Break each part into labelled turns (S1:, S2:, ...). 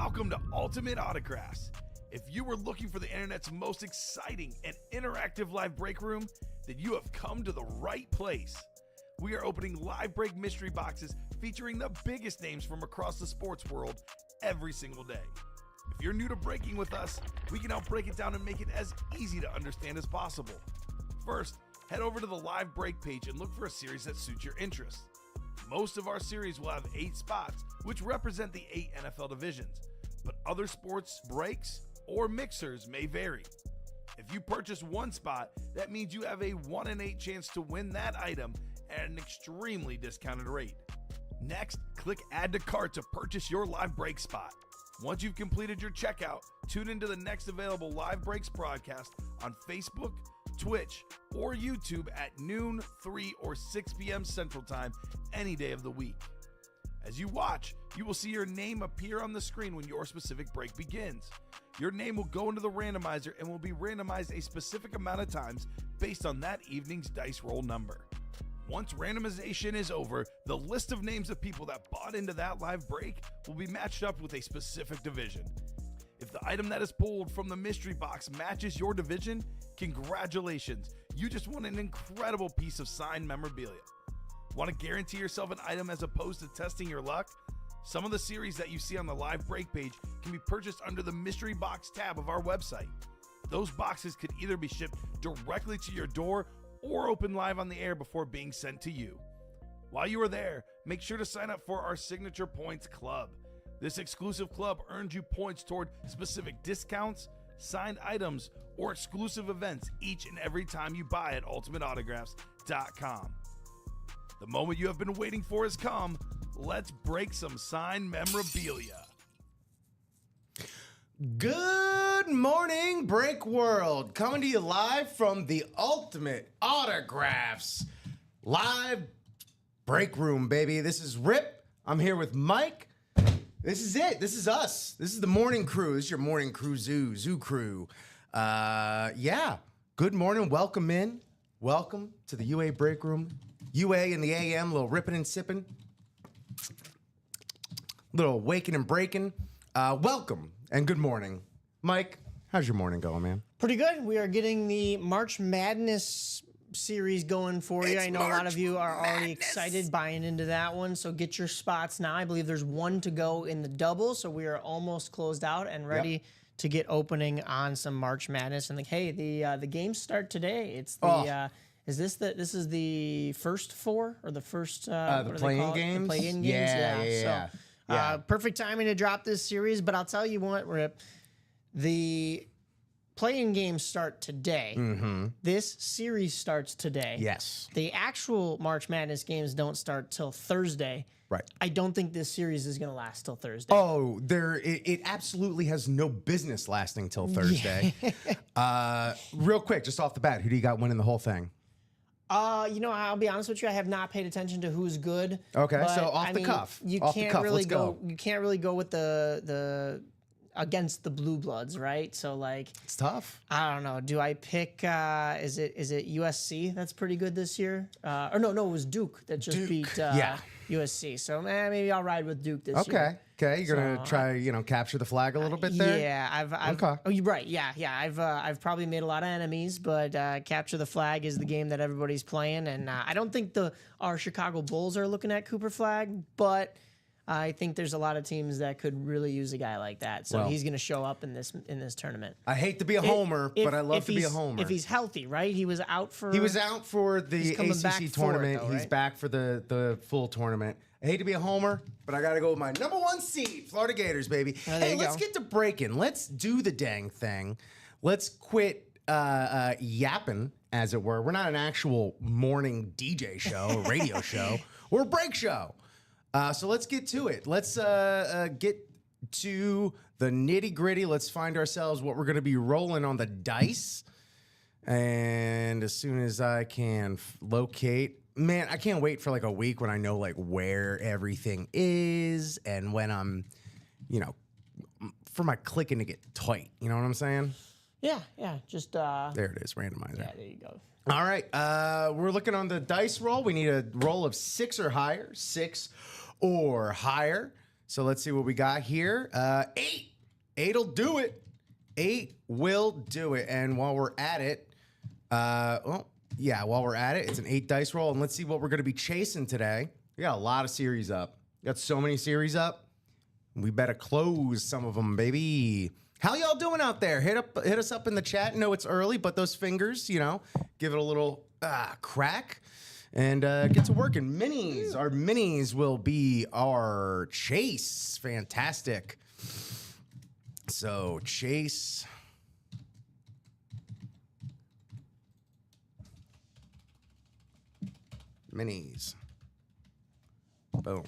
S1: Welcome to Ultimate Autographs. If you were looking for the internet's most exciting and interactive live break room, then you have come to the right place. We are opening live break mystery boxes featuring the biggest names from across the sports world every single day. If you're new to breaking with us, we can help break it down and make it as easy to understand as possible. First, head over to the live break page and look for a series that suits your interests. Most of our series will have 8 spots, which represent the 8 NFL divisions, but other sports breaks or mixers may vary. If you purchase one spot, that means you have a 1 in 8 chance to win that item at an extremely discounted rate. Next, click Add to Cart to purchase your live break spot. Once you've completed your checkout, tune into the next available live breaks broadcast on Facebook, Twitch, or YouTube at noon, 3, or 6 p.m. Central Time any day of the week. As you watch, you will see your name appear on the screen when your specific break begins. Your name will go into the randomizer and will be randomized a specific amount of times based on that evening's dice roll number. Once randomization is over, the list of names of people that bought into that live break will be matched up with a specific division. If the item that is pulled from the mystery box matches your division, congratulations, you just won an incredible piece of signed memorabilia. Want to guarantee yourself an item as opposed to testing your luck? Some of the series that you see on the live break page can be purchased under the mystery box tab of our website. Those boxes could either be shipped directly to your door or open live on the air before being sent to you. While you are there, make sure to sign up for our Signature Points Club. This exclusive club earns you points toward specific discounts, signed items, or exclusive events each and every time you buy at ultimateautographs.com. The moment you have been waiting for has come. Let's break some signed memorabilia.
S2: Good morning, Break World. Coming to you live from the Ultimate Autographs live break room, baby. This is Rip. I'm here with Mike. This is it. This is us. This is the morning crew. This is your morning crew zoo crew. Yeah. Good morning. Welcome in. Welcome to the UA break room. UA in the AM, a little ripping and sipping. Little waking and breaking. Welcome and good morning. Mike, how's your morning going, man?
S3: Pretty good. We are getting the March Madness series going for you. I know a lot of you are already excited buying into that one, so get your spots now. I believe there's one to go in the double, so we are almost closed out and ready to get opening on some March Madness. And hey, the games start today. It's the this is the first 4 or the first
S2: the play-in games?
S3: The play-in games, yeah. Perfect timing to drop this series, but I'll tell you what, Rip, the play-in games start today.
S2: Mm-hmm.
S3: This series starts today.
S2: Yes.
S3: The actual March Madness games don't start till Thursday.
S2: Right.
S3: I don't think this series is going to last till Thursday.
S2: Oh, it absolutely has no business lasting till Thursday. Real quick, just off the bat, who do you got winning the whole thing?
S3: I'll be honest with you. I have not paid attention to who's good.
S2: Okay, so off the cuff.
S3: You can't really go. You can't really go with the against the Blue Bloods, right? So like,
S2: it's tough.
S3: I don't know. Do I pick? Is it USC that's pretty good this year? Or no, it was Duke that just beat USC. So maybe I'll ride with Duke this year.
S2: Okay, you're gonna try, capture the flag a little bit there.
S3: Yeah, I've
S2: okay.
S3: Oh, you're right. Yeah. I've probably made a lot of enemies, but capture the flag is the game that everybody's playing, and I don't think our Chicago Bulls are looking at Cooper Flag, but I think there's a lot of teams that could really use a guy like that. So he's going to show up in this tournament.
S2: I hate to be a homer, but I love to be a homer.
S3: If he's healthy, right? He was out for the
S2: ACC tournament. He's back for the full tournament. I hate to be a homer, but I got to go with my number 1 seed, Florida Gators, baby. Hey, let's get to breaking. Let's do the dang thing. Let's quit yapping, as it were. We're not an actual morning DJ show, a radio show. We're a break show. So let's get to it. Let's get to the nitty gritty. Let's find ourselves what we're going to be rolling on the dice. And as soon as I can locate, man, I can't wait for like a week when I know like where everything is and when I'm, for my clicking to get tight. You know what I'm saying?
S3: Yeah. Just
S2: there it is, randomizer.
S3: Yeah, there you go.
S2: All right, we're looking on the dice roll. We need a roll of 6 or higher. 6 or higher. So let's see what we got here. 8. 8'll do it. 8 will do it. And while we're at it, while we're at it, it's an 8 dice roll. And let's see what we're going to be chasing today. We got a lot of series up. We got so many series up. We better close some of them, baby. How y'all doing out there? Hit us up in the chat. No, it's early, but those fingers, give it a little crack and get to working. Minis. Our minis will be our chase. Fantastic. So, chase. Minis. Boom.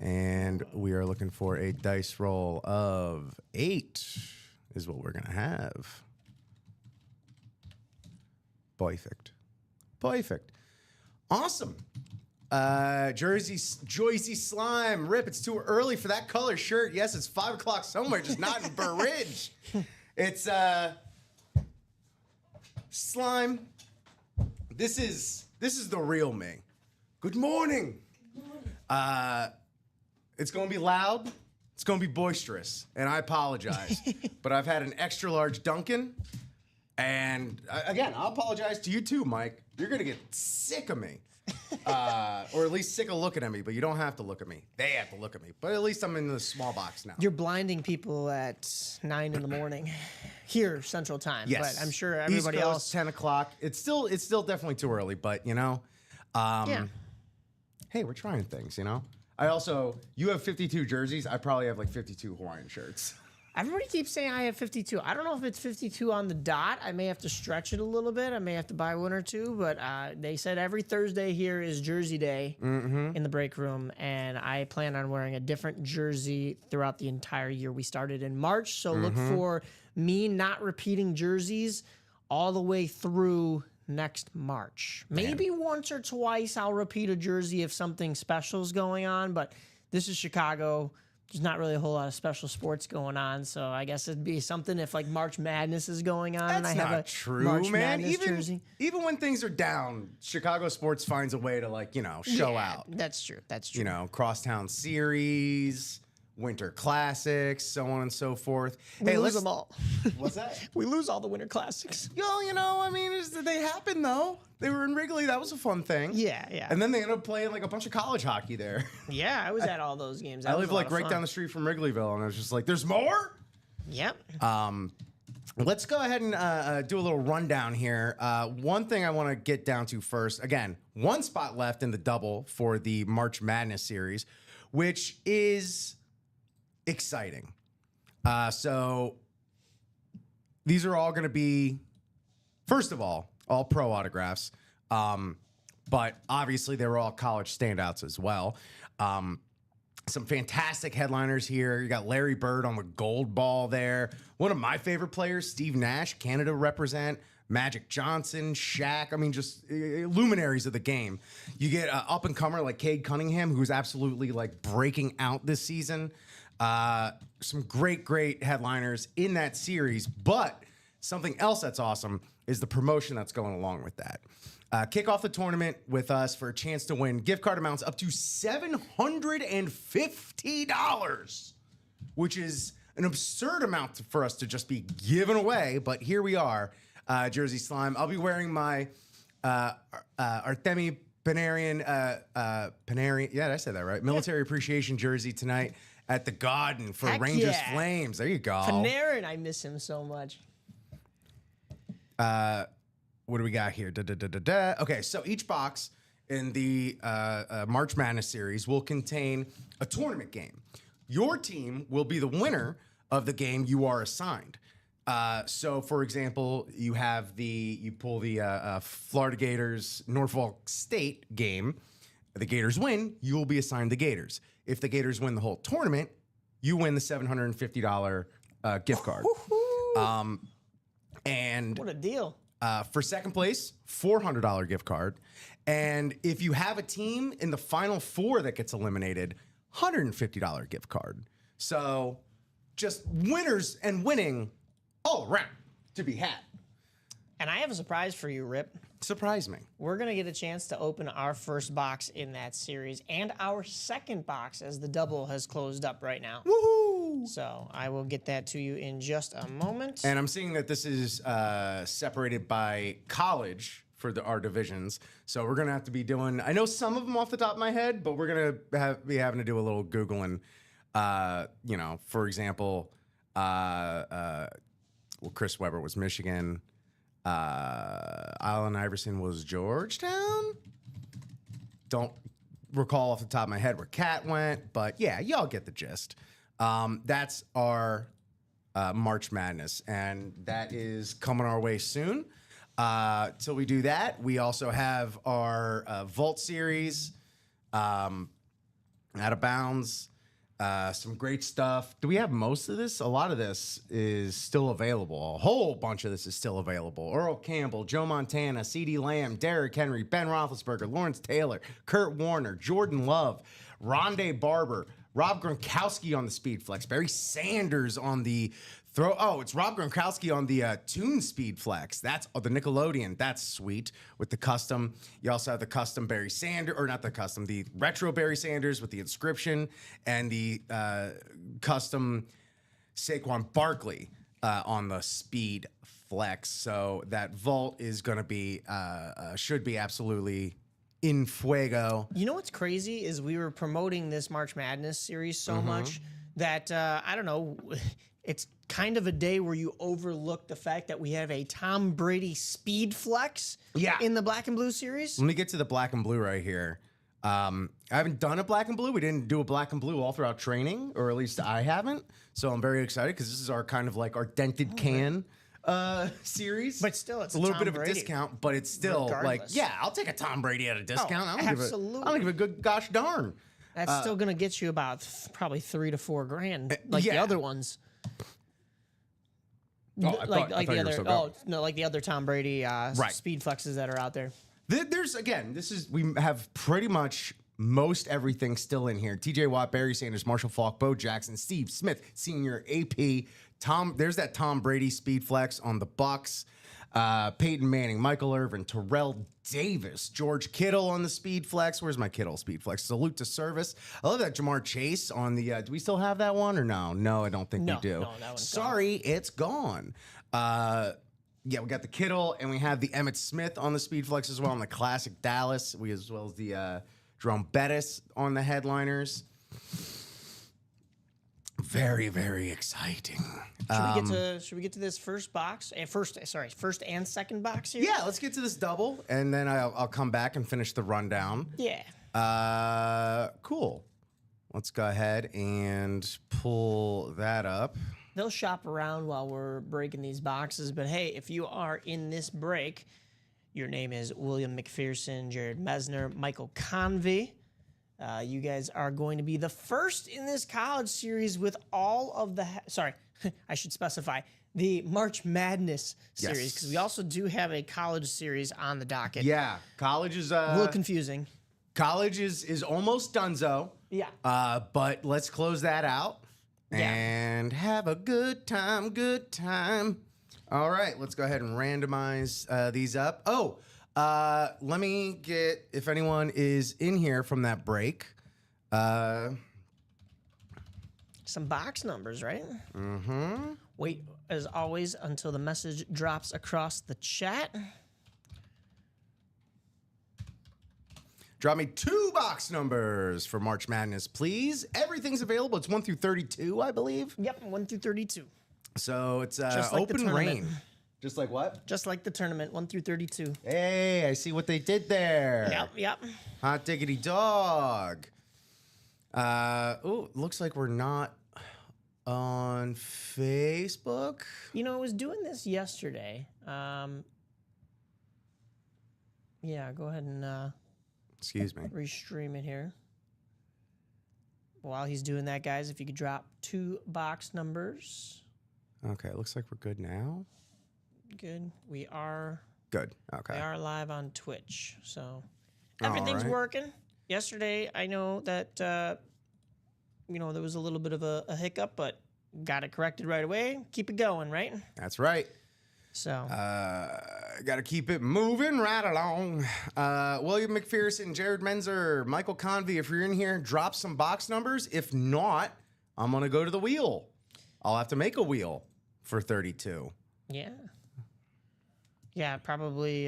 S2: And we are looking for a dice roll of 8 is what we're going to have. Perfect. Awesome. Joycey Slime. Rip, it's too early for that color shirt. Yes, it's 5 o'clock somewhere, just not in Burr Ridge. It's Slime. This is the real me. Good morning. It's going to be loud. It's going to be boisterous. And I apologize. But I've had an extra large Dunkin'. And again, I'll apologize to you too, Mike. You're going to get sick of me. Or at least sick of looking at me. But you don't have to look at me. They have to look at me. But at least I'm in the small box now.
S3: You're blinding people at 9 in the morning here, Central Time.
S2: Yes.
S3: But I'm sure everybody
S2: East Coast,
S3: else.
S2: 10 o'clock. It's still definitely too early. But,
S3: Yeah.
S2: Hey, we're trying things, you have 52 jerseys. I probably have like 52 Hawaiian shirts.
S3: Everybody keeps saying I have 52. I don't know if it's 52 on the dot. I may have to stretch it a little bit. I may have to buy one or two. But they said every Thursday here is Jersey Day in the break room. And I plan on wearing a different jersey throughout the entire year. We started in March. So look for me not repeating jerseys all the way through next March. Maybe once or twice I'll repeat a jersey if something special is going on, but this is Chicago. There's not really a whole lot of special sports going on, so I guess it'd be something if like March Madness is going on and I have a
S2: true,
S3: March
S2: man.
S3: Madness jersey.
S2: Even when things are down, Chicago sports finds a way to show out.
S3: That's true. That's true.
S2: Crosstown series, Winter Classics, so on and so forth.
S3: We lose them all.
S2: What's that?
S3: We lose all the Winter Classics.
S2: They happen though. They were in Wrigley. That was a fun thing.
S3: Yeah.
S2: And then they ended up playing like a bunch of college hockey there.
S3: Yeah, I was at all those games.
S2: I live like right down the street from Wrigleyville, and I was just like, "There's more."
S3: Yep.
S2: Let's go ahead and do a little rundown here. One thing I want to get down to first. Again, one spot left in the double for the March Madness series, which is exciting. So these are all going to be, first of all pro autographs. But obviously they were all college standouts as well. Some fantastic headliners here. You got Larry Bird on the gold ball there. One of my favorite players, Steve Nash, Canada represent. Magic Johnson, Shaq. Just luminaries of the game. You get an up-and-comer like Cade Cunningham, who's absolutely like breaking out this season. Some great headliners in that series. But something else that's awesome is the promotion that's going along with that. Kick off the tournament with us for a chance to win gift card amounts up to $750, which is an absurd amount for us to just be giving away. But here we are, Jersey Slime. I'll be wearing my Artemi Panarin, yeah, did I say that right? Military Appreciation jersey tonight at the Garden for
S3: Heck
S2: Rangers
S3: yeah.
S2: Flames. There you go.
S3: Panarin, I miss him so much.
S2: What do we got here? Okay, so each box in the March Madness series will contain a tournament game. Your team will be the winner of the game you are assigned. So, for example, you pull the Florida Gators Norfolk State game. The Gators win, you will be assigned the Gators. If the Gators win the whole tournament, you win the $750 gift card. And
S3: what a deal.
S2: For second place, $400 gift card. And if you have a team in the final four that gets eliminated, $150 gift card. So just winners and winning all around to be had.
S3: And I have a surprise for you, Rip.
S2: Surprise me.
S3: We're going to get a chance to open our first box in that series and our second box as the double has closed up right now.
S2: Woohoo!
S3: So I will get that to you in just a moment.
S2: And I'm seeing that this is separated by college for our divisions. So we're going to have to be doing, I know some of them off the top of my head, but we're going to be having to do a little Googling. For example, Chris Webber was Michigan. Allen Iverson was Georgetown. Don't recall off the top of my head where Cat went, but yeah, y'all get the gist. That's our March Madness, and that is coming our way soon. Till we do that, we also have our Vault series, Out of Bounds. Some great stuff. Do we have most of this? A lot of this is still available. A whole bunch of this is still available. Earl Campbell, Joe Montana, CeeDee Lamb, Derrick Henry, Ben Roethlisberger, Lawrence Taylor, Kurt Warner, Jordan Love, Rondé Barber, Rob Gronkowski on the Speed Flex, Barry Sanders on the throw. Oh, it's Rob Gronkowski on the Toon Speed Flex. That's the Nickelodeon. That's sweet with the custom. You also have the custom Barry Sanders, or not the custom, the retro Barry Sanders with the inscription, and the custom Saquon Barkley on the Speed Flex. So that vault is going to be, should be absolutely in fuego.
S3: You know what's crazy is we were promoting this March Madness series so much that, I don't know, it's kind of a day where you overlook the fact that we have a Tom Brady Speed Flex in the Black and Blue series.
S2: Let me get to the Black and Blue right here. I haven't done a Black and Blue. We didn't do a Black and Blue all throughout training, or at least I haven't. So I'm very excited because this is our kind of like our dented can series.
S3: But still, it's
S2: a little
S3: Tom
S2: bit of
S3: Brady.
S2: a discount, but it's still
S3: Regardless.
S2: I'll take a Tom Brady at a discount. I
S3: absolutely.
S2: don't give a good gosh darn.
S3: That's still going to get you about probably $3 to $4 grand, like the other ones. Like the other Tom Brady Speed Flexes that are out there.
S2: We have pretty much most everything still in here. TJ Watt, Barry Sanders, Marshall Faulk, Bo Jackson, Steve Smith, Senior, AP, there's that Tom Brady Speed Flex on the Bucks. Peyton Manning, Michael Irvin, Terrell Davis, George Kittle on the Speed Flex. Where's my Kittle Speed Flex? Salute to service. I love that Jamar Chase on the. Do we still have that one or no? No, I don't think we do.
S3: No, that one's
S2: Sorry, it's gone. We got the Kittle and we have the Emmitt Smith on the Speed Flex as well on the Classic Dallas. As well as the Jerome Bettis on the headliners. Very, very exciting.
S3: Should we get to this first box? First and second box here?
S2: Yeah, let's get to this double, and then I'll come back and finish the rundown.
S3: Yeah.
S2: Cool. Let's go ahead and pull that up.
S3: They'll shop around while we're breaking these boxes, but hey, if you are in this break, your name is William McPherson, Jared Mesner, Michael Convey. You guys are going to be the first in this college series with all of the... I should specify the March Madness series, because we also do have a college series on the docket.
S2: Yeah, college is...
S3: a little confusing.
S2: College is almost donezo.
S3: Yeah.
S2: But let's close that out and have a good time, All right, let's go ahead and randomize these up. Let me get, if anyone is in here from that break.
S3: Some box numbers, right?
S2: Mm-hmm.
S3: Wait, as always, until the message drops across the chat.
S2: Drop me 2 box numbers for March Madness, please. Everything's available. It's 1 through 32, I believe.
S3: Yep, 1 through 32.
S2: So it's
S3: Just like
S2: open rain. Just like what?
S3: Just like the tournament, 1 through 32.
S2: Hey, I see what they did there.
S3: Yep.
S2: Hot diggity dog. Looks like we're not on Facebook.
S3: You know, I was doing this yesterday. Yeah, go ahead and
S2: excuse me.
S3: Restream it here. While he's doing that, guys, if you could drop 2 box numbers.
S2: Okay, looks like we're good now.
S3: Good. We are
S2: good. Okay.
S3: We are live on Twitch, so everything's working. Yesterday, I know that there was a little bit of a hiccup, but got it corrected right away. Keep it going, right?
S2: That's right.
S3: So
S2: got to keep it moving right along. William McPherson, Jared Menzer, Michael Convey, if you're in here, drop some box numbers. If not, I'm going to go to the wheel. I'll have to make a wheel for 32.
S3: Yeah. Yeah, probably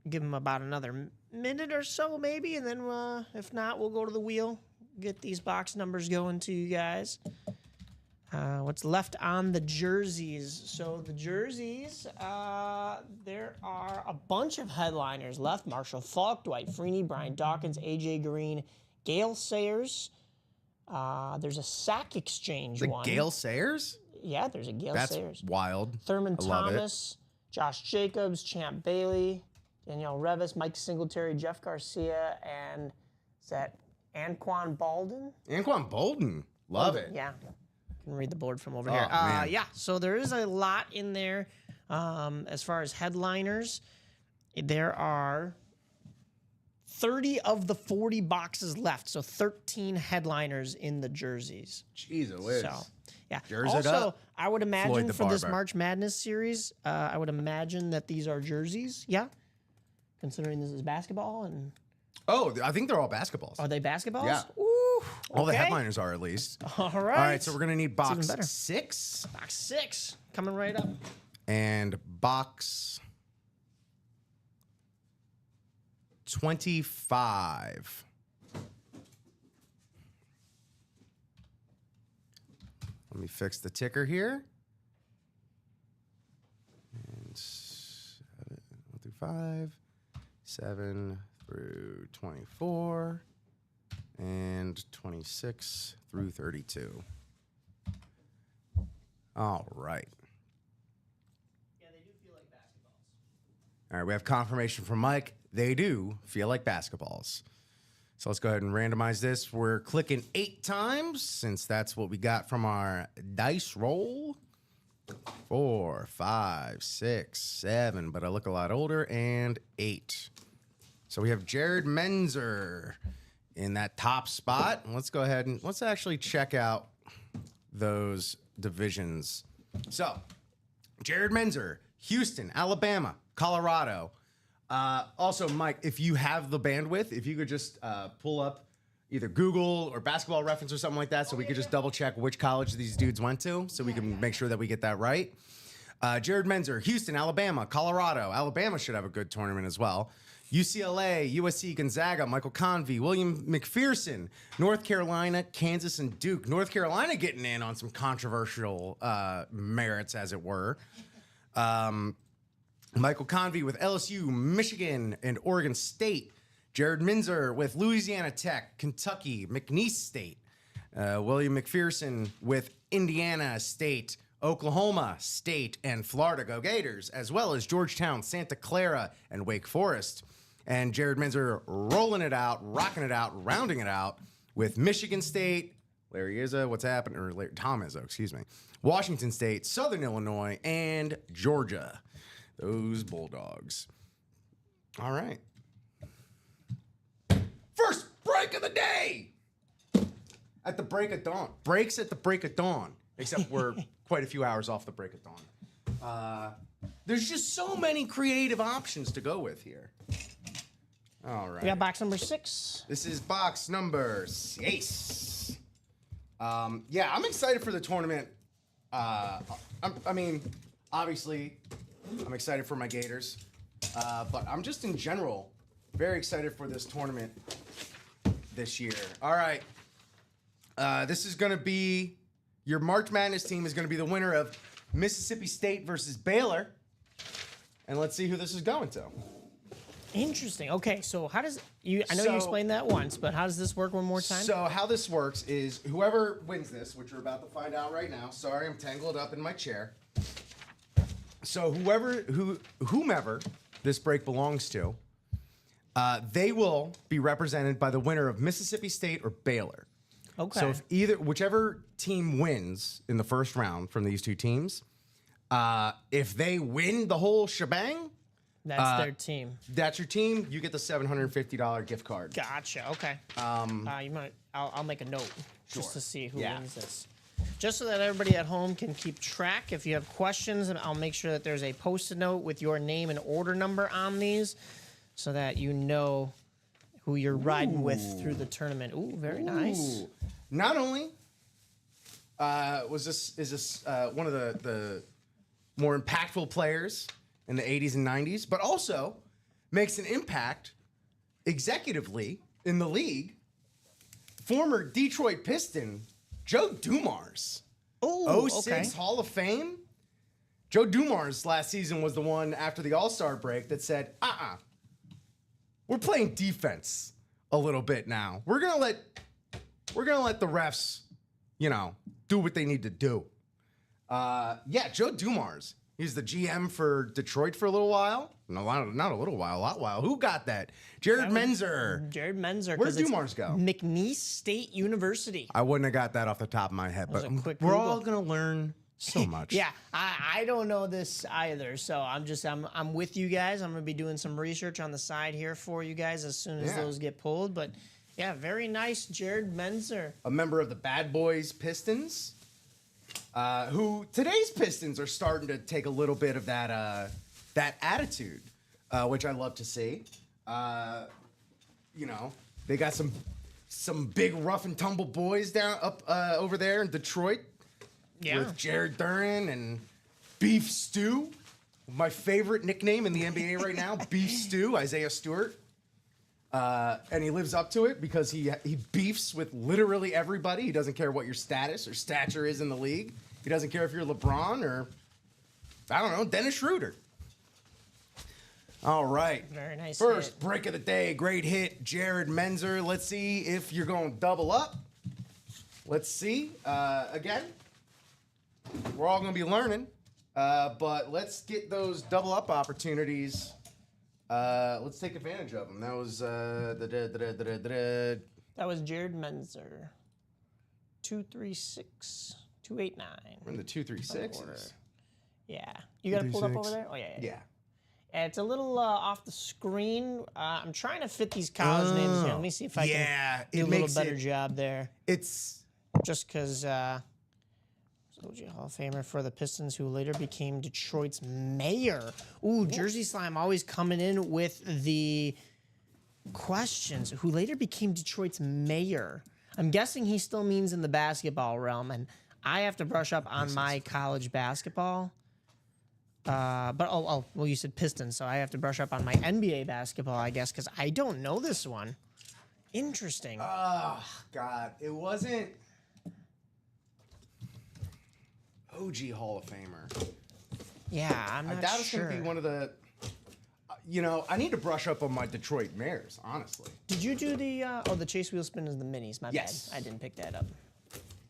S3: give them about another minute or so maybe, and then if not, we'll go to the wheel, get these box numbers going to you guys. What's left on the jerseys? So the jerseys, there are a bunch of headliners left. Marshall Faulk, Dwight Freeney, Brian Dawkins, A.J. Green, Gale Sayers. There's a sack exchange one.
S2: Gale Sayers?
S3: Yeah, there's a Gale Sayers.
S2: That's wild.
S3: Thurman Thomas, Josh Jacobs, Champ Bailey, Danielle Revis, Mike Singletary, Jeff Garcia, and is that Anquan Bolden?
S2: Anquan Bolden. Love it.
S3: Yeah. Can read the board from over here.
S2: Man.
S3: Yeah, so there is a lot in there. As far as headliners, there are 30 of the 40 boxes left, so 13 headliners in the jerseys.
S2: Jeez, Liz.
S3: So, yeah.
S2: Jersey
S3: also,
S2: up.
S3: I would imagine for this
S2: Barber.
S3: March Madness series, I would imagine that these are jerseys. Yeah, considering this is basketball and.
S2: Oh, I think they're all basketballs.
S3: Are they basketballs?
S2: Yeah.
S3: Ooh,
S2: All the
S3: okay.
S2: headliners are, at least.
S3: All right.
S2: All right, so we're going to need box
S3: even better.
S2: 6.
S3: Box 6 coming right up.
S2: And box 25. Let me fix the ticker here. And 7 through 5, 7 through 24, and 26 through 32. All right.
S3: Yeah, they do feel like basketballs.
S2: All right, we have confirmation from Mike. They do feel like basketballs. So let's go ahead and randomize this. We're clicking 8 times since that's what we got from our dice roll. 4, 5, 6, 7, but I look a lot older, and 8. So we have Jared Menzer in that top spot. Let's go ahead and let's actually check out those divisions. So, Jared Menzer, Houston, Alabama, Colorado. Also, Mike, if you have the bandwidth, if you could just pull up either Google or Basketball Reference or something like that, so we could just double check which college these dudes went to, so we can make sure that we get that right. Jared Menzer, Houston, Alabama, Colorado. Alabama should have a good tournament as well. UCLA, USC, Gonzaga, Michael Convey, William McPherson, North Carolina, Kansas, and Duke. North Carolina getting in on some controversial merits, as it were. Michael Convey with LSU, Michigan, and Oregon State. Jared Menzer with Louisiana Tech, Kentucky, McNeese State. William McPherson with Indiana State, Oklahoma State, and Florida Go Gators, as well as Georgetown, Santa Clara, and Wake Forest. And Jared Menzer rolling it out, rocking it out, rounding it out with Michigan State, Larry Izzo, what's happening? Or Tom Izzo, excuse me. Washington State, Southern Illinois, and Georgia. Those Bulldogs. All right. First break of the day. At the break of dawn. Breaks at the break of dawn. Except we're quite a few hours off the break of dawn. There's just so many creative options to go with here. All right.
S3: We got box number 6.
S2: This is box number 6. Yeah, I'm excited for the tournament. I mean, obviously, I'm excited for my Gators. But I'm just in general very excited for this tournament this year. All right. This is going to be, your March Madness team is going to be the winner of Mississippi State versus Baylor. And let's see who this is going to.
S3: Interesting. Okay, so how does you? I know you explained that once, but how does this work one more time?
S2: So how this works is whoever wins this, which we're about to find out right now. Sorry, I'm tangled up in my chair. So whomever this break belongs to, they will be represented by the winner of Mississippi State or Baylor.
S3: Okay.
S2: So if whichever team wins in the first round from these two teams, if they win the whole shebang,
S3: that's their team.
S2: That's your team. You get the $750 gift card.
S3: Gotcha. Okay. You might. I'll make a note just to see who wins this. just so that everybody at home can keep track, if you have questions, and I'll make sure that there's a Post-it note with your name and order number on these so that you know who you're riding with through the tournament. Ooh, very nice.
S2: Not only is this one of the more impactful players in the 80s and 90s, but also makes an impact executively in the league. Former Detroit Piston, Joe Dumars.
S3: Oh,
S2: 06 Hall of Fame. Joe Dumars last season was the one after the All-Star break that said, we're playing defense a little bit now. We're gonna let the refs, do what they need to do. Joe Dumars. He's the GM for Detroit for a little while. No, not a little while, a lot while. Who got that? Jared Menzer.
S3: Jared Menzer.
S2: Where'd Dumars go?
S3: McNeese State University.
S2: I wouldn't have got that off the top of my head, but we're all gonna learn so much.
S3: Yeah, I don't know this either, so I'm with you guys. I'm gonna be doing some research on the side here for you guys as soon as those get pulled. But yeah, very nice, Jared Menzer,
S2: a member of the Bad Boys Pistons. Who today's Pistons are starting to take a little bit of that attitude, which I love to see. They got some big rough and tumble boys over there in Detroit.
S3: Yeah.
S2: With Jared Duran and Beef Stew, my favorite nickname in the NBA right now, Beef Stew, Isaiah Stewart. And he lives up to it because he beefs with literally everybody. He doesn't care what your status or stature is in the league. He doesn't care if you're LeBron or, I don't know, Dennis Schroeder. All right.
S3: Very nice.
S2: First break of the day. Great hit, Jared Menzer. Let's see if you're going to double up. Let's see. Again, we're all going to be learning. But let's get those double up opportunities. Let's take advantage of them. That was
S3: that was Jared Menzer. 236 289.
S2: We're in the 236s.
S3: Yeah. You got it pulled up over there? Oh yeah. It's a little off the screen. I'm trying to fit these college names here. Let me see if I can do a little better job there.
S2: It's
S3: just because OG Hall of Famer for the Pistons, who later became Detroit's mayor. Ooh, Jersey Slime always coming in with the questions. Who later became Detroit's mayor. I'm guessing he still means in the basketball realm, and I have to brush up on my college basketball. Well, you said Pistons, so I have to brush up on my NBA basketball, I guess, because I don't know this one. Interesting.
S2: Oh, God. It wasn't OG Hall of Famer.
S3: Yeah, I'm not sure.
S2: I doubt it's going to be one of the... I need to brush up on my Detroit Mayors, honestly.
S3: Did you do the... the Chase Wheel Spin is the minis. My bad. I didn't pick that up.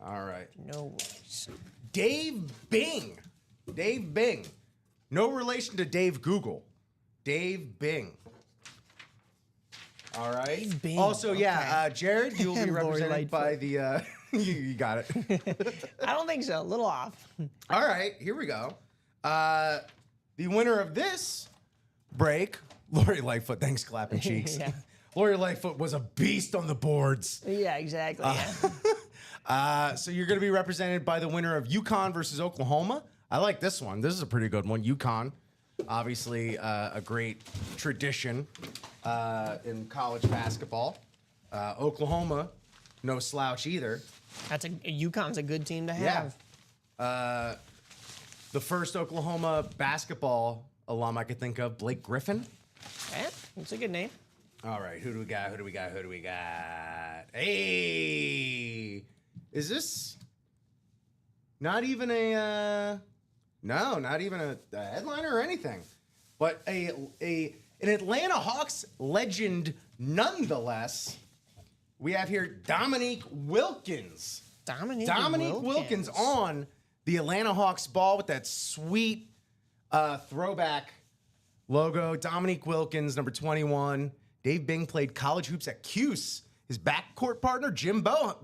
S2: All right.
S3: No worries.
S2: Dave Bing. Dave Bing. No relation to Dave Google. Dave Bing. All right.
S3: Dave Bing.
S2: Also, Jared, you'll be represented by the... you got it.
S3: I don't think so. A little off.
S2: All right. Here we go. The winner of this break, Lori Lightfoot. Thanks, clapping cheeks. Lori Lightfoot was a beast on the boards.
S3: Yeah, exactly.
S2: So you're going to be represented by the winner of UConn versus Oklahoma. I like this one. This is a pretty good one. UConn, obviously a great tradition in college basketball. Oklahoma, no slouch either.
S3: UConn's a good team to have.
S2: Yeah. The first Oklahoma basketball alum I could think of, Blake Griffin.
S3: Yeah, that's a good name.
S2: All right, who do we got? Hey, is this not even a not even a headliner or anything, but an Atlanta Hawks legend nonetheless. We have here Dominique Wilkins. Dominique Wilkins on the Atlanta Hawks ball with that sweet throwback logo. Dominique Wilkins, number 21. Dave Bing played college hoops at Cuse. His backcourt partner, Jim Boeheim.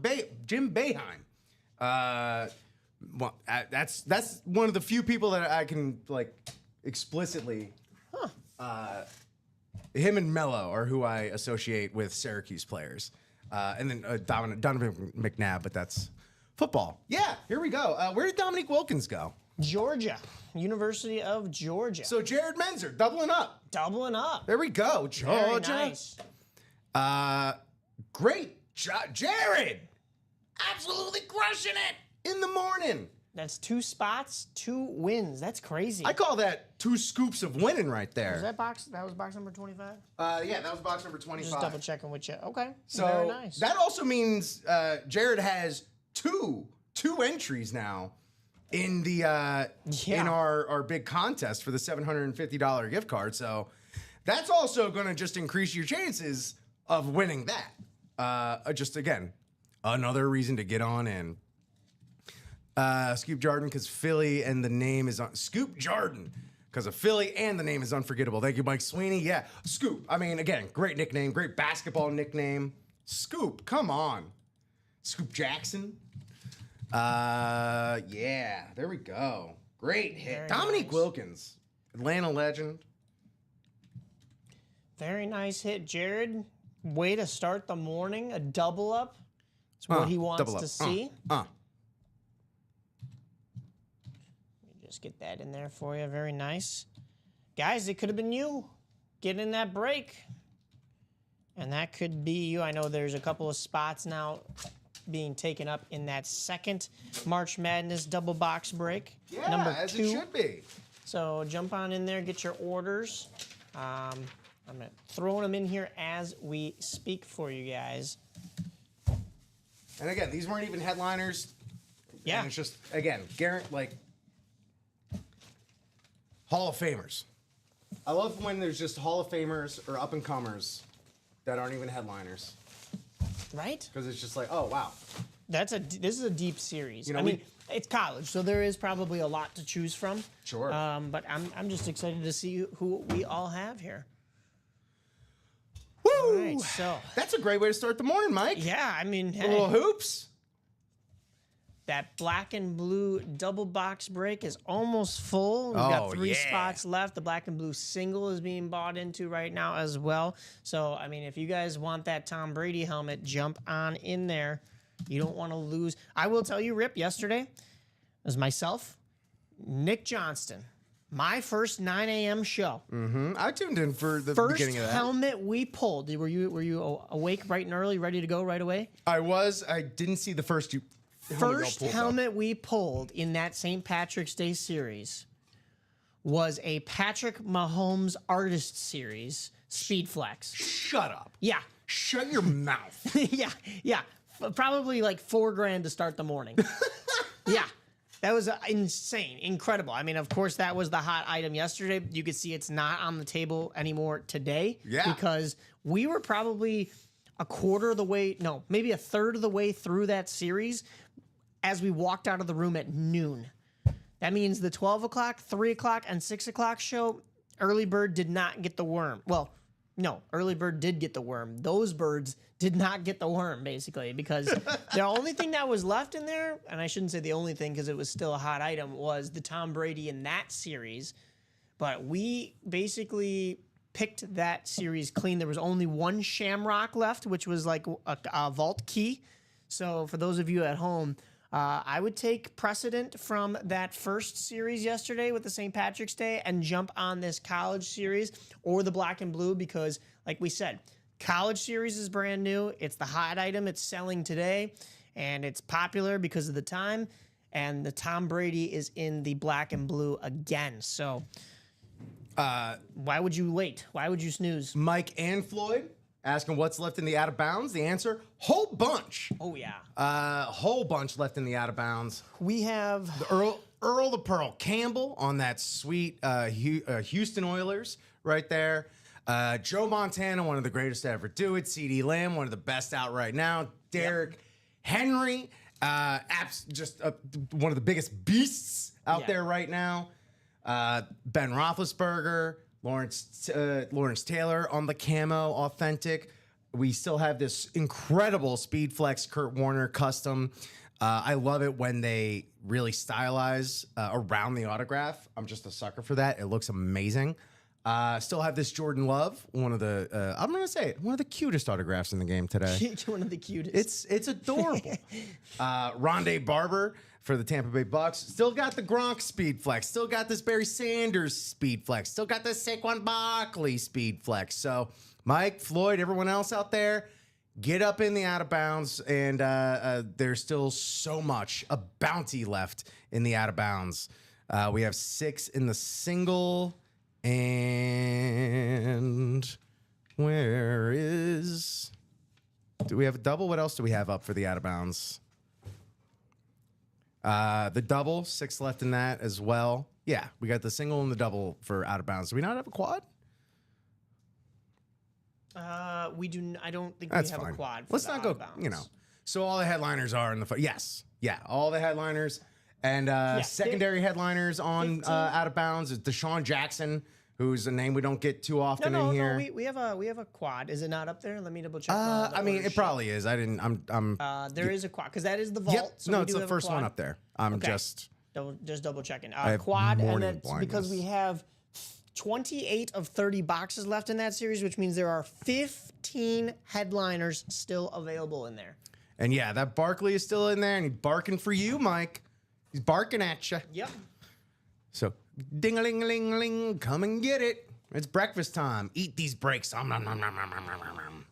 S2: That's one of the few people that I can explicitly. Him and Mello are who I associate with Syracuse players, and then Donovan McNabb, but that's Football. Yeah, here we go. Where did Dominique Wilkins go?
S3: Georgia, University of Georgia.
S2: So Jared Menzer, doubling up.
S3: Doubling up.
S2: There we go, Georgia.
S3: Very nice.
S2: Great job, Jared. Absolutely crushing it in the morning.
S3: That's 2 spots, 2 wins. That's crazy.
S2: I call that 2 scoops of winning right there.
S3: Was that box? That was box number 25.
S2: Yeah, that was box number 25.
S3: Just double checking with you. Okay.
S2: So
S3: very nice.
S2: that also means Jared has two entries now in the in our big contest for the $750 gift card. So that's also going to just increase your chances of winning that. Just again, another reason to get on in. Scoop Jordan because Philly and the name is Scoop Jordan because of Philly and the name is unforgettable. Thank you, Mike Sweeney. Yeah, Scoop. I mean, again, great nickname, great basketball nickname. Scoop, come on. Scoop Jackson. Yeah, there we go. Great hit.
S3: Very
S2: Dominique
S3: nice.
S2: Wilkins, Atlanta legend.
S3: Very nice hit, Jared. Way to start the morning. A double up. It's what he wants to see. Just get that in there for you. Very nice. Guys, it could have been you getting that break. And that could be you. I know there's a couple of spots now being taken up in that second March Madness double box break.
S2: Yeah,
S3: number
S2: as
S3: 2.
S2: it should be.
S3: So jump on in there, get your orders. I'm throwing them in here as we speak for you guys.
S2: And again, these weren't even headliners.
S3: Yeah.
S2: And it's just, again, Hall of Famers. I love when there's just Hall of Famers or up-and-comers that aren't even headliners.
S3: Right?
S2: Because it's just like, oh, wow.
S3: This is a deep series.
S2: You know,
S3: I mean, it's college, so there is probably a lot to choose from.
S2: Sure.
S3: But I'm just excited to see who we all have here.
S2: Woo!
S3: All right, so
S2: That's a great way to start the morning, Mike.
S3: yeah, I mean,
S2: A
S3: hey,
S2: little hoops.
S3: that black and blue double box break is almost full. We've got 3 spots left. The black and blue single is being bought into right now as well. So, I mean, if you guys want that Tom Brady helmet, jump on in there. You don't want to lose. I will tell you, Rip, yesterday, it was myself, Nick Johnston, my first 9 a.m. show.
S2: I tuned in for the
S3: First
S2: beginning of that.
S3: helmet we pulled. Were you awake bright and early, ready to go right away?
S2: I was. I didn't see the first
S3: First helmet we pulled in that St. Patrick's Day series was a Patrick Mahomes Artist Series Speed Flex.
S2: Shut up.
S3: Yeah.
S2: Shut your mouth.
S3: yeah. Probably like $4,000 to start the morning. Yeah. That was insane, incredible. I mean, of course, that was the hot item yesterday. You could see it's not on the table anymore today.
S2: Yeah.
S3: Because we were probably a quarter of the way, no, maybe a third of the way through that series as we walked out of the room at noon. That means the 12 o'clock, 3 o'clock, and 6 o'clock show, Early Bird did not get the worm. Well, no, Early Bird did get the worm. Those birds did not get the worm, basically, because the only thing that was left in there, and I shouldn't say the only thing because it was still a hot item, was the Tom Brady in that series. But we basically picked that series clean. There was only 1 Shamrock left, which was like a vault key. So for those of you at home, I would take precedent from that first series yesterday with the St. Patrick's Day and jump on this college series or the black and blue because, like we said, college series is brand new. It's the hot item. It's selling today, and it's popular because of the time. And the Tom Brady is in the black and blue again. So why would you wait? Why would you snooze?
S2: Mike and Floyd asking what's left in the out of bounds. The answer, whole bunch.
S3: Oh, yeah.
S2: Whole bunch left in the out of bounds.
S3: We have
S2: The Earl the Pearl Campbell on that sweet Houston Oilers right there. Joe Montana, one of the greatest to ever do it. CeeDee Lamb, one of the best out right now. Derrick Henry, just one of the biggest beasts out there right now. Ben Roethlisberger, Lawrence Taylor on the camo authentic. We still have this incredible Speed Flex Kurt Warner custom. I love it when they really stylize around the autograph. I'm just a sucker for that. It looks amazing. Still have this Jordan Love, one of the I'm gonna say it, one of the cutest autographs in the game today.
S3: One of the cutest.
S2: It's adorable. Rondé Barber for the Tampa Bay Bucks. Still got the Gronk speed flex. Still got this Barry Sanders speed flex. Still got this Saquon Barkley speed flex. So Mike, Floyd, everyone else out there, get up in the out of bounds, and there's still so much, a bounty left in the out of bounds. We have 6 in the single. And where is... Do we have a double? What else do we have up for the out of bounds? The double, 6 left in that as well. Yeah, we got the single and the double for out of bounds. Do we not have a quad?
S3: We do. I don't think
S2: That's
S3: we have
S2: fine.
S3: a quad. For
S2: Let's
S3: the
S2: not
S3: out
S2: go.
S3: of bounds.
S2: You know, so all the headliners are in the. Yes, yeah, all the headliners and secondary headliners on out of bounds is Deshaun Jackson, who's a name we don't get too often in here.
S3: No, we have a quad. Is it not up there? Let me double check.
S2: I mean, it probably is. I didn't.
S3: There is a quad because that is the vault.
S2: Yep.
S3: So
S2: No,
S3: we
S2: it's
S3: do
S2: the
S3: have a
S2: first one
S3: quad.
S2: up there. I'm
S3: Okay.
S2: just
S3: double checking.
S2: have
S3: Quad, and
S2: morning
S3: that's because we have 28 of 30 boxes left in that series, which means there are 15 headliners still available in there.
S2: And yeah, that Barkley is still in there, and he's barking for you, Mike. He's barking at you.
S3: Yep.
S2: So ding-a-ling-a-ling-a-ling, come and get it. It's breakfast time. Eat these breaks. Nom, nom, nom, nom, nom, nom, nom, nom.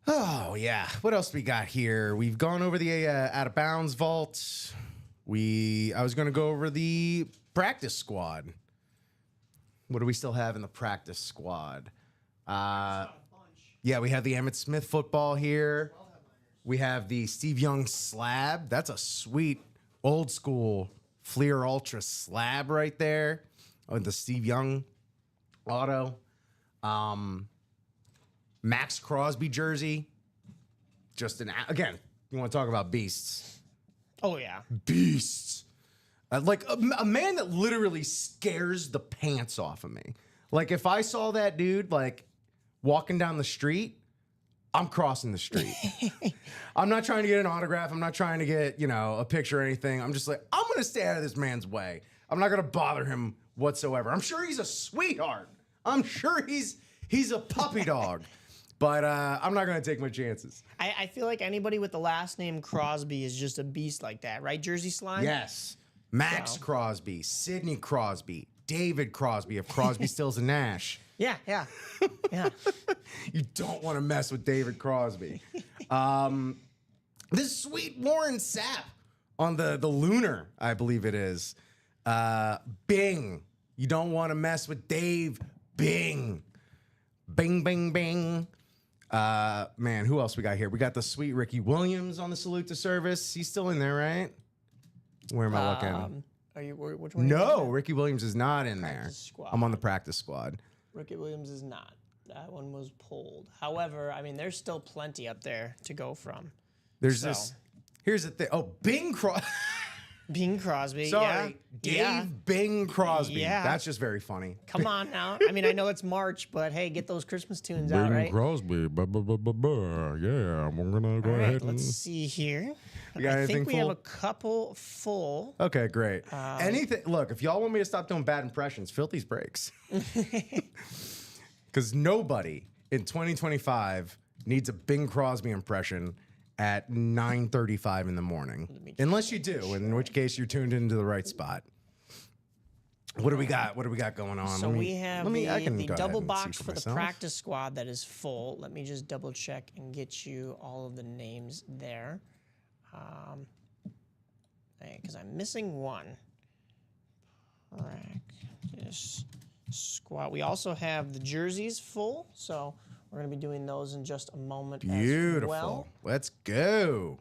S2: Oh, yeah. What else we got here? We've gone over the out of bounds vault. I was going to go over the practice squad. What do we still have in the practice squad? Yeah, we have the Emmitt Smith football here. We have the Steve Young slab. That's a sweet old school Fleer Ultra slab right there. Oh, the Steve Young auto. Max Crosby jersey. Again, you want to talk about beasts.
S3: Oh yeah.
S2: Beasts. Like a man that literally scares the pants off of me. Like if I saw that dude like walking down the street, I'm crossing the street. I'm not trying to get an autograph. I'm not trying to get, a picture or anything. I'm just like, I'm going to stay out of this man's way. I'm not going to bother him whatsoever. I'm sure he's a sweetheart. I'm sure he's a puppy dog. But I'm not going to take my chances.
S3: I feel like anybody with the last name Crosby is just a beast like that, right? Jersey Slime?
S2: Yes. Max Crosby, Sidney Crosby, David Crosby of Crosby, Stills, and Nash.
S3: Yeah.
S2: You don't want to mess with David Crosby. This sweet Warren Sapp on the Lunar, I believe it is. Bing. You don't want to mess with Dave Bing. Bing, bing, bing. Man, who else we got here? We got the sweet Ricky Williams on the Salute to Service. He's still in there, right? Where am I looking?
S3: Are you? Which one?
S2: No, Ricky Williams is not in there.
S3: squad.
S2: I'm on the practice squad.
S3: Ricky Williams is not. That one was pulled. However, I mean, there's still plenty up there to go from.
S2: There's this. Here's the thing. Oh, Bing Crosby.
S3: Bing Crosby.
S2: Sorry,
S3: yeah.
S2: Dave Bing Crosby.
S3: Yeah.
S2: That's just very funny.
S3: Come on now. I mean, I know it's March, but hey, get those Christmas tunes out, right?
S4: Crosby. Yeah, we're gonna go
S3: All right,
S4: ahead and.
S3: let's see here.
S2: You got
S3: I
S2: anything
S3: think we have
S2: full?
S3: a couple full.
S2: Okay, great. Anything? Look, if y'all want me to stop doing bad impressions, Filthy's breaks. Because nobody in 2025 needs a Bing Crosby impression at 9:35 in the morning, unless you do, in which case you're tuned into the right spot. What do we got? What do we got going on?
S3: So we have the
S2: go
S3: double
S2: ahead and see
S3: box for the
S2: myself.
S3: practice squad that is full. Let me just double check and get you all of the names there. Because I'm missing one. Practice squad. We also have the jerseys full, so we're going to be doing those in just a moment
S2: Beautiful.
S3: as well.
S2: Let's go.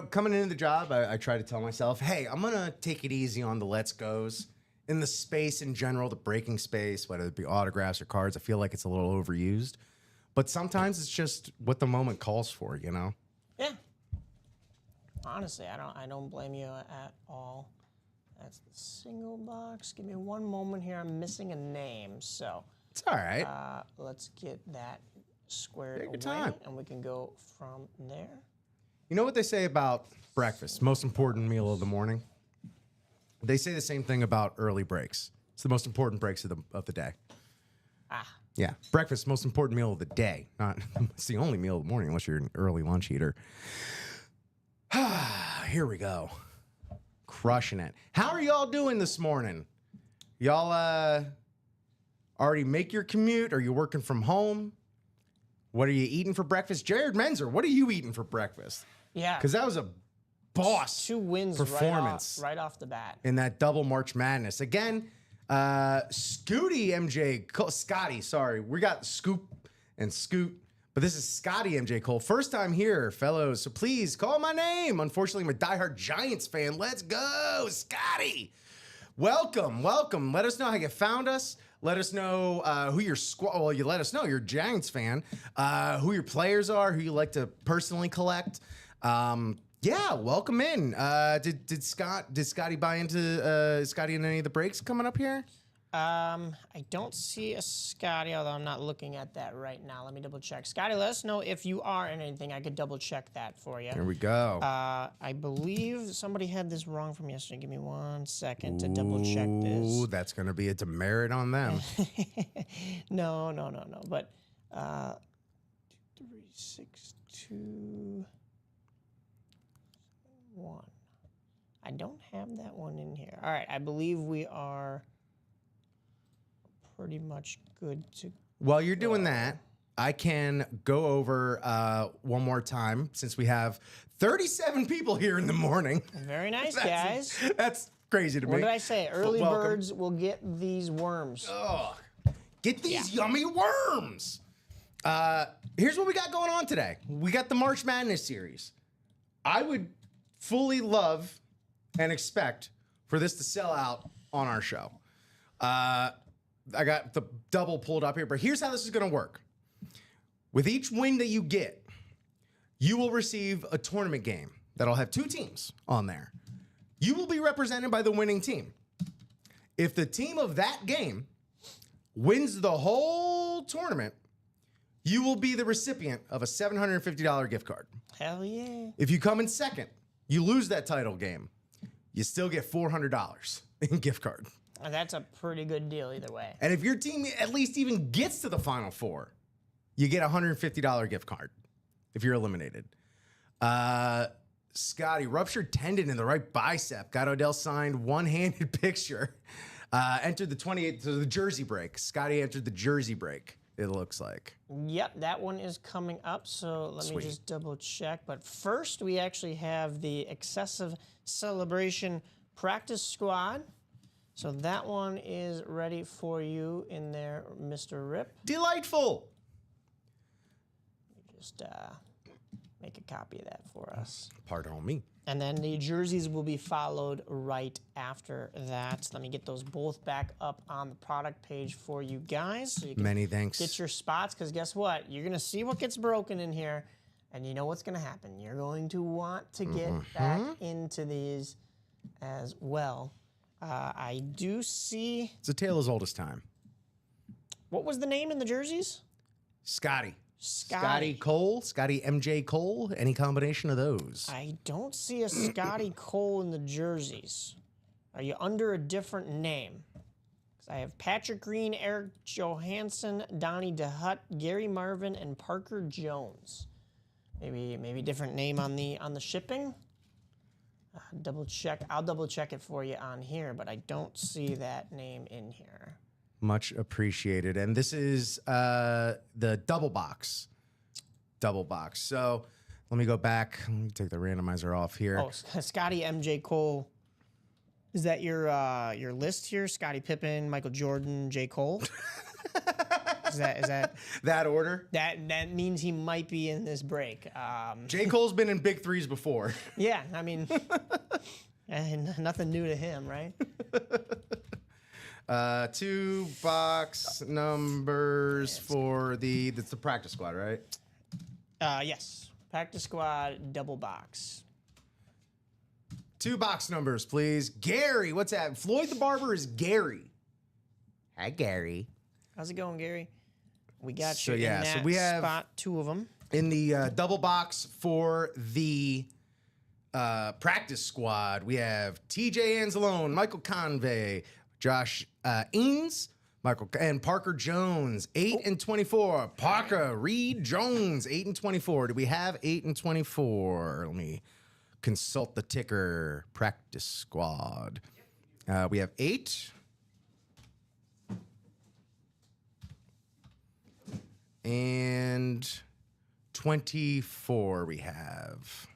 S2: Coming into the job, I try to tell myself, hey, I'm going to take it easy on the let's goes. In the space in general, the breaking space, whether it be autographs or cards, I feel like it's a little overused. But sometimes it's just what the moment calls for,
S3: Yeah. Honestly, I don't blame you at all. That's the single box. Give me one moment here. I'm missing a name, so
S2: It's all right.
S3: let's get that squared
S2: Take
S3: away,
S2: your time.
S3: and we can go from there.
S2: You know what they say about breakfast? Most important meal of the morning? They say the same thing about early breaks. It's the most important breaks of the day. Yeah, breakfast, most important meal of the day. Not it's the only meal of the morning unless you're an early lunch eater. Here we go. Crushing it. How are y'all doing this morning? Y'all already make your commute? Are you working from home? What are you eating for breakfast? Jared Menzer, what are you eating for breakfast?
S3: Yeah.
S2: Because that was a boss
S3: 2 wins
S2: performance
S3: right off the bat.
S2: in that double March Madness. Again, Scotty MJ Cole, Scotty, sorry. We got Scoop and Scoot, but this is Scotty MJ Cole. First time here, fellows, so please call my name. Unfortunately, I'm a diehard Giants fan. Let's go, Scotty. Welcome. Let us know how you found us. Let us know who your squad. Well, you let us know you're a Giants fan. Who your players are. Who you like to personally collect. Yeah, welcome in. Did Scotty buy into Scotty in any of the breaks coming up here?
S3: I don't see a Scotty, although I'm not looking at that right now. Let me double check. Scotty, let us know if you are in anything. I could double check that for you.
S2: Here we go.
S3: I believe somebody had this wrong from yesterday. Give me 1 second to double check this.
S2: Ooh, that's going to be a demerit on them.
S3: No. But 3, 6, 2, 1. I don't have that one in here. All right, I believe we are pretty much good to
S2: While you're doing that, I can go over one more time since we have 37 people here in the morning.
S3: Very nice, guys.
S2: That's crazy to me.
S3: What did I say? Early birds will get these worms.
S2: Oh, get these yummy worms. Here's what we got going on today. We got the March Madness series. I would fully love and expect for this to sell out on our show. I got the double pulled up here, but here's how this is going to work. With each win that you get, you will receive a tournament game that'll have 2 teams on there. You will be represented by the winning team. If the team of that game wins the whole tournament, you will be the recipient of a $750 gift card.
S3: Hell yeah.
S2: If you come in second, you lose that title game. You still get $400 in gift card.
S3: And that's a pretty good deal either way.
S2: And if your team at least even gets to the Final Four, you get a $150 gift card if you're eliminated. Scotty, ruptured tendon in the right bicep. Got Odell signed one-handed picture. Entered the 28th, so the jersey break. Scotty entered the jersey break, it looks like.
S3: Yep, that one is coming up, so let me just double check. But first, we actually have the Excessive Celebration Practice Squad. So that one is ready for you in there, Mr. Rip.
S2: Delightful.
S3: Just make a copy of that for us.
S2: Pardon me.
S3: And then the jerseys will be followed right after that. Let me get those both back up on the product page for you guys. So you can
S2: Many thanks.
S3: get your spots, because guess what? You're going to see what gets broken in here, and you know what's going to happen. You're going to want to get back into these as well. I do see...
S2: It's a tale as old as time.
S3: What was the name in the jerseys?
S2: Scotty.
S3: Scotty.
S2: Scotty Cole, Scotty MJ Cole, any combination of those.
S3: I don't see a Scotty Cole in the jerseys. Are you under a different name? Because I have Patrick Green, Eric Johansson, Donnie DeHutt, Gary Marvin, and Parker Jones. Maybe different name on the shipping. Double check. I'll double check it for you on here, but I don't see that name in here.
S2: Much appreciated. And this is the double box. Double box. So let me go back. Let me take the randomizer off here.
S3: Oh, Scotty MJ Cole. Is that your list here? Scottie Pippen, Michael Jordan, J. Cole? Is that
S2: that order?
S3: That means he might be in this break.
S2: J. Cole's been in big threes before.
S3: Yeah, I mean, and nothing new to him, right?
S2: 2 box numbers for that's the practice squad, right?
S3: Yes. Practice squad, double box.
S2: 2 box numbers, please. Gary, what's that? Floyd the Barber is Gary. Hi, Gary.
S3: How's it going, Gary? We got
S2: So,
S3: you
S2: yeah,
S3: in that
S2: so we have-
S3: spot, 2 of them.
S2: In the double box for the practice squad. We have TJ Anzalone, Michael Convey, Josh Eanes, and Parker Jones, 8 and 24. Parker Reed Jones, 8 and 24. Do we have 8 and 24? Let me consult the ticker. Practice squad. We have 8. And 24 we have.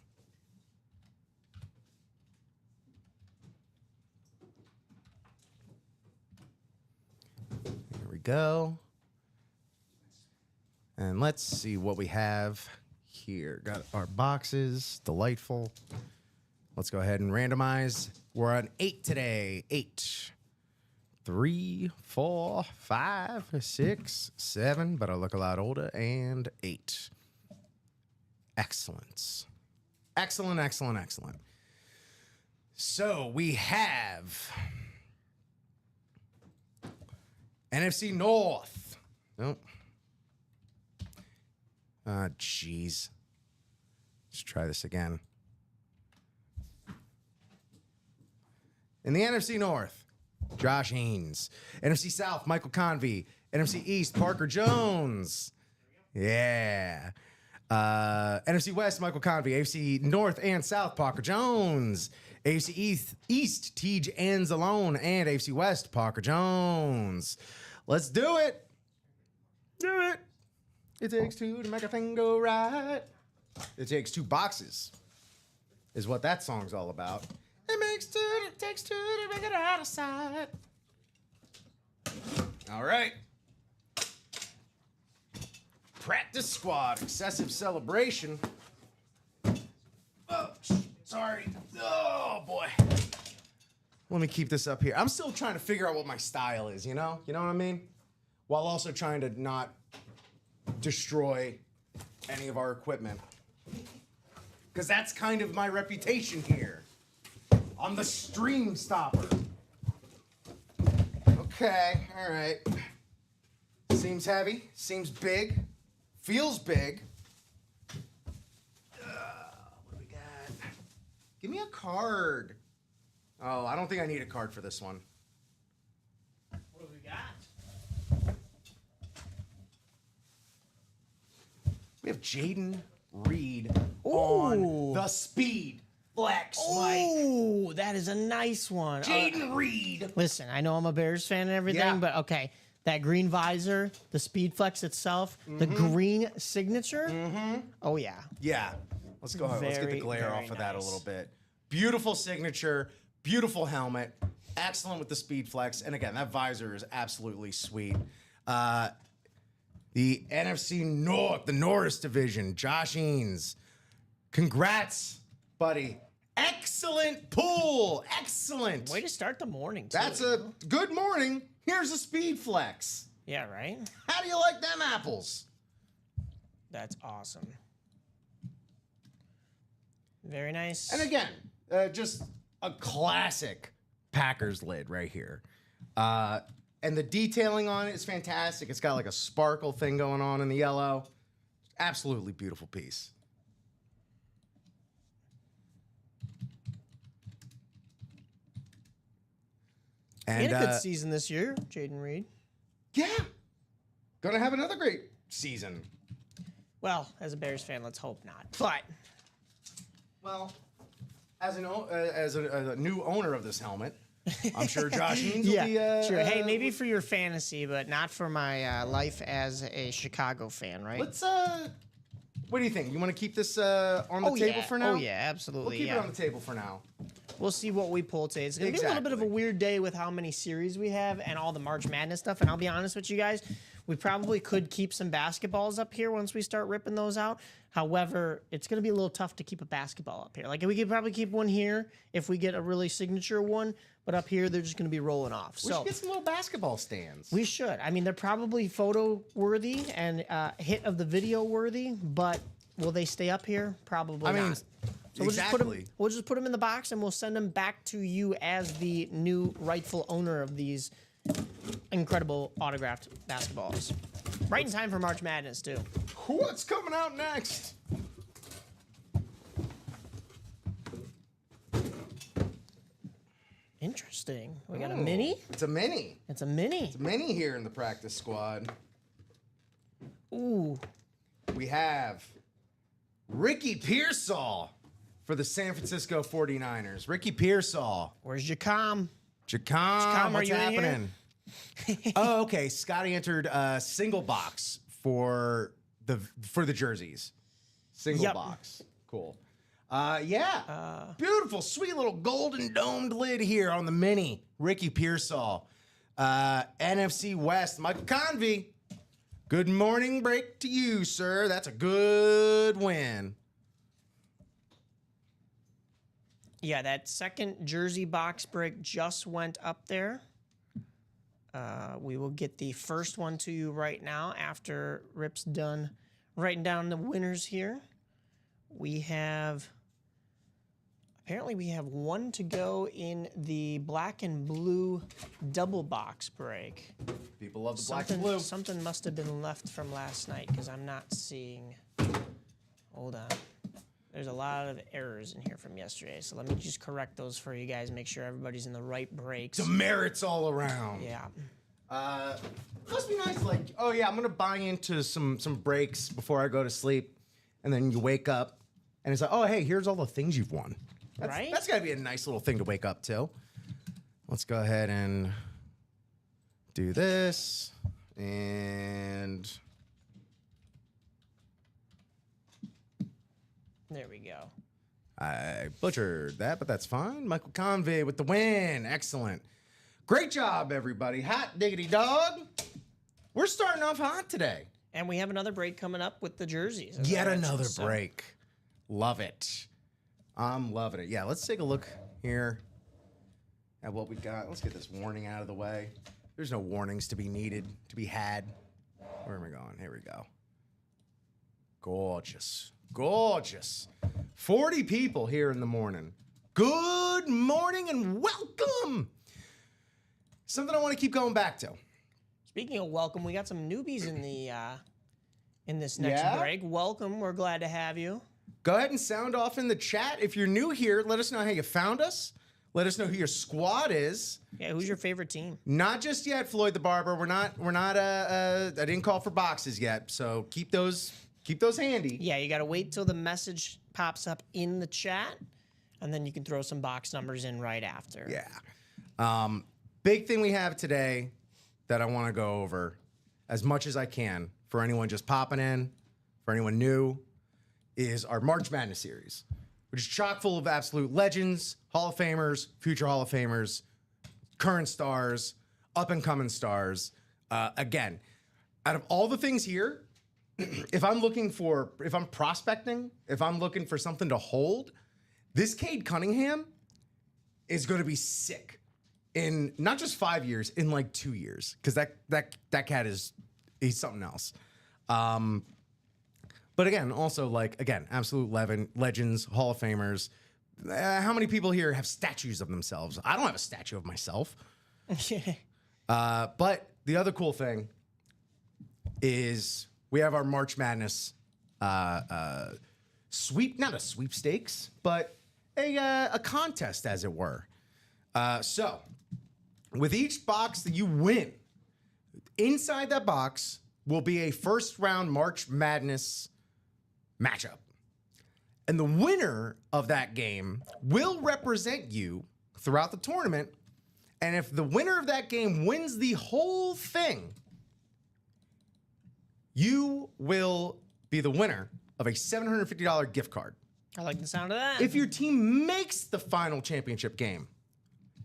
S2: Here we go. And let's see what we have here. Got our boxes. Delightful. Let's go ahead and randomize. We're on 8 today. 8. 3, 4, 5, 6, 7, but I look a lot older, and 8. Excellent. Excellent, excellent, excellent. So we have NFC North. Nope. Jeez. Let's try this again. In the NFC North, Josh Haynes. NFC South, Michael Convey. NFC East, Parker Jones. Yeah. NFC West, Michael Convey. AFC North and South, Parker Jones. AFC East, Tej Anzalone. And AFC West, Parker Jones. Let's do it. Do it. It takes 2 to make a thing go right. It takes 2 boxes, is what that song's all about. It takes 2 to make it out of sight. All right. Practice squad, excessive celebration. Oh, sorry. Oh, boy. Let me keep this up here. I'm still trying to figure out what my style is, you know? You know what I mean? While also trying to not destroy any of our equipment. Because that's kind of my reputation here. I'm the stream stopper. Okay, all right. Seems heavy, seems big, feels big. What do we got? Give me a card. Oh, I don't think I need a card for this one.
S3: What do we got?
S2: We have Jaden Reed on the Speed Flex, Mike.
S3: Oh, that is a nice one.
S2: Jaden Reed.
S3: Listen, I know I'm a Bears fan and everything, but okay. That green visor, the Speed Flex itself, the green signature. Oh, yeah.
S2: Yeah. Let's go ahead. Let's get the glare off of that a little bit. Beautiful signature, beautiful helmet, excellent with the Speed Flex. And again, that visor is absolutely sweet. The NFC North, the Norris division, Josh Eanes. Congrats, buddy. Excellent pull. Excellent.
S3: Way to start the morning, too.
S2: That's a good morning. Here's a Speed Flex.
S3: Yeah, right?
S2: How do you like them apples?
S3: That's awesome. Very nice.
S2: And again, just a classic Packers lid right here. And the detailing on it is fantastic. It's got like a sparkle thing going on in the yellow. Absolutely beautiful piece.
S3: And a good season this year, Jaden Reed.
S2: Yeah. Gonna have another great season.
S3: Well, as a Bears fan, let's hope not. But,
S2: well, as a new owner of this helmet, I'm sure Josh Eanes will be...
S3: sure. Hey, maybe for your fantasy, but not for my life as a Chicago fan, right?
S2: Let's, what do you think? You want to keep this on the table for now?
S3: Oh, yeah, absolutely.
S2: We'll keep it on the table for now.
S3: We'll see what we pull today. It's going to be a little bit of a weird day with how many series we have and all the March Madness stuff. And I'll be honest with you guys, we probably could keep some basketballs up here once we start ripping those out. However, it's going to be a little tough to keep a basketball up here. Like, we could probably keep one here if we get a really signature one. But up here, they're just going to be rolling off.
S2: We should get some little basketball stands.
S3: We should. I mean, they're probably photo worthy and hit of the video worthy. But will they stay up here? Probably not. So we'll just put them in the box and we'll send them back to you as the new rightful owner of these incredible autographed basketballs. Right in time for March Madness, too.
S2: What's coming out next?
S3: Interesting. We got a mini?
S2: It's a mini.
S3: It's a mini.
S2: It's a mini here in the practice squad.
S3: Ooh.
S2: We have Ricky Pearsall for the San Francisco 49ers. Ricky Pearsall.
S3: Where's Jacom?
S2: Jacom, what's
S3: are you
S2: happening? Oh, okay. Scotty entered a single box for the jerseys. Single box. Cool. Beautiful, sweet little golden domed lid here on the mini. Ricky Pearsall. NFC West, Michael Convey. Good morning break to you, sir. That's a good win.
S3: Yeah, that second jersey box break just went up there. We will get the first one to you right now after Rip's done writing down the winners here. Apparently we have one to go in the black and blue double box break.
S2: People love the black and blue.
S3: Something must have been left from last night because I'm not seeing. Hold on. There's a lot of errors in here from yesterday, so let me just correct those for you guys. Make sure everybody's in the right breaks.
S2: Demerits all around.
S3: Yeah.
S2: Must be nice. Like, oh yeah, I'm gonna buy into some breaks before I go to sleep, and then you wake up, and it's like, oh hey, here's all the things you've won. That's gotta be a nice little thing to wake up to. Let's go ahead and do this, and
S3: there we go.
S2: I butchered that, but that's fine. Michael Convey with the win. Excellent. Great job, everybody. Hot diggity dog. We're starting off hot today.
S3: And we have another break coming up with the jerseys.
S2: Yet another break. Love it. I'm loving it. Yeah, let's take a look here at what we got. Let's get this warning out of the way. There's no warnings to be needed, to be had. Where am I going? Here we go. Gorgeous. Gorgeous. 40 people here in the morning. Good morning and welcome. Something I want to keep going back to.
S3: Speaking of welcome, we got some newbies in this next break. Welcome. We're glad to have you.
S2: Go ahead and sound off in the chat. If you're new here, let us know how you found us. Let us know who your squad is.
S3: Yeah, who's your favorite team?
S2: Not just yet, Floyd the Barber. We're not I didn't call for boxes yet, so keep those handy.
S3: Yeah, you got to wait till the message pops up in the chat, and then you can throw some box numbers in right after.
S2: Yeah. Big thing we have today that I want to go over as much as I can for anyone just popping in, for anyone new, is our March Madness series, which is chock full of absolute legends, Hall of Famers, future Hall of Famers, current stars, up-and-coming stars. Again, out of all the things here, if I'm prospecting, if I'm looking for something to hold, this Cade Cunningham is going to be sick in not just 5 years, in like 2 years, because that cat he's something else. But again, also absolute legends, Hall of Famers. How many people here have statues of themselves? I don't have a statue of myself. But the other cool thing is we have our March Madness not a sweepstakes, but a contest, as it were. So with each box that you win, inside that box will be a first round March Madness matchup. And the winner of that game will represent you throughout the tournament. And if the winner of that game wins the whole thing, you will be the winner of a $750 gift card.
S3: I like the sound of that.
S2: If your team makes the final championship game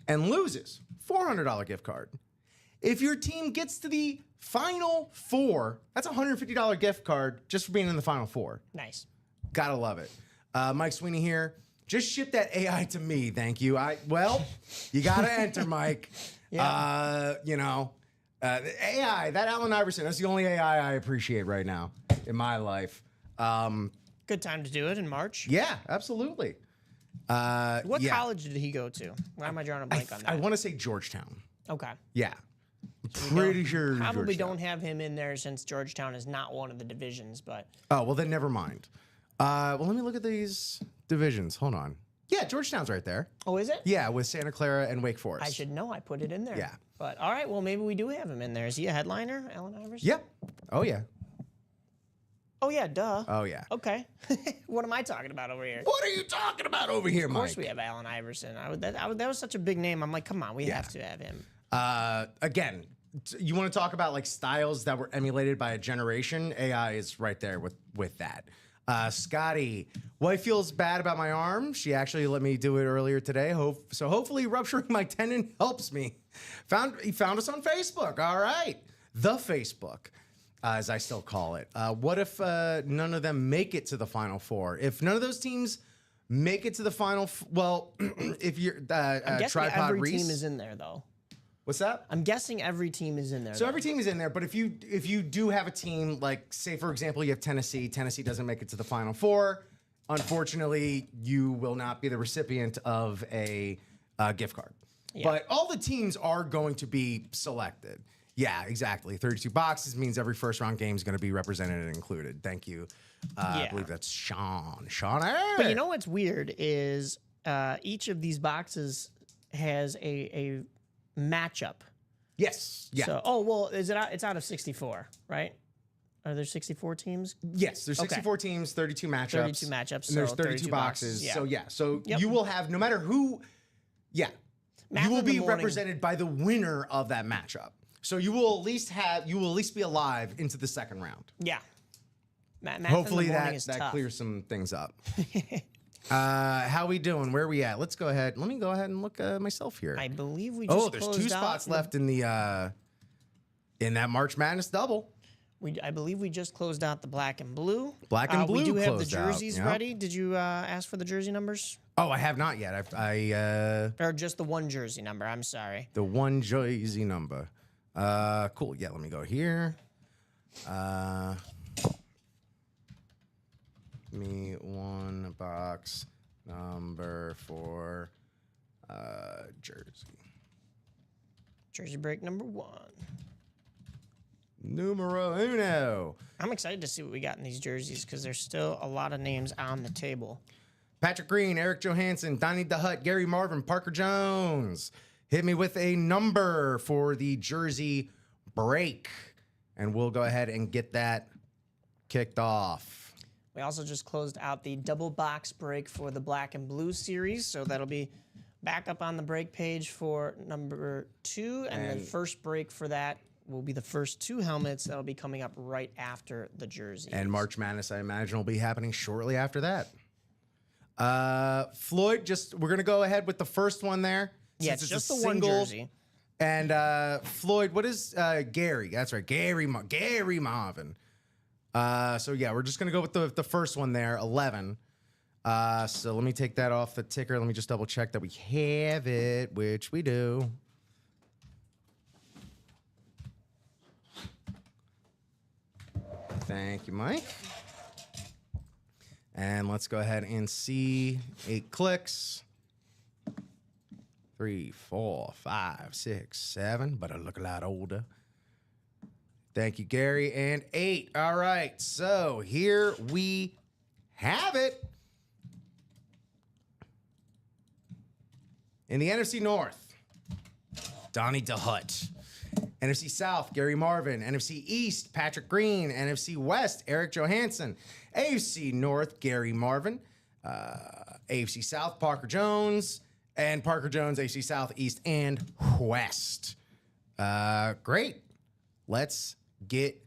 S2: and loses, $400 gift card. If your team gets to the final four, that's a $150 gift card just for being in the final four.
S3: Nice.
S2: Gotta love it. Mike Sweeney here. Just ship that AI to me, thank you. You gotta enter, Mike. Yeah. AI, that Allen Iverson, that's the only AI I appreciate right now in my life.
S3: Good time to do it in March.
S2: Yeah, absolutely.
S3: What college did he go to? Why am I drawing a blank on that?
S2: I want to say Georgetown.
S3: Okay.
S2: Yeah. Pretty sure.
S3: Probably don't have him in there since Georgetown is not one of the divisions, but.
S2: Oh, well, then never mind. Well, let me look at these divisions. Hold on. Yeah, Georgetown's right there.
S3: Oh, is it?
S2: Yeah, with Santa Clara and Wake Forest.
S3: I should know. I put it in there.
S2: Yeah.
S3: But all right, well, maybe we do have him in there. Is he a headliner, Allen Iverson?
S2: Yep. Oh, yeah.
S3: Oh, yeah, duh.
S2: Oh, yeah.
S3: Okay. What am I talking about over here?
S2: What are you talking about over here, Mike?
S3: Of course we have Allen Iverson. That was such a big name. I'm like, come on, we have to have him.
S2: Again, you want to talk about like styles that were emulated by a generation? AI is right there with that. Scotty, wife feels bad about my arm. She actually let me do it earlier today. So hopefully rupturing my tendon helps me. He found us on Facebook. All right. The Facebook, as I still call it. What if none of them make it to the Final Four? If none of those teams make it to the Final well, if you're
S3: I'm guessing
S2: Tripod
S3: every
S2: Reese.
S3: team is in there, though.
S2: What's that?
S3: I'm guessing every team is in there.
S2: So every team is in there, but if you do have a team, like say for example you have Tennessee doesn't make it to the Final Four, unfortunately you will not be the recipient of a gift card. Yeah. But all the teams are going to be selected. Yeah, exactly. 32 boxes means every first round game is going to be represented and included. Thank you. I believe that's Sean.
S3: But you know what's weird is each of these boxes has a matchup.
S2: Yes. Yeah.
S3: So, it's out of 64, right? Are there 64 teams?
S2: Yes, there's 64 teams, 32 matchups.
S3: 32 matchups.
S2: And there's 32 boxes.
S3: Yeah.
S2: So yeah. You will have no matter who. Yeah. You will be represented by the winner of that matchup. So you will at least be alive into the second round.
S3: Yeah.
S2: Hopefully that clears some things up. How we doing? Where are we at? Let me go ahead and look myself here.
S3: I believe we just
S2: there's 2 spots left in the in that March Madness double.
S3: I believe we just closed out the black and blue.
S2: Black and blue.
S3: We do have the jerseys ready. Did you ask for the jersey numbers?
S2: Oh, I have not yet.
S3: Or just the one jersey number. I'm sorry.
S2: The one jersey number. Cool. Yeah, let me go here. Me one box number for jersey.
S3: Jersey break number 1.
S2: Numero uno.
S3: I'm excited to see what we got in these jerseys because there's still a lot of names on the table.
S2: Patrick Green, Eric Johansson, Donnie DeHut, Gary Marvin, Parker Jones. Hit me with a number for the jersey break, and we'll go ahead and get that kicked off.
S3: We also just closed out the double box break for the black and blue series, so that'll be back up on the break page for number 2, and the first break for that will be the first 2 helmets that'll be coming up right after the jersey.
S2: And March Madness, I imagine, will be happening shortly after that. Floyd, we're going to go ahead with the first one there.
S3: Yeah, it's just the one jersey.
S2: And Floyd, what is Gary? That's right, Gary Marvin. So yeah, we're just going to go with the first one there, 11. So let me take that off the ticker. Let me just double check that we have it, which we do. Thank you, Mike. And let's go ahead and see 8 clicks. 3, 4, 5, 6, 7, but I look a lot older. Thank you, Gary. And 8. All right. So here we have it. In the NFC North, Donnie DeHut. NFC South, Gary Marvin. NFC East, Patrick Green. NFC West, Eric Johansson. AFC North, Gary Marvin. AFC South, Parker Jones. And Parker Jones, AFC South, East, and West. Great. Let's get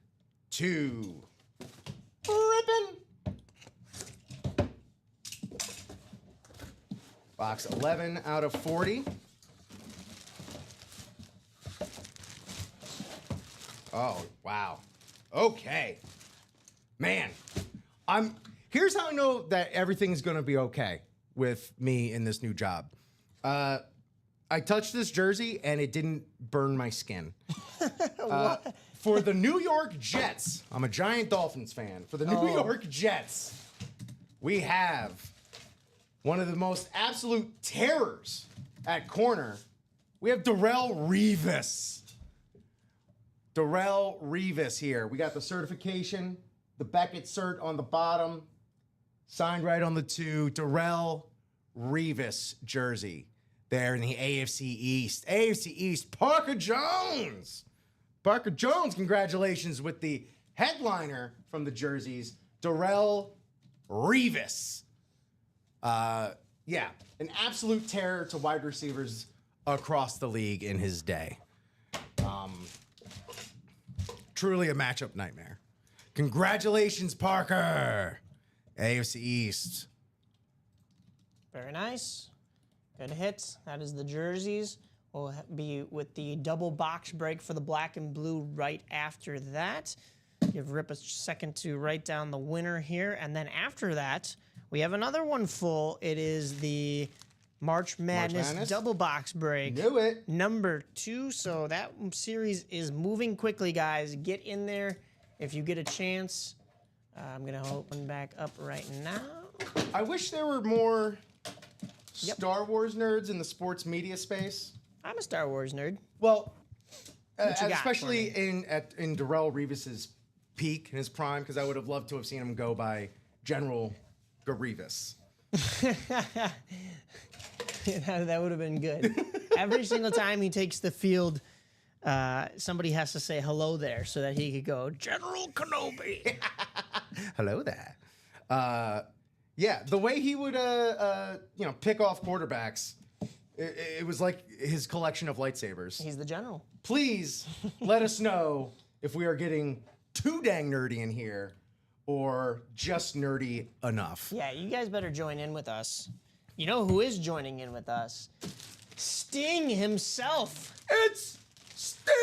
S2: to ripping. Box 11 out of 40. Oh, wow. Okay. Man, here's how I know that everything's going to be okay with me in this new job. I touched this jersey and it didn't burn my skin. For the New York Jets, I'm a giant Dolphins fan. For the New York Jets, we have one of the most absolute terrors at corner. We have Darrelle Revis. Darrelle Revis here. We got the certification, the Beckett cert on the bottom, signed right on the 2. Darrelle Revis jersey there in the AFC East. AFC East, Parker Jones. Parker Jones, congratulations with the headliner from the jerseys, Darrelle Revis. Yeah, an absolute terror to wide receivers across the league in his day. Truly a matchup nightmare. Congratulations, Parker. AFC East.
S3: Very nice. Good hits. That is the jerseys. We'll be with the double box break for the black and blue right after that. Give Rip a second to write down the winner here. And then after that, we have another one full. It is the March Madness double box break.
S2: Knew it.
S3: Number 2. So that series is moving quickly, guys. Get in there if you get a chance. I'm going to open back up right now.
S2: I wish there were more Star Wars nerds in the sports media space.
S3: I'm a Star Wars nerd.
S2: Well, especially in Darrelle Revis's peak, in his prime, because I would have loved to have seen him go by General Grievous.
S3: That would have been good. Every single time he takes the field, somebody has to say hello there so that he could go, General Kenobi.
S2: Hello there. Yeah, the way he would, pick off quarterbacks, it was like his collection of lightsabers.
S3: He's the general.
S2: Please let us know if we are getting too dang nerdy in here or just nerdy enough.
S3: Yeah, you guys better join in with us. You know who is joining in with us? Sting himself.
S2: It's Sting!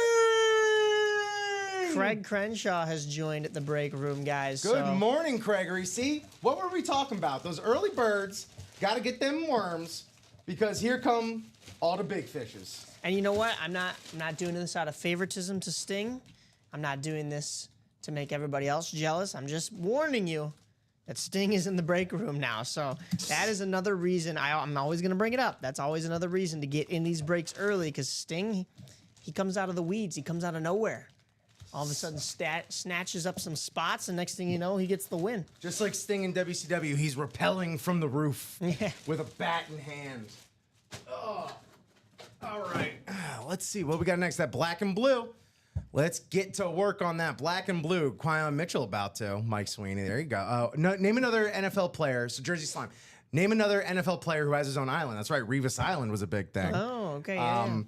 S3: Craig Crenshaw has joined the break room, guys.
S2: Good morning, Gregory. See, what were we talking about? Those early birds, got to get them worms because here come all the big fishes.
S3: And you know what? I'm not doing this out of favoritism to Sting. I'm not doing this to make everybody else jealous. I'm just warning you that Sting is in the break room now. So that is another reason I'm always going to bring it up. That's always another reason to get in these breaks early because Sting, he comes out of the weeds. He comes out of nowhere. All of a sudden snatches up some spots, and next thing you know, he gets the win.
S2: Just like Sting in WCW, he's rappelling from the roof with a bat in hand. Oh. All right. Let's see what we got next. That black and blue. Let's get to work on that black and blue. Quyon Mitchell about to. Mike Sweeney. There you go. Name another NFL player. So Jersey Slime. Name another NFL player who has his own island. That's right. Revis Island was a big thing.
S3: Oh, okay. Yeah.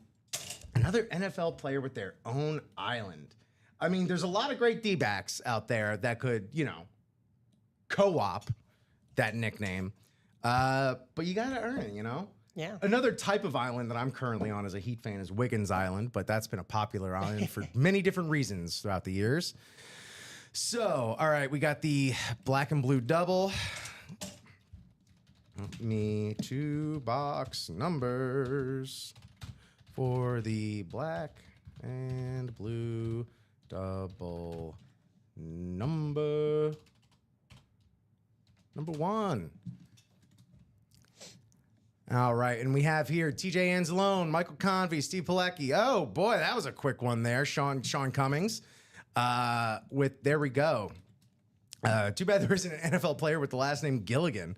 S2: Another NFL player with their own island. I mean, there's a lot of great D-backs out there that could, co-op that nickname. But you got to earn it,
S3: Yeah.
S2: Another type of island that I'm currently on as a Heat fan is Wiggins Island, but that's been a popular island for many different reasons throughout the years. So, all right, we got the black and blue double. Me 2 box numbers for the black and blue double number 1. All right, and we have here TJ Anzalone, Michael Convey, Steve Pilecki. Oh boy, that was a quick one there. Sean Cummings. There we go. Too bad there isn't an NFL player with the last name Gilligan.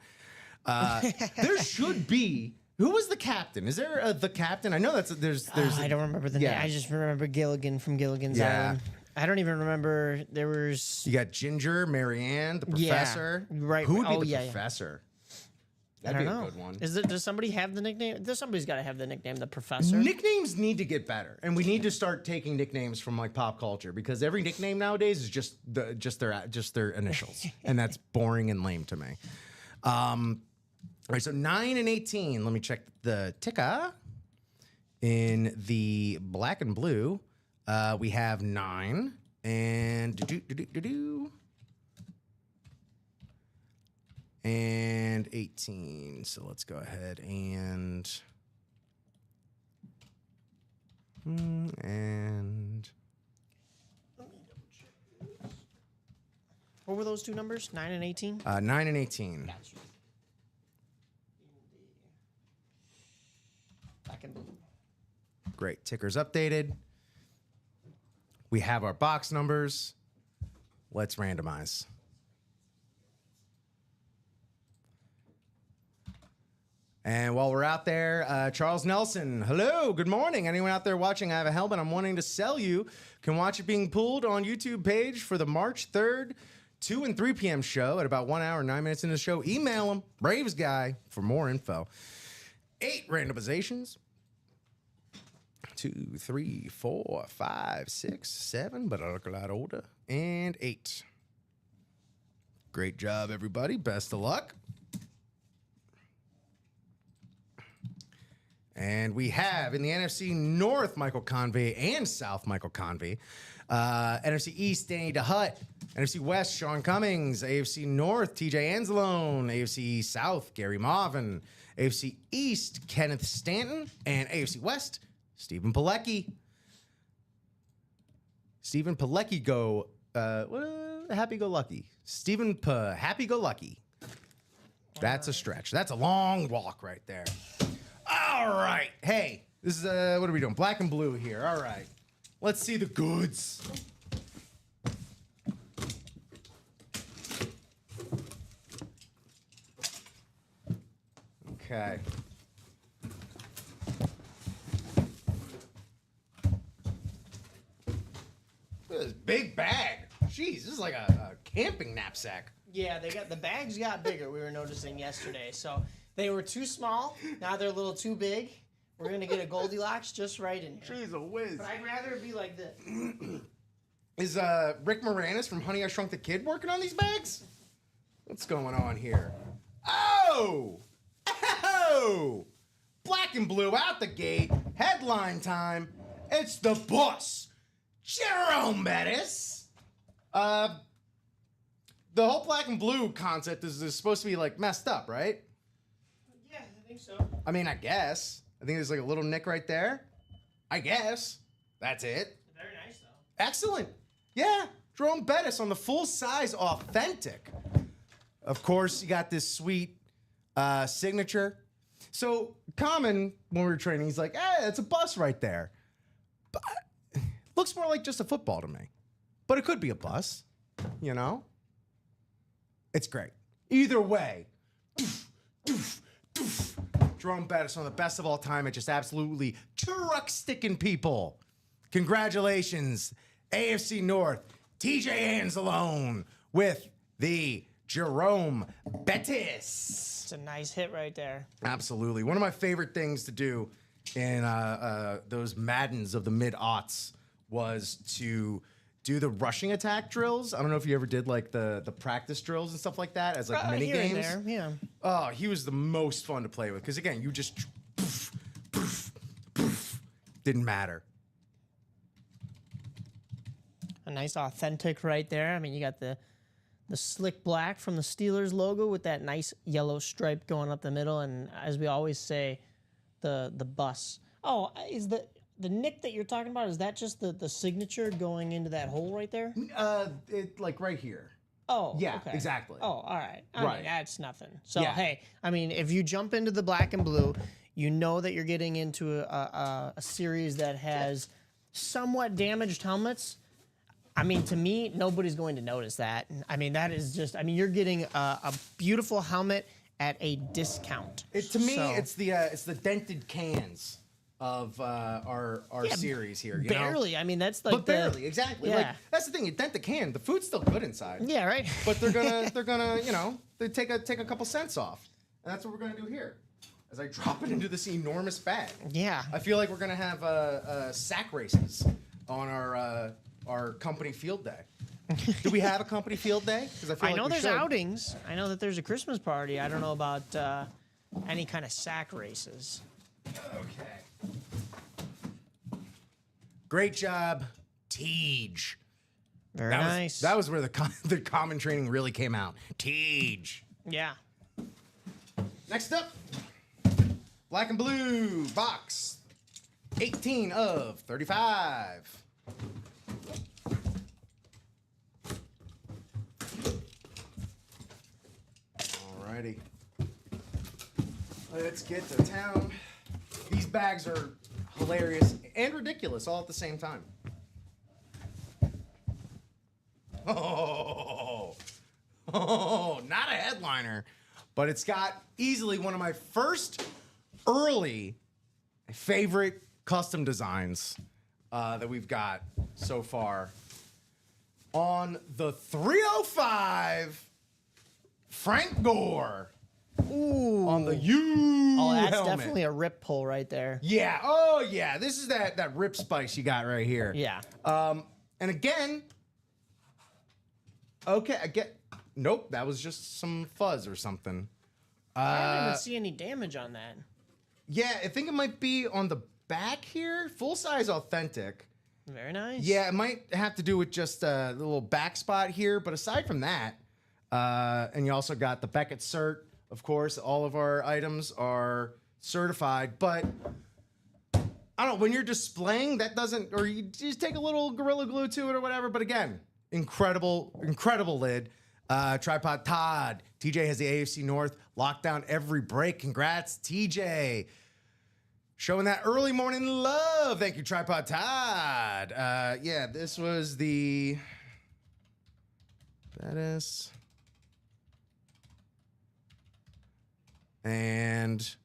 S2: There should be. Who was the captain? Is there the captain? I know there's.
S3: I don't remember the name. I just remember Gilligan from Gilligan's Island. I don't even remember. There was.
S2: You got Ginger, Marianne, the professor.
S3: Right.
S2: Who would be the professor? That'd be a good one.
S3: Does somebody have the nickname? Somebody's got to have the nickname, the professor.
S2: Nicknames need to get better, and we need to start taking nicknames from like pop culture because every nickname nowadays is just their initials, and that's boring and lame to me. All right, so 9 and 18. Let me check the ticker. In the black and blue, we have 9 and and 18. So let's go ahead and
S3: what were those two numbers? 9 and 18?
S2: 9 and 18.
S3: Gotcha. Black and blue.
S2: Great. Ticker's updated. We have our box numbers. Let's randomize. And while we're out there, Charles Nelson, hello, good morning. Anyone out there watching, I have a helmet I'm wanting to sell you. Can watch it being pulled on YouTube page for the March 3rd, 2 and 3 p.m. show at about 1 hour and 9 minutes into the show. Email him, Braves Guy, for more info. 8 randomizations. 2, 3, 4, 5, 6, 7, but I look a lot older. And 8. Great job, everybody. Best of luck. And we have in the NFC North, Michael Convey, and South, Michael Convey. NFC East, Danny DeHutt. NFC West, Sean Cummings. AFC North, TJ Anzalone. AFC South, Gary Marvin. AFC East, Kenneth Stanton. And AFC West, Stephen Pilecki. Stephen Pilecki go, happy-go-lucky. Stephen happy-go-lucky. That's a stretch. That's a long walk right there. All right. Hey, this is, what are we doing? Black and blue here. All right. Let's see the goods. Okay. Look at this big bag. Jeez, this is like a camping knapsack.
S3: Yeah, the bags got bigger, we were noticing yesterday. So they were too small. Now they're a little too big. We're going to get a Goldilocks just right in here.
S2: Jeez, a whiz.
S3: But I'd rather it be like this.
S2: Is Rick Moranis from Honey, I Shrunk the Kid working on these bags? What's going on here? Oh! Oh! Black and blue out the gate. Headline time. It's the boss, Jerome Bettis. The whole black and blue concept is supposed to be like messed up, right?
S3: Yeah, I think so.
S2: I mean, I guess. I think there's like a little nick right there. I guess. That's it.
S3: Very nice, though.
S2: Excellent. Yeah, Jerome Bettis on the full-size authentic. Of course, you got this sweet signature. So, Common, when we were training, he's like, hey, it's a bus right there. But looks more like just a football to me. But it could be a bus, you know? It's great. Either way, Jerome Bettis, one of the best of all time, at just absolutely truck-sticking people. Congratulations, AFC North, TJ Anzalone with the Jerome Bettis.
S3: It's a nice hit right there.
S2: Absolutely. One of my favorite things to do in those Maddens of the mid-aughts was to do the rushing attack drills. I don't know if you ever did like the practice drills and stuff like that as like mini
S3: here and
S2: games.
S3: there, yeah.
S2: Oh, he was the most fun to play with because again, you just didn't matter.
S3: A nice authentic right there. I mean, you got the slick black from the Steelers logo with that nice yellow stripe going up the middle, and as we always say, the bus. Oh, is the nick that you're talking about, is that just the signature going into that hole right there?
S2: It like right here.
S3: Oh,
S2: Yeah,
S3: okay.
S2: exactly.
S3: Oh, all right. I
S2: Right.
S3: mean, that's nothing. So,
S2: Yeah.
S3: hey, I mean, if you jump into the black and blue, you know that you're getting into a series that has somewhat damaged helmets. I mean, to me, nobody's going to notice that. I mean, that is just, I mean, you're getting a beautiful helmet at a discount.
S2: To me, it's the dented cans of our series here. You
S3: barely.
S2: know?
S3: I mean, that's like
S2: But barely, exactly.
S3: Yeah.
S2: Like that's the thing. You dent the can, the food's still good inside.
S3: Yeah, right.
S2: But they're gonna, you know, they take a couple cents off, and that's what we're gonna do here. As I drop it into this enormous bag.
S3: Yeah.
S2: I feel like we're gonna have sack races on our company field day. Do we have a company field day? Because
S3: I know there's outings. I know that there's a Christmas party. I don't know about any kind of sack races.
S2: Okay. Great job, Tej.
S3: Very nice.
S2: That was where the common training really came out. Tej.
S3: Yeah.
S2: Next up, black and blue box, 18 of 35. Alrighty. Let's get to town. These bags are hilarious and ridiculous all at the same time. Oh, not a headliner, but it's got easily one of my first early favorite custom designs that we've got so far. On the 305, Frank Gore.
S3: Ooh.
S2: On the U
S3: Oh, that's
S2: helmet.
S3: definitely a rip pull right there.
S2: Yeah. Oh, yeah. This is that rip spice you got right here.
S3: Yeah.
S2: And again, okay, nope, that was just some fuzz or something.
S3: I don't even see any damage on that.
S2: Yeah, I think it might be on the back here. Full size authentic.
S3: Very nice.
S2: Yeah, it might have to do with just the little back spot here. But aside from that, and you also got the Beckett cert. Of course, all of our items are certified. But I don't know, when you're displaying, that doesn't, or you just take a little Gorilla Glue to it or whatever. But again, incredible lid. Tripod Todd. TJ has the AFC North locked down every break. Congrats, TJ. Showing that early morning love. Thank you, Tripod Todd. Yeah, this was the Bettis. And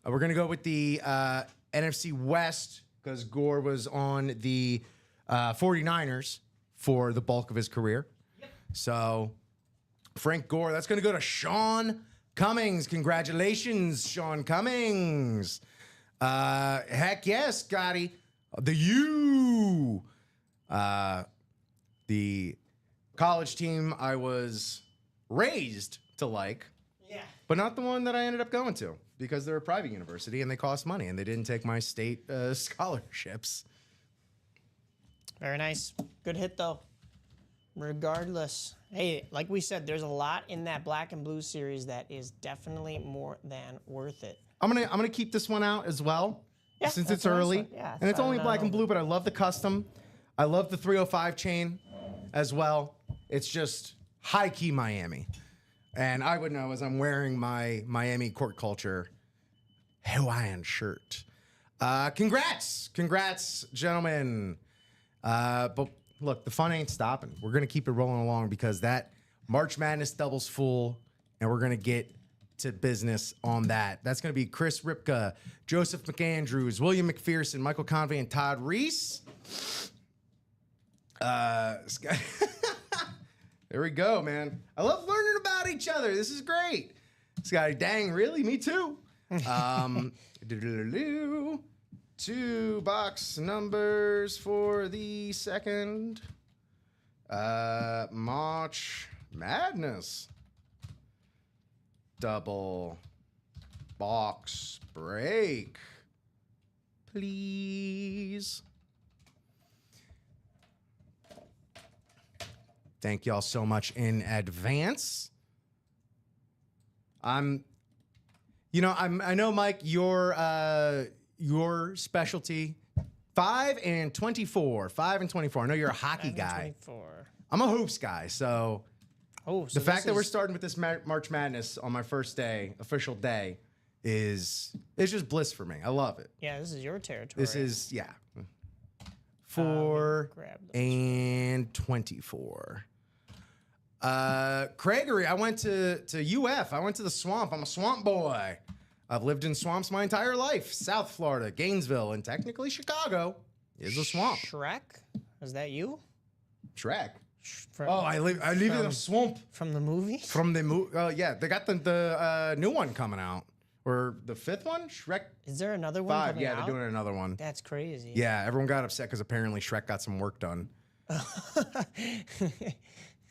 S2: we're going to go with the NFC West because Gore was on the 49ers for the bulk of his career. Yep. So Frank Gore, that's going to go to Sean Cummings. Congratulations, Sean Cummings. Heck yes, Scotty. The U. The college team I was raised to like.
S3: Yeah.
S2: But not the one that I ended up going to because they're a private university and they cost money and they didn't take my state scholarships.
S3: Very nice. Good hit, though. Regardless. Hey, like we said, there's a lot in that black and blue series that is definitely more than worth it.
S2: I'm gonna keep this one out as well,
S3: Yeah,
S2: since
S3: that's
S2: it's
S3: a nice
S2: early.
S3: one. Yeah,
S2: and it's only
S3: fine,
S2: black and blue, but I love the custom. I love the 305 chain as well. It's just high-key Miami. And I would know as I'm wearing my Miami Court Culture Hawaiian shirt. Congrats, gentlemen. But look, the fun ain't stopping. We're going to keep it rolling along because that March Madness doubles full, and we're going to get to business on that. That's going to be Chris Ripka, Joseph McAndrews, William McPherson, Michael Convey, and Todd Reese. There we go, man. I love learning about each other. This is great. Scotty, dang, really? Me too. 2 box numbers for the second March Madness double box break, please. Thank y'all so much in advance. I know, Mike, your specialty 5 and 24. 5 and 24. I know you're a hockey guy.
S3: 24.
S2: I'm a hoops guy, so
S3: so
S2: the fact that we're starting with this March Madness on my first day, official day, it's just bliss for me. I love it.
S3: Yeah, this is your territory.
S2: This is 4 and 24. Craigery, I went to UF. I went to the swamp. I'm a swamp boy. I've lived in swamps my entire life. South Florida, Gainesville, and technically Chicago is a swamp.
S3: Shrek? Is that you?
S2: Shrek.
S3: From,
S2: I live in a swamp.
S3: From the movie?
S2: From the movie. Yeah, they got the new one coming out. Or the 5th one? Shrek
S3: Is there another one
S2: 5.
S3: coming
S2: Yeah,
S3: out?
S2: they're doing another one.
S3: That's crazy.
S2: Yeah, everyone got upset because apparently Shrek got some work done.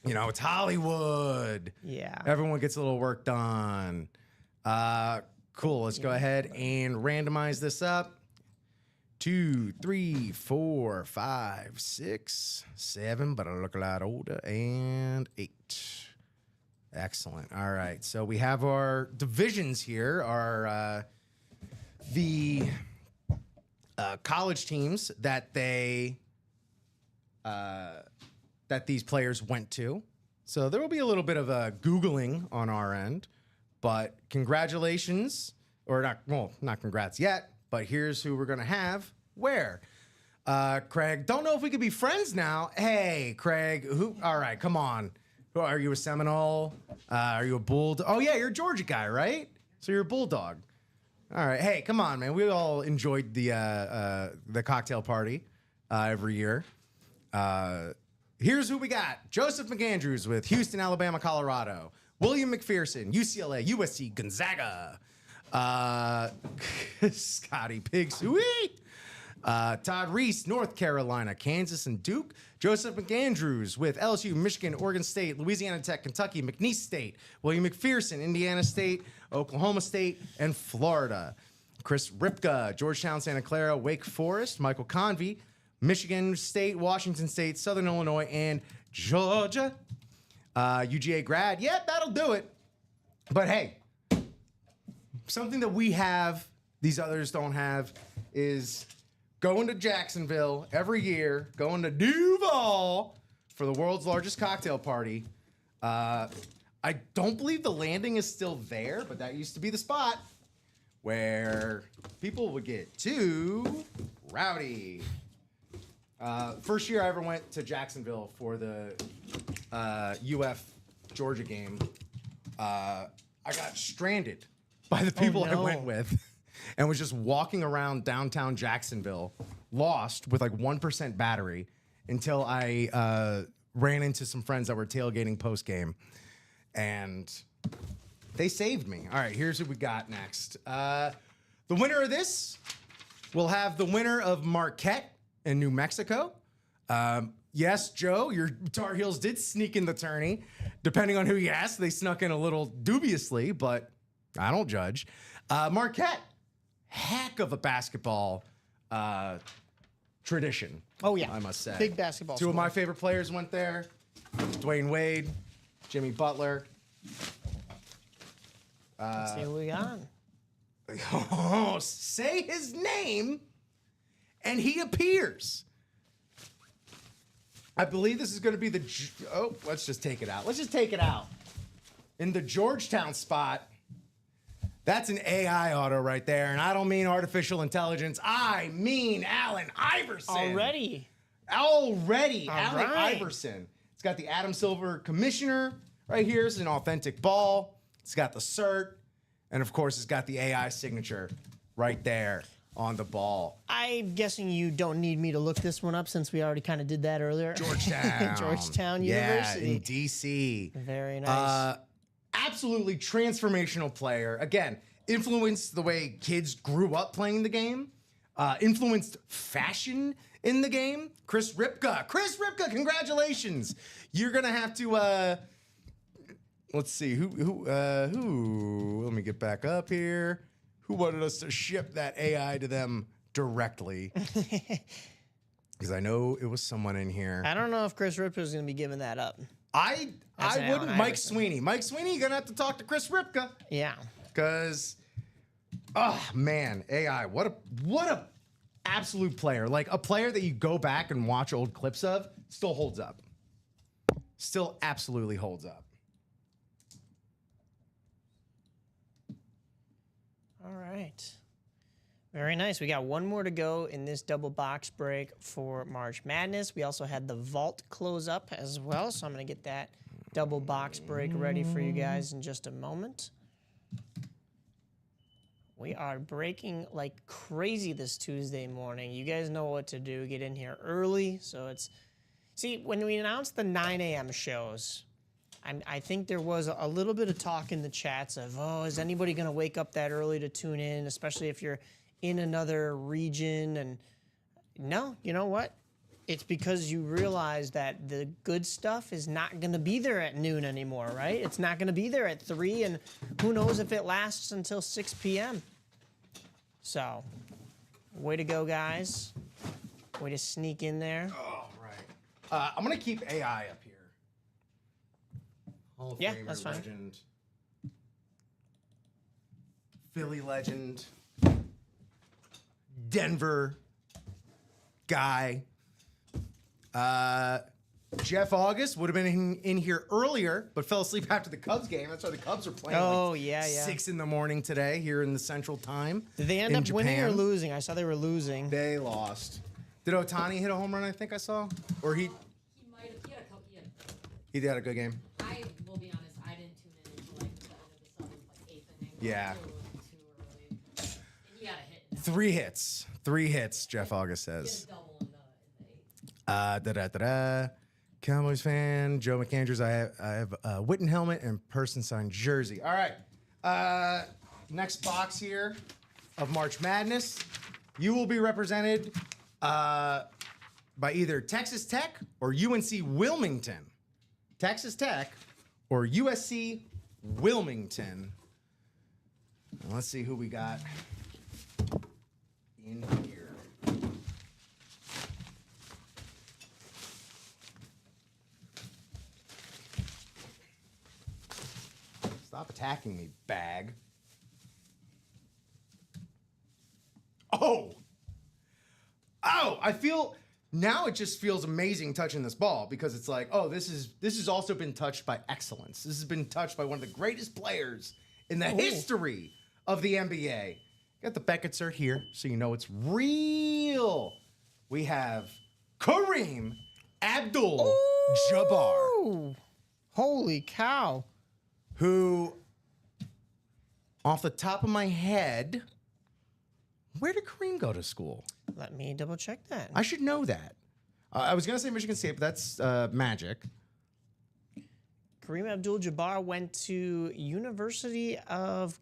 S2: It's Hollywood.
S3: Yeah.
S2: Everyone gets a little work done. Cool. Let's go ahead and randomize this up. 2, 3, 4, 5, 6, 7, but I look a lot older, and 8. Excellent. All right. So we have our divisions here. The college teams that these players went to. So there will be a little bit of Googling on our end, but congratulations, or not congrats yet, but here's who we're going to have where. Craig, don't know if we could be friends now. Hey, Craig, all right, come on. Are you a Seminole? Are you a Bulldog? Oh, yeah, you're a Georgia guy, right? So you're a Bulldog. All right. Hey, come on, man. We all enjoyed the cocktail party every year. Here's who we got. Joseph McAndrews with Houston, Alabama, Colorado. William McPherson, UCLA, USC, Gonzaga. Scotty Pigs, Todd Reese, North Carolina, Kansas, and Duke. Joseph McAndrews with LSU, Michigan, Oregon State, Louisiana Tech, Kentucky, McNeese State. William McPherson, Indiana State, Oklahoma State, and Florida. Chris Ripka, Georgetown, Santa Clara, Wake Forest. Michael Convey, Michigan State, Washington State, Southern Illinois, and Georgia. UGA grad. Yeah, that'll do it. But hey, something that we have, these others don't have, is going to Jacksonville every year, going to Duval for the world's largest cocktail party. I don't believe the Landing is still there, but that used to be the spot where people would get too rowdy. First year I ever went to Jacksonville for the UF Georgia game, I got stranded by the people I went with and was just walking around downtown Jacksonville, lost with like 1% battery until I ran into some friends that were tailgating post game, and they saved me. All right, here's what we got next. The winner of this will have the winner of Marquette in New Mexico. Yes, Joe, your Tar Heels did sneak in the tourney. Depending on who you ask, they snuck in a little dubiously, but I don't judge. Marquette, heck of a basketball tradition.
S3: Oh, yeah.
S2: I must say.
S3: Big basketball
S2: Two of my favorite players went there. Dwayne Wade, Jimmy Butler.
S3: Let's see who we got.
S2: Oh, say his name, and he appears. I believe this is going to be the... Oh, let's just take it out. Let's just take it out. In the Georgetown spot, that's an AI auto right there, and I don't mean artificial intelligence. I mean Allen Iverson.
S3: Already.
S2: Allen
S3: right.
S2: Iverson. It's got the Adam Silver commissioner right here. It's an authentic ball. It's got the cert. And, of course, it's got the AI signature right there on the ball.
S3: I'm guessing you don't need me to look this one up since we already kind of did that earlier.
S2: Georgetown.
S3: Georgetown University.
S2: Yeah, in D.C.
S3: Very nice.
S2: Absolutely transformational player. Again, influenced the way kids grew up playing the game. Influenced fashion in the game. Chris Ripka. Chris Ripka, congratulations. You're going to have to... let's see. Who? Let me get back up here. Who wanted us to ship that AI to them directly? Because I know it was someone in here.
S3: I don't know if Chris Ripka is going to be giving that up.
S2: I wouldn't. Mike Sweeney. Mike Sweeney, you're going to have to talk to Chris Ripka.
S3: Yeah.
S2: Because, oh, man, AI, what a absolute player. Like, a player that you go back and watch old clips of still holds up. Still absolutely holds up.
S3: All right. Very nice. We got one more to go in this double box break for March Madness. We also had the vault close up as well, so I'm going to get that double box break ready for you guys in just a moment. We are breaking like crazy this Tuesday morning. You guys know what to do. Get in here early. So it's... See, when we announced the 9 a.m. shows... I think there was a little bit of talk in the chats of, oh, is anybody going to wake up that early to tune in, especially if you're in another region? And no, you know what? It's because you realize that the good stuff is not going to be there at noon anymore, right? It's not going to be there at 3, and who knows if it lasts until 6 p.m. So, way to go, guys. Way to sneak in there.
S2: Oh, right. I'm going to keep AI up here. Hall of
S3: Yeah,
S2: Famer,
S3: that's fine.
S2: legend. Philly legend. Denver guy. Jeff August would have been in here earlier, but fell asleep after the Cubs game. That's why the Cubs are playing
S3: Oh, yeah.
S2: 6 in the morning today here in the Central Time.
S3: Did they end
S2: in
S3: up winning or
S2: Japan.
S3: losing? I saw they were losing.
S2: They lost. Did Ohtani hit a home run, I think I saw? Or he...
S5: He might have. He had a couple.
S2: He had a good game.
S5: I will be honest, I didn't tune in until like the end of the seventh, like 8th inning.
S2: Yeah.
S5: It was too early. And he got a hit. In that.
S2: 3 hits. 3 hits, Jeff August
S5: He
S2: says.
S5: had a double in the 8th.
S2: Da-da-da-da. Cowboys fan, Joe McAndrews. I have a Witten helmet and person signed jersey. All right. Next box here of March Madness. You will be represented by either Texas Tech or UNC Wilmington. Texas Tech or USC Wilmington. Let's see who we got in here. Stop attacking me, bag. Oh, I feel now it just feels amazing touching this ball because it's like, oh, this has also been touched by excellence. This has been touched by one of the greatest players in the history of the NBA. Got the Becketts here, so you know it's real. We have Kareem Abdul-Jabbar.
S3: Ooh, holy cow.
S2: Who, off the top of my head, where did Kareem go to school?
S3: Let me double check that.
S2: I should know that. I was going to say Michigan State, but that's Magic.
S3: Kareem Abdul-Jabbar went to University of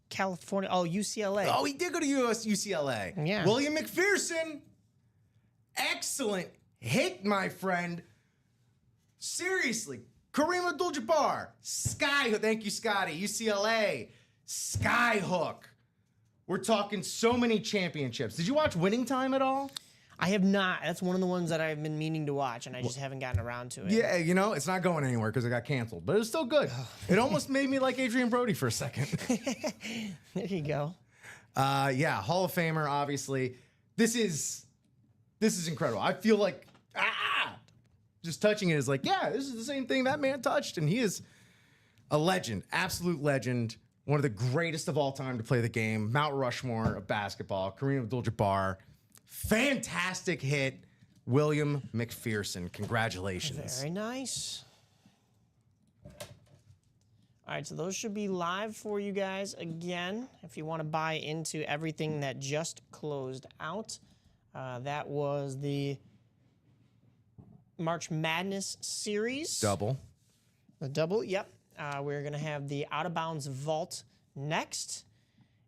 S3: California. Oh, UCLA.
S2: Oh, he did go to UCLA.
S3: Yeah.
S2: William McPherson. Excellent hit, my friend. Seriously. Kareem Abdul-Jabbar. Skyhook. Thank you, Scotty. UCLA. Skyhook. We're talking so many championships. Did you watch Winning Time at all?
S3: I have not. That's one of the ones that I've been meaning to watch, and I just haven't gotten around to it.
S2: Yeah, you know, it's not going anywhere because it got canceled, but it was still good. It almost made me like Adrian Brody for a second.
S3: There you go.
S2: Yeah, Hall of Famer, obviously. This is incredible. I feel like just touching it is like, yeah, this is the same thing that man touched, and he is a legend, absolute legend, one of the greatest of all time to play the game, Mount Rushmore of basketball, Kareem Abdul-Jabbar. Fantastic hit, William McPherson. Congratulations.
S3: Very nice. All right, so those should be live for you guys again. If you want to buy into everything that just closed out, that was the March Madness series.
S2: Double.
S3: The double, yep. We're going to have the Out of Bounds Vault next.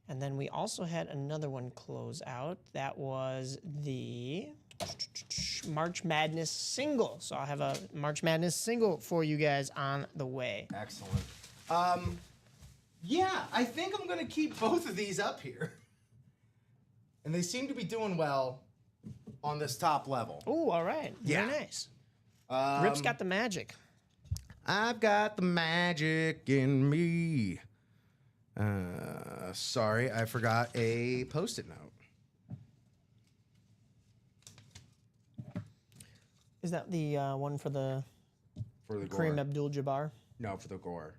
S3: And then we also had another one close out. That was the March Madness single. So I'll have a March Madness single for you guys on the way.
S2: Excellent. Yeah, I think I'm going to keep both of these up here. And they seem to be doing well on this top level.
S3: Oh, all right.
S2: Yeah.
S3: Very nice. Rip's got the magic.
S2: I've got the magic in me. Sorry, I forgot a Post-it note.
S3: Is that the one for the Kareem
S2: gore.
S3: Abdul-Jabbar?
S2: No, for the gore.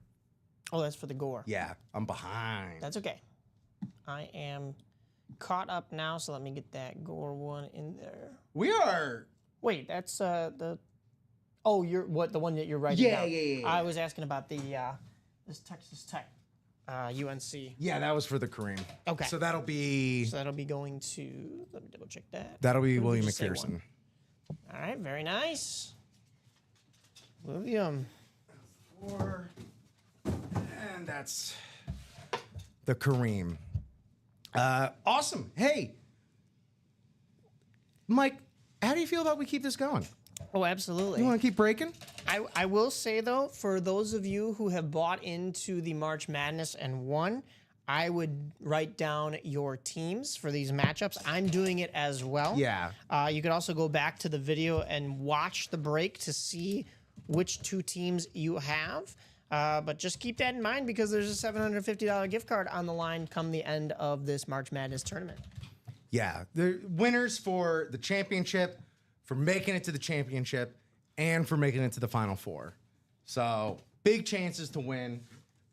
S3: Oh, that's for the gore.
S2: Yeah, I'm behind.
S3: That's okay. I am caught up now, so let me get that gore one in there.
S2: We are.
S3: Wait, that's the. Oh, you're what the one that you're writing down.
S2: Yeah.
S3: I was asking about the this Texas Tech, UNC.
S2: Yeah, that was for the Kareem.
S3: Okay.
S2: So that'll be.
S3: So that'll be going to. Let me double check that.
S2: That'll be
S3: What did we
S2: William
S3: just say,
S2: McPherson.
S3: one? All right, very nice. William.
S2: And that's the Kareem. Awesome. Hey, Mike, how do you feel about we keep this going?
S3: Oh, absolutely.
S2: You want to keep breaking?
S3: I will say, though, for those of you who have bought into the March Madness and won, I would write down your teams for these matchups. I'm doing it as well.
S2: Yeah.
S3: You could also go back to the video and watch the break to see which two teams you have. But just keep that in mind because there's a $750 gift card on the line come the end of this March Madness tournament.
S2: Yeah. The winners for the championship, for making it to the championship, and for making it to the Final Four. So big chances to win,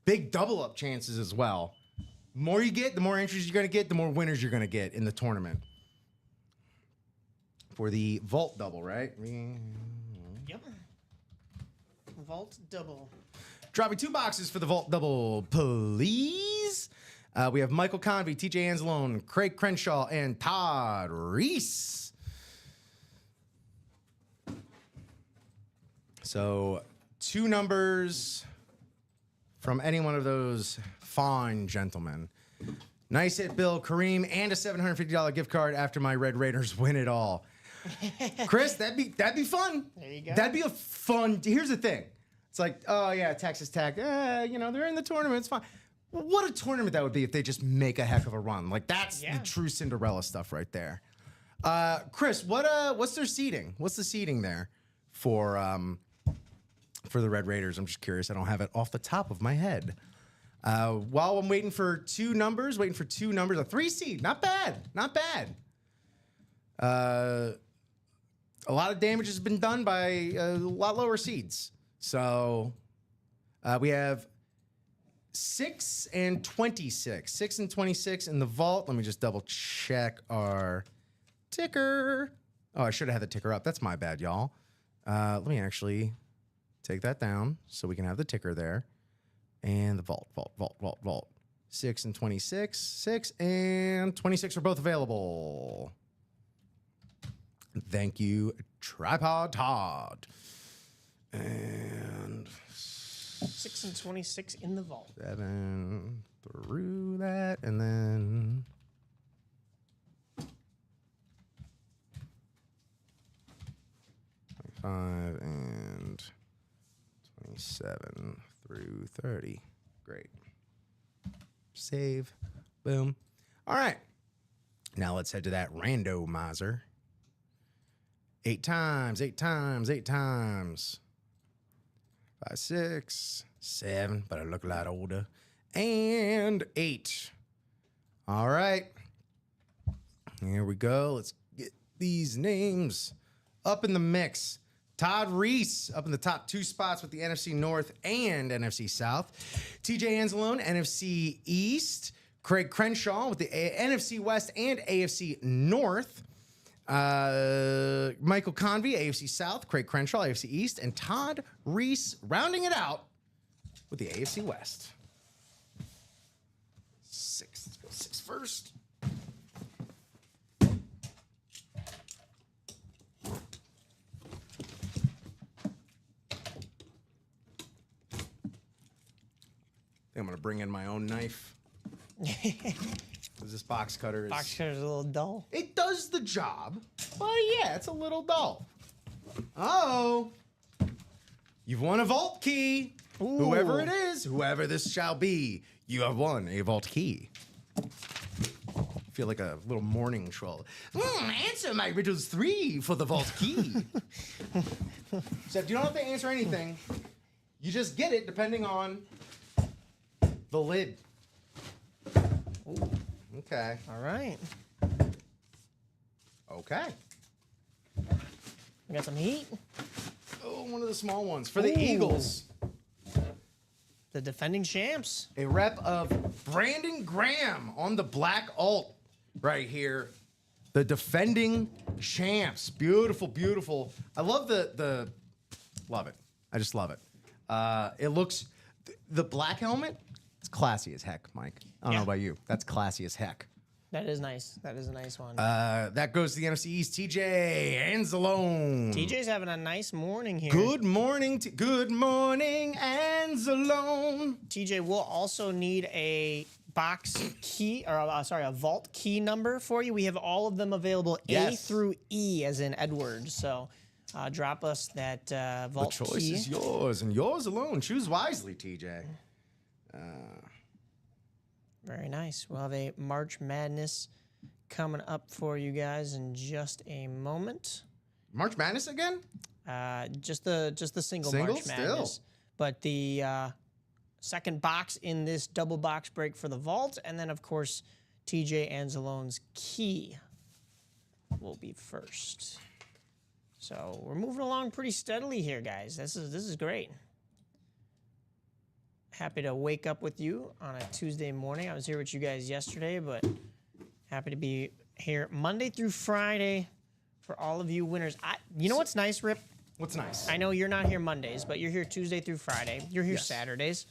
S2: big double-up chances as well. The more you get, the more entries you're going to get, the more winners you're going to get in the tournament. For the vault double, right?
S3: Yep. Vault double.
S2: Drop me 2 boxes for the Vault double, please. We have Michael Convey, TJ Anzalone, Craig Crenshaw, and Todd Reese. So 2 numbers from any one of those fine gentlemen. Nice hit, Bill, Kareem, and a $750 gift card after my Red Raiders win it all. Chris, that'd be fun.
S3: There you go.
S2: That'd be a fun. Here's the thing. It's like, oh yeah, Texas Tech. You know, they're in the tournament. It's fine. What a tournament that would be if they just make a heck of a run. Like that's the true Cinderella stuff right there. Chris, what's their seeding? What's the seeding there for the Red Raiders? I'm just curious. I don't have it off the top of my head. While I'm waiting for 2 numbers, a 3 seed. Not bad. Not bad. A lot of damage has been done by a lot lower seeds. So we have 6 and 26. 6 and 26 in the vault. Let me just double check our ticker. Oh, I should have had the ticker up. That's my bad, y'all. Let me actually take that down so we can have the ticker there. And the vault. 6 and 26. 6 and 26 are both available. Thank you, Tripod Todd. And
S3: 6 and 26 in the vault.
S2: 7 through that, and then 25 and 27 through 30. Great. Save. Boom. All right. Now let's head to that randomizer. 8 times, 8 times, 8 times. 5, 6, 7, but I look a lot older. And 8. All right. Here we go. Let's get these names up in the mix. Todd Reese up in the top 2 spots with the NFC North and NFC South. TJ Anzalone, NFC East. Craig Crenshaw with the NFC West and AFC North. Michael Convey, AFC South. Craig Crenshaw, AFC East. And Todd Reese rounding it out with the AFC West. 6. Let's go 6 first. I'm going to bring in my own knife. This box cutter is...
S3: Box cutter's a little dull.
S2: It does the job, but yeah, it's a little dull. Oh, you've won a vault key. Ooh. Whoever it is, whoever this shall be, you have won a vault key. I feel like a little morning troll. Answer my riddles 3 for the vault key. Except you don't have to answer anything. You just get it depending on the lid.
S3: Ooh.
S2: Okay.
S3: All right.
S2: Okay.
S3: We got some heat.
S2: Oh, one of the small ones for the Eagles.
S3: The defending champs.
S2: A rep of Brandon Graham on the black alt right here. The defending champs. Beautiful, beautiful. I love the love it. I just love it. It looks, the black helmet, it's classy as heck, Mike. I don't know about you. That's classy as heck.
S3: That is nice. That is a nice one.
S2: That goes to the NFC East. TJ Anzalone.
S3: TJ's having a nice morning here.
S2: Good morning. Good morning, Anzalone.
S3: TJ, we'll also need a box key, or sorry, a vault key number for you. We have all of them available, yes. A through E, as in Edward. So drop us that vault key.
S2: The choice is yours, and yours alone. Choose wisely, TJ.
S3: Very nice. We'll have a March Madness coming up for you guys in just a moment.
S2: March Madness again?
S3: Just the single March Madness. Still. But the second box in this double box break for the vault, and then of course TJ Anzalone's key will be first. So we're moving along pretty steadily here, guys. This is great. Happy to wake up with you on a Tuesday morning. I was here with you guys yesterday, but happy to be here Monday through Friday for all of you winners. You know what's nice, Rip?
S2: What's nice?
S3: I know you're not here Mondays, but you're here Tuesday through Friday. You're here
S2: Yes.
S3: Saturdays.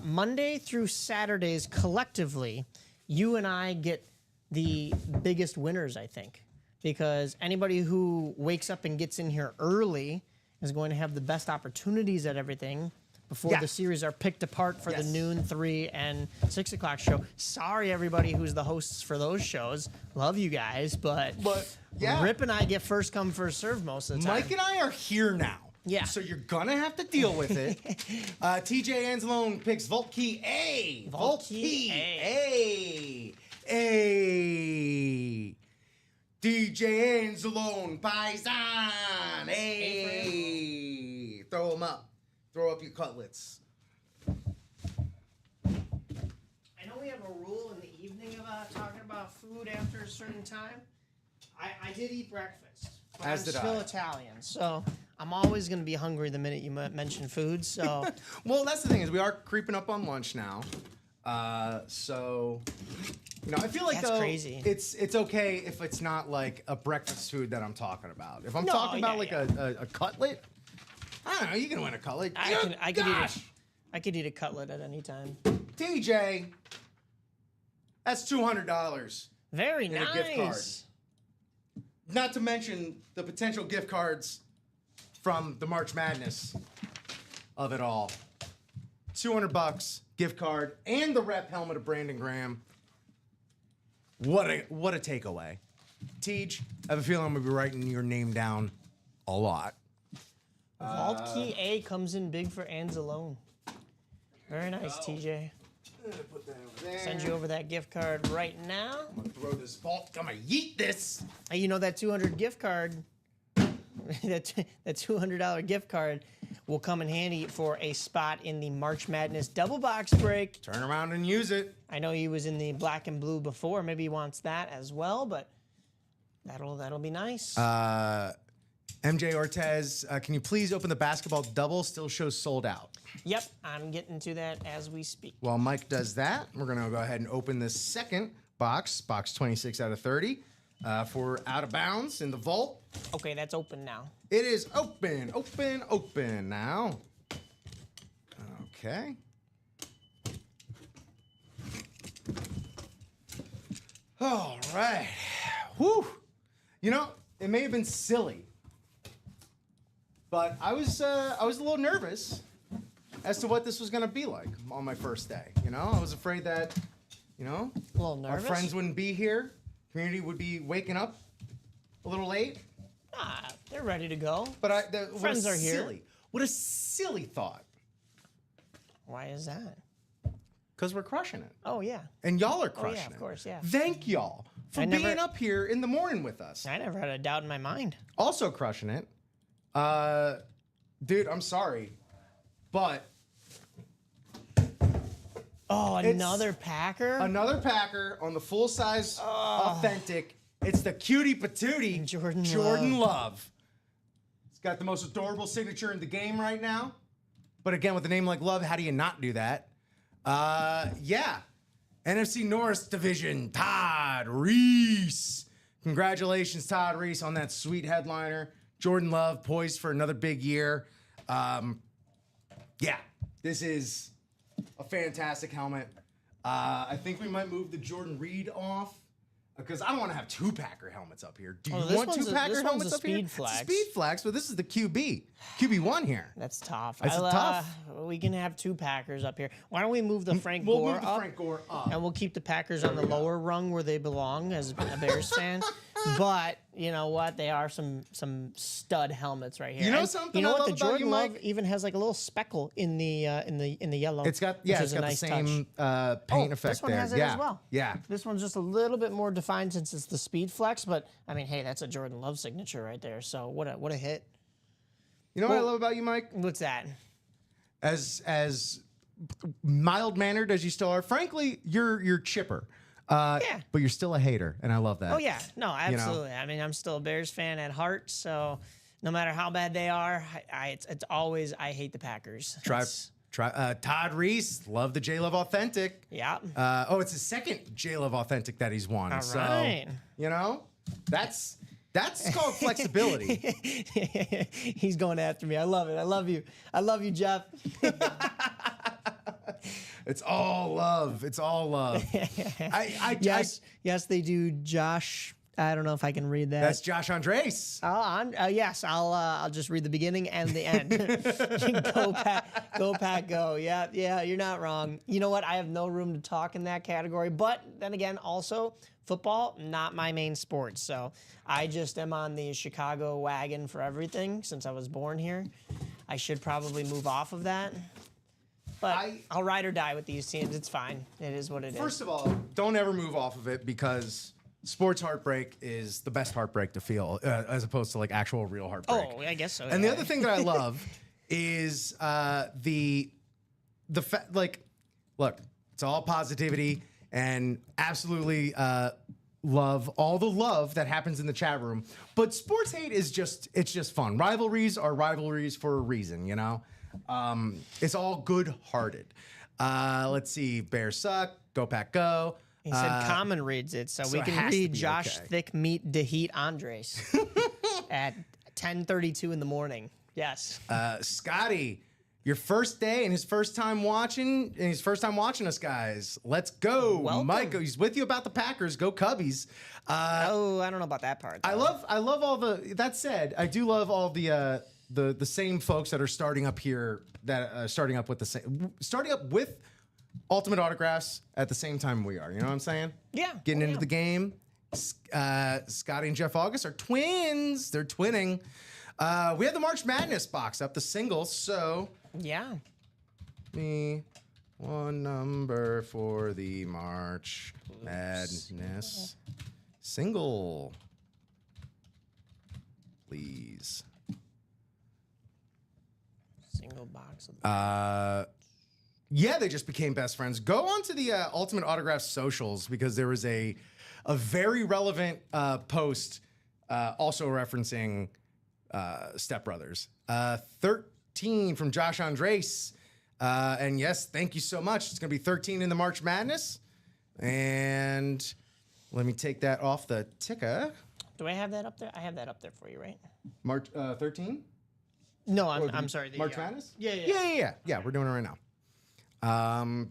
S3: Monday through Saturdays, collectively, you and I get the biggest winners, I think, because anybody who wakes up and gets in here early is going to have the best opportunities at everything before
S2: Yeah.
S3: the series are picked apart for the
S2: Yes.
S3: noon, 3, and 6 o'clock show. Sorry, everybody who's the hosts for those shows. Love you guys, but
S2: yeah.
S3: Rip and I get first come, first serve most of the time.
S2: Mike and I are here now.
S3: Yeah.
S2: So you're gonna have to deal with it. TJ Anzalone picks Vault Key A.
S3: Vault Key
S2: A. A. DJ Anzalone Paisan. A. Throw them up. Throw up your cutlets.
S3: I know we have a rule in the evening about talking about food after a certain time. I did eat breakfast, but
S2: As
S3: I'm
S2: did
S3: still
S2: I.
S3: Italian, so I'm always going to be hungry the minute you mention food. So
S2: Well, that's the thing is we are creeping up on lunch now. So you know, I feel like
S3: That's
S2: though
S3: crazy.
S2: it's okay if it's not like a breakfast food that I'm talking about. If I'm
S3: No,
S2: talking about
S3: yeah,
S2: like a cutlet, I don't know, you can win a cutlet.
S3: I could eat a cutlet at any time.
S2: TJ, that's $200
S3: Very
S2: in a
S3: nice.
S2: gift card. Not to mention the potential gift cards from the March Madness of it all. $200 gift card and the rep helmet of Brandon Graham. What a takeaway. Tej, I have a feeling I'm gonna be writing your name down a lot.
S3: Vault Key A comes in big for Anzalone. Very nice, TJ.
S2: Put that over there.
S3: Send you over that gift card right now.
S2: I'm gonna throw this vault. I'm gonna yeet this.
S3: Hey, you know that 200 gift card, that $200 gift card will come in handy for a spot in the March Madness double box break.
S2: Turn around and use it.
S3: I know he was in the black and blue before. Maybe he wants that as well, but that'll be nice.
S2: MJ Ortez, can you please open the basketball double? Still shows sold out.
S3: Yep, I'm getting to that as we speak.
S2: While Mike does that, we're going to go ahead and open the second box, box 26 out of 30, for Out of Bounds in the vault.
S3: Okay, that's open now.
S2: It is open, open, open now. Okay. All right. Whew. You know, it may have been silly, but I was a little nervous as to what this was going to be like on my first day. You know, I was afraid that, you know,
S3: A little
S2: our
S3: nervous.
S2: friends wouldn't be here. Community would be waking up a little late.
S3: Ah, they're ready to go.
S2: But
S3: Friends are here.
S2: What a silly thought.
S3: Why is that?
S2: Because we're crushing it.
S3: Oh yeah,
S2: And y'all are crushing
S3: of
S2: it.
S3: course, yeah.
S2: Thank y'all for
S3: I never-
S2: being up here in the morning with us.
S3: I never had a doubt in my mind.
S2: Also crushing it. Dude, I'm sorry. But
S3: Oh, another Packer.
S2: another Packer on the full-size authentic. It's the cutie patootie
S3: Jordan
S2: Love. It's got the most adorable signature in the game right now. But again, with a name like Love, how do you not do that? Yeah. NFC North Division, Todd Reese. Congratulations, Todd Reese, on that sweet headliner. Jordan Love poised for another big year. Yeah, this is a fantastic helmet. I think we might move the Jordan Reed off because I don't want to have two Packer helmets up here. Do you
S3: this
S2: want
S3: one's
S2: two
S3: a-
S2: Packer
S3: this one's
S2: helmets
S3: a
S2: up here?
S3: Speed
S2: It's a
S3: Flex.
S2: Speed Flex, but this is the QB1 here.
S3: That's tough.
S2: That's tough.
S3: We can have two Packers up here. Why don't we move the Frank
S2: We'll
S3: Gore
S2: move the
S3: up?
S2: Frank Gore up.
S3: And we'll keep the Packers on the lower rung where they belong as a Bears fan. But you know what? They are some stud helmets right here.
S2: You know
S3: And
S2: something
S3: You know
S2: I
S3: what?
S2: love
S3: The
S2: about
S3: Jordan
S2: you,
S3: Love
S2: Mike?
S3: even has like a little speckle in the yellow.
S2: It's got
S3: which is a
S2: the
S3: nice
S2: same
S3: touch.
S2: paint
S3: Oh,
S2: effect
S3: this one
S2: there.
S3: has it
S2: yeah.
S3: as well.
S2: Yeah.
S3: This one's just a little bit more defined since it's the Speed Flex. But I mean, hey, that's a Jordan Love signature right there. So what a hit.
S2: You know what I love about you, Mike?
S3: What's that?
S2: As mild mannered as you still are, frankly, you're chipper.
S3: Yeah.
S2: But you're still a hater, and I love that.
S3: Oh yeah, no, absolutely. I mean, I'm still a Bears fan at heart, so no matter how bad they are, it's always I hate the Packers.
S2: Try
S3: It's-
S2: Todd Reese, love the J Love Authentic.
S3: Yeah.
S2: It's his second J Love Authentic that he's won.
S3: All
S2: so
S3: right.
S2: you know, that's That's called flexibility.
S3: He's going after me. I love it. I love you. I love you, Jeff.
S2: It's all love. It's all love.
S3: Yes, they do. Josh, I don't know if I can read that.
S2: That's Josh Andres.
S3: Yes, I'll just read the beginning and the end. Go Pack, go. Yeah, you're not wrong. You know what? I have no room to talk in that category. But then again, also football, not my main sport. So I just am on the Chicago wagon for everything since I was born here. I should probably move off of that. But I'll ride or die with these teams. It's fine. It is what it is.
S2: First of all, don't ever move off of it because sports heartbreak is the best heartbreak to feel as opposed to like actual real heartbreak.
S3: Oh, I guess so.
S2: And the other thing that I love is the fact, like, look, it's all positivity and absolutely love all the love that happens in the chat room. But sports hate is it's just fun. Rivalries are rivalries for a reason, you know? It's all good-hearted. Let's see. Bears suck. Go Pack go.
S3: He said Common reads it, so we can read Josh Thick Meat Dehit Andres at 10:32 in the morning. Yes.
S2: Scotty, your first day and his first time watching us, guys. Let's go.
S3: Welcome.
S2: Mike, he's with you about the Packers. Go Cubbies.
S3: I don't know about that part, though.
S2: I love all the. That said, I do love all the same folks that are starting up here, that starting up with Ultimate Autographs at the same time we are. You know what I'm saying?
S3: Yeah.
S2: Getting into the game. Scotty and Jeff August are twins. They're twinning. We have the March Madness box up, the singles. So
S3: yeah,
S2: me one number for the March Madness single, please.
S3: Single box of
S2: yeah, they just became best friends. Go on to the Ultimate Autograph socials because there was a very relevant post also referencing Step Brothers. 13 from Josh Andres. And yes, thank you so much. It's going to be 13 in the March Madness. And let me take that off the ticker.
S3: Do I have that up there? I have that up there for you, right?
S2: March 13?
S3: No, I'm sorry.
S2: March Madness?
S3: Yeah.
S2: Yeah, we're doing it right now. And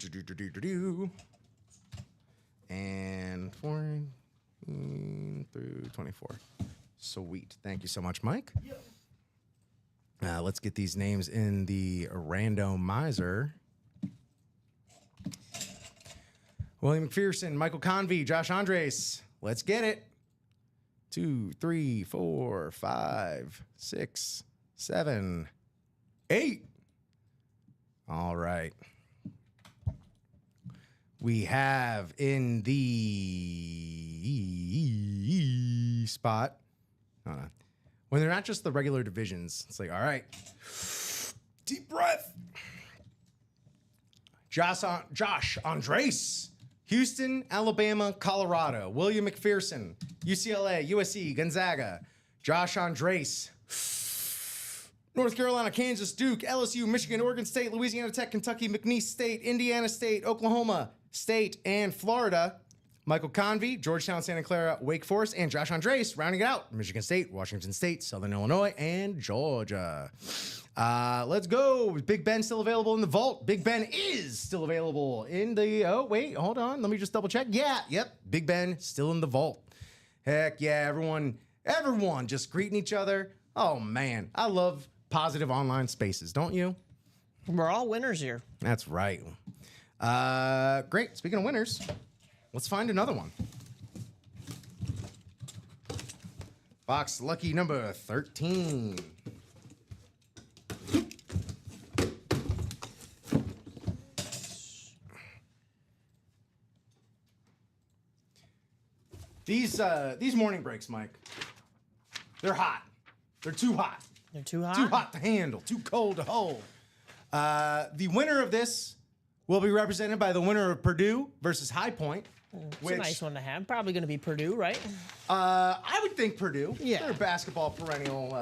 S2: 14 through 24. Sweet. Thank you so much, Mike. Let's get these names in the randomizer. William McPherson, Michael Convey, Josh Andres. Let's get it. 2, 3, 4, 5, 6, 7, 8. All right. We have in the spot, hold on. When they're not just the regular divisions, it's like, all right, deep breath. Josh Andres, Houston, Alabama, Colorado. William McPherson, UCLA, USC, Gonzaga. Josh Andres, North Carolina, Kansas, Duke, LSU, Michigan, Oregon State, Louisiana Tech, Kentucky, McNeese State, Indiana State, Oklahoma State, and Florida. Michael Convey, Georgetown, Santa Clara, Wake Forest, and Josh Andres rounding it out. Michigan State, Washington State, Southern Illinois, and Georgia. Let's go. Is Big Ben still available in the vault? Big Ben is still available in the... Oh, wait, hold on. Let me just double check. Yeah, yep. Big Ben still in the vault. Heck yeah, everyone just greeting each other. Oh, man. I love positive online spaces, don't you?
S3: We're all winners here.
S2: That's right. Great. Speaking of winners, let's find another one. Box lucky number 13. These morning breaks, Mike, they're hot. They're too hot.
S3: They're too hot?
S2: Too hot to handle. Too cold to hold. The winner of this will be represented by the winner of Purdue versus High Point.
S3: It's a nice one to have. Probably going to be Purdue, right?
S2: I would think Purdue.
S3: Yeah.
S2: They're a basketball perennial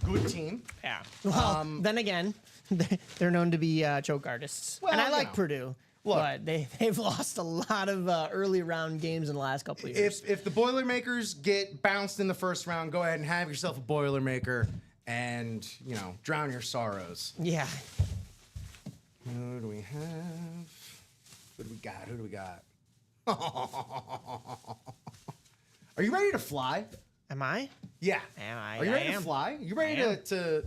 S2: good team.
S3: Yeah. Well, then again, they're known to be choke artists.
S2: Well,
S3: and I
S2: you
S3: like
S2: know.
S3: Purdue. but they've lost a lot of early round games in the last couple of years.
S2: If the Boilermakers get bounced in the first round, go ahead and have yourself a Boilermaker and, drown your sorrows.
S3: Yeah.
S2: Who do we have? Who do we got? Are you ready to fly?
S3: Am I?
S2: Yeah.
S3: Am I?
S2: Are you ready
S3: I
S2: to
S3: am.
S2: fly? You ready to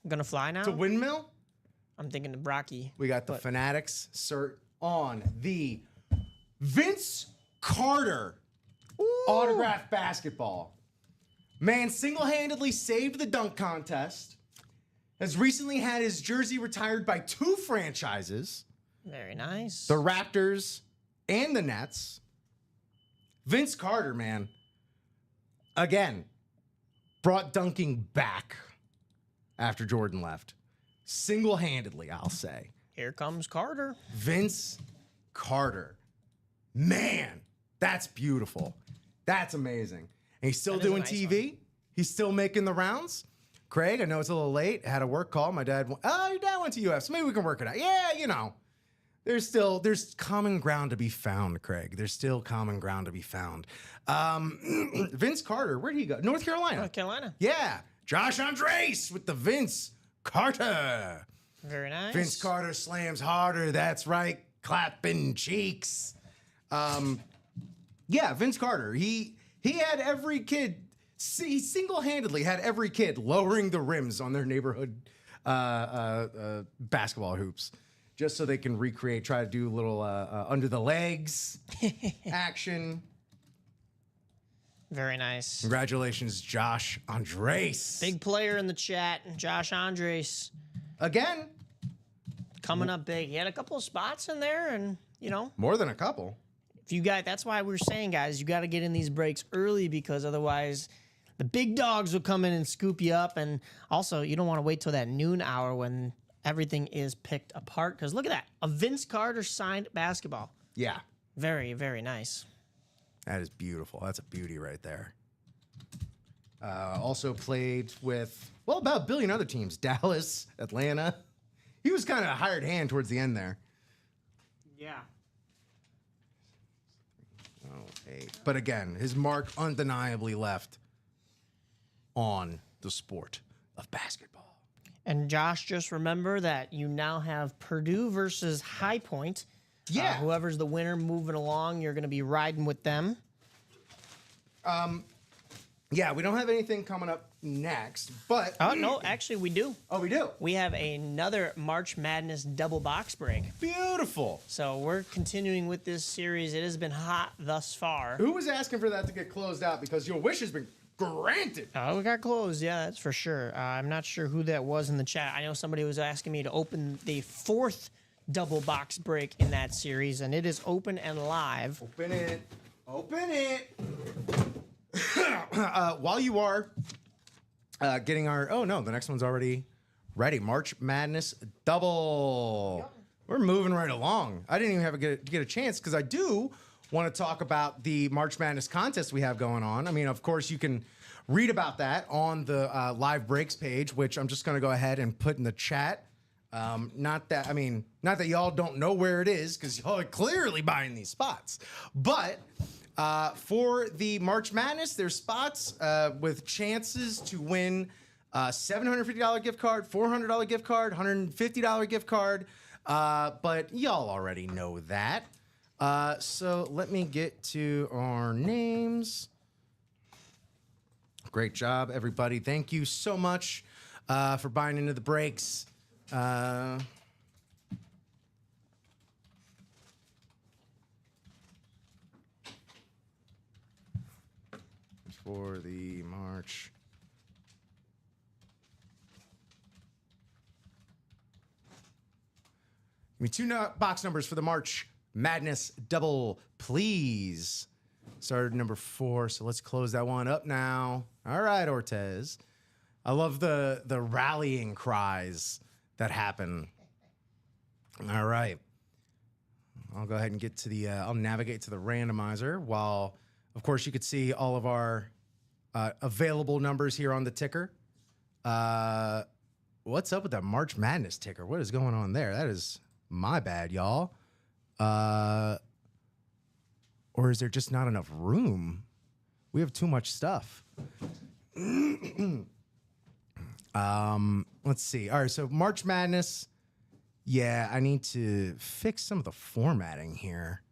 S3: I'm gonna fly now.
S2: windmill?
S3: I'm thinking of Brocky.
S2: We got the Fanatics cert on the Vince Carter autographed basketball. Man single-handedly saved the dunk contest. Has recently had his jersey retired by 2 franchises,
S3: Very nice.
S2: the Raptors and the Nets. Vince Carter, man, again, brought dunking back after Jordan left. Single-handedly, I'll say.
S3: Here comes Carter.
S2: Vince Carter. Man, that's beautiful. That's amazing. And he's still
S3: That is a
S2: doing
S3: nice
S2: TV. He's still making the rounds. Craig, I know it's a little late. Had a work call. My dad, your dad went to UF, so maybe we can work it out. Yeah, there's common ground to be found, Craig. There's still common ground to be found. Vince Carter, where'd he go? North Carolina.
S3: North Carolina.
S2: Yeah. Josh Andres with the Vince Carter.
S3: Very nice.
S2: Vince Carter slams harder. That's right. Clapping cheeks. Yeah, Vince Carter. He had every kid. He single-handedly had every kid lowering the rims on their neighborhood basketball hoops, just so they can try to do a little under the legs action.
S3: Very nice.
S2: Congratulations, Josh Andres.
S3: Big player in the chat, Josh Andres.
S2: Again.
S3: Coming up big. He had a couple of spots in there, and,
S2: More than a couple.
S3: if you got, that's why we're saying, guys, you got to get in these breaks early, because otherwise the big dogs will come in and scoop you up. And also, you don't want to wait till that noon hour when everything is picked apart, because look at that. A Vince Carter signed basketball.
S2: Yeah.
S3: Very, very nice.
S2: That is beautiful. That's a beauty right there. Also played with, about a billion other teams. Dallas, Atlanta. He was kind of a hired hand towards the end there.
S3: Yeah.
S2: But again, his mark undeniably left on the sport of basketball.
S3: And Josh, just remember that you now have Purdue versus High Point.
S2: Yeah.
S3: Whoever's the winner moving along, you're going to be riding with them.
S2: Yeah, we don't have anything coming up next, but...
S3: Oh, no, actually, we do.
S2: Oh, we do?
S3: We have another March Madness double box break.
S2: Beautiful.
S3: So we're continuing with this series. It has been hot thus far.
S2: Who was asking for that to get closed out? Because your wish has been granted.
S3: Oh, we got closed. Yeah, that's for sure. I'm not sure who that was in the chat. I know somebody was asking me to open the 4th double box break in that series, and it is open and live.
S2: Open it. Open it. While you are getting our... Oh, no, the next one's already ready. March Madness double. We're moving right along. I didn't even get a chance, because I do want to talk about the March Madness contest we have going on. I mean, of course, you can read about that on the live breaks page, which I'm just going to go ahead and put in the chat. Not that y'all don't know where it is, because y'all are clearly buying these spots. But for the March Madness, there's spots with chances to win $750 gift card, $400 gift card, $150 gift card. But y'all already know that. So let me get to our names. Great job, everybody. Thank you so much for buying into the breaks. For the March. Give me 2 box numbers for the March Madness double, please. Started number 4, so let's close that one up now. All right, Ortez. I love the rallying cries that happen. All right. I'll go ahead and get to the, I'll navigate to the randomizer while, of course, you could see all of our available numbers here on the ticker. What's up with that March Madness ticker? What is going on there? That is My bad, y'all. Or is there just not enough room? We have too much stuff. Let's see. All right, so March Madness. Yeah, I need to fix some of the formatting here.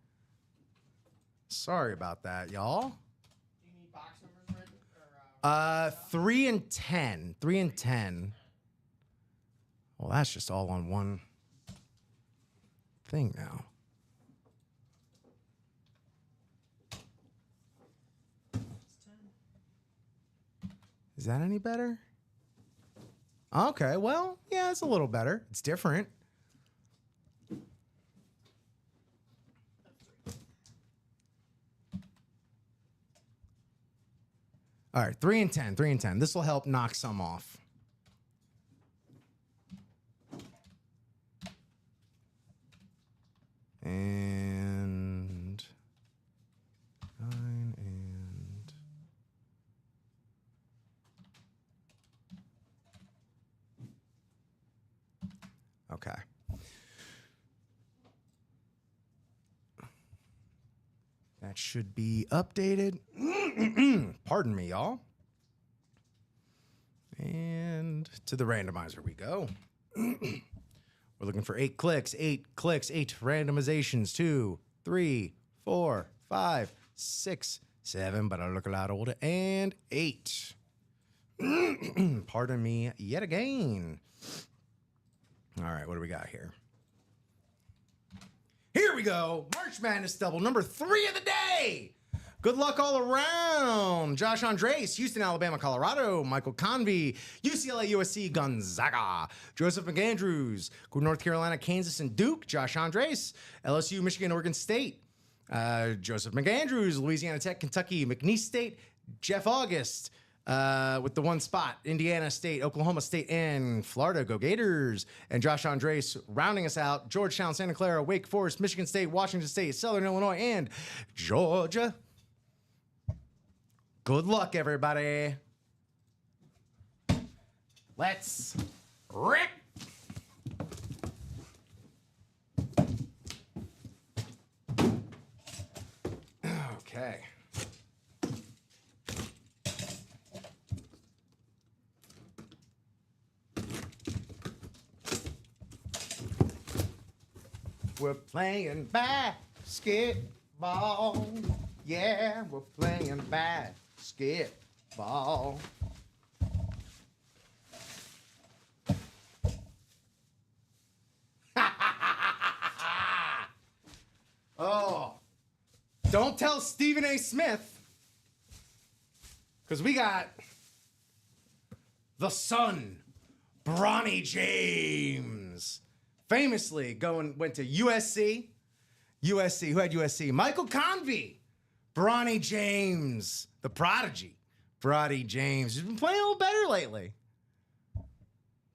S2: Sorry about that, y'all.
S3: Do you need box numbers ready?
S2: 3 and 10. 3 and 10. Well, that's just all on one thing now. Is that any better? Okay, well, yeah, it's a little better. It's different. All right, 3 and 10, 3 and 10. This will help knock some off. And 9 and okay. That should be updated. Pardon me, y'all. And to the randomizer we go. We're looking for 8 clicks, 8 clicks, 8 randomizations. 2, 3, 4, 5, 6, 7, but I look a lot older, and 8. Pardon me yet again. All right, what do we got here? Here we go. March Madness double, number 3 of the day. Good luck all around. Josh Andres, Houston, Alabama, Colorado. Michael Convey, UCLA, USC, Gonzaga. Joseph McAndrews, North Carolina, Kansas, and Duke. Josh Andres, LSU, Michigan, Oregon State. Joseph McAndrews, Louisiana Tech, Kentucky, McNeese State. Jeff August, with the 1 spot, Indiana State, Oklahoma State, and Florida. Go Gators. And Josh Andres rounding us out. Georgetown, Santa Clara, Wake Forest, Michigan State, Washington State, Southern Illinois, and Georgia. Good luck, everybody. Let's rip. Okay. We're playing basketball. Yeah, we're playing basketball. Oh, don't tell Stephen A. Smith, because we got the son, Bronny James. Famously went to USC. Who had USC? Michael Convey. Bronny James, the prodigy. Bronny James. He's been playing a little better lately.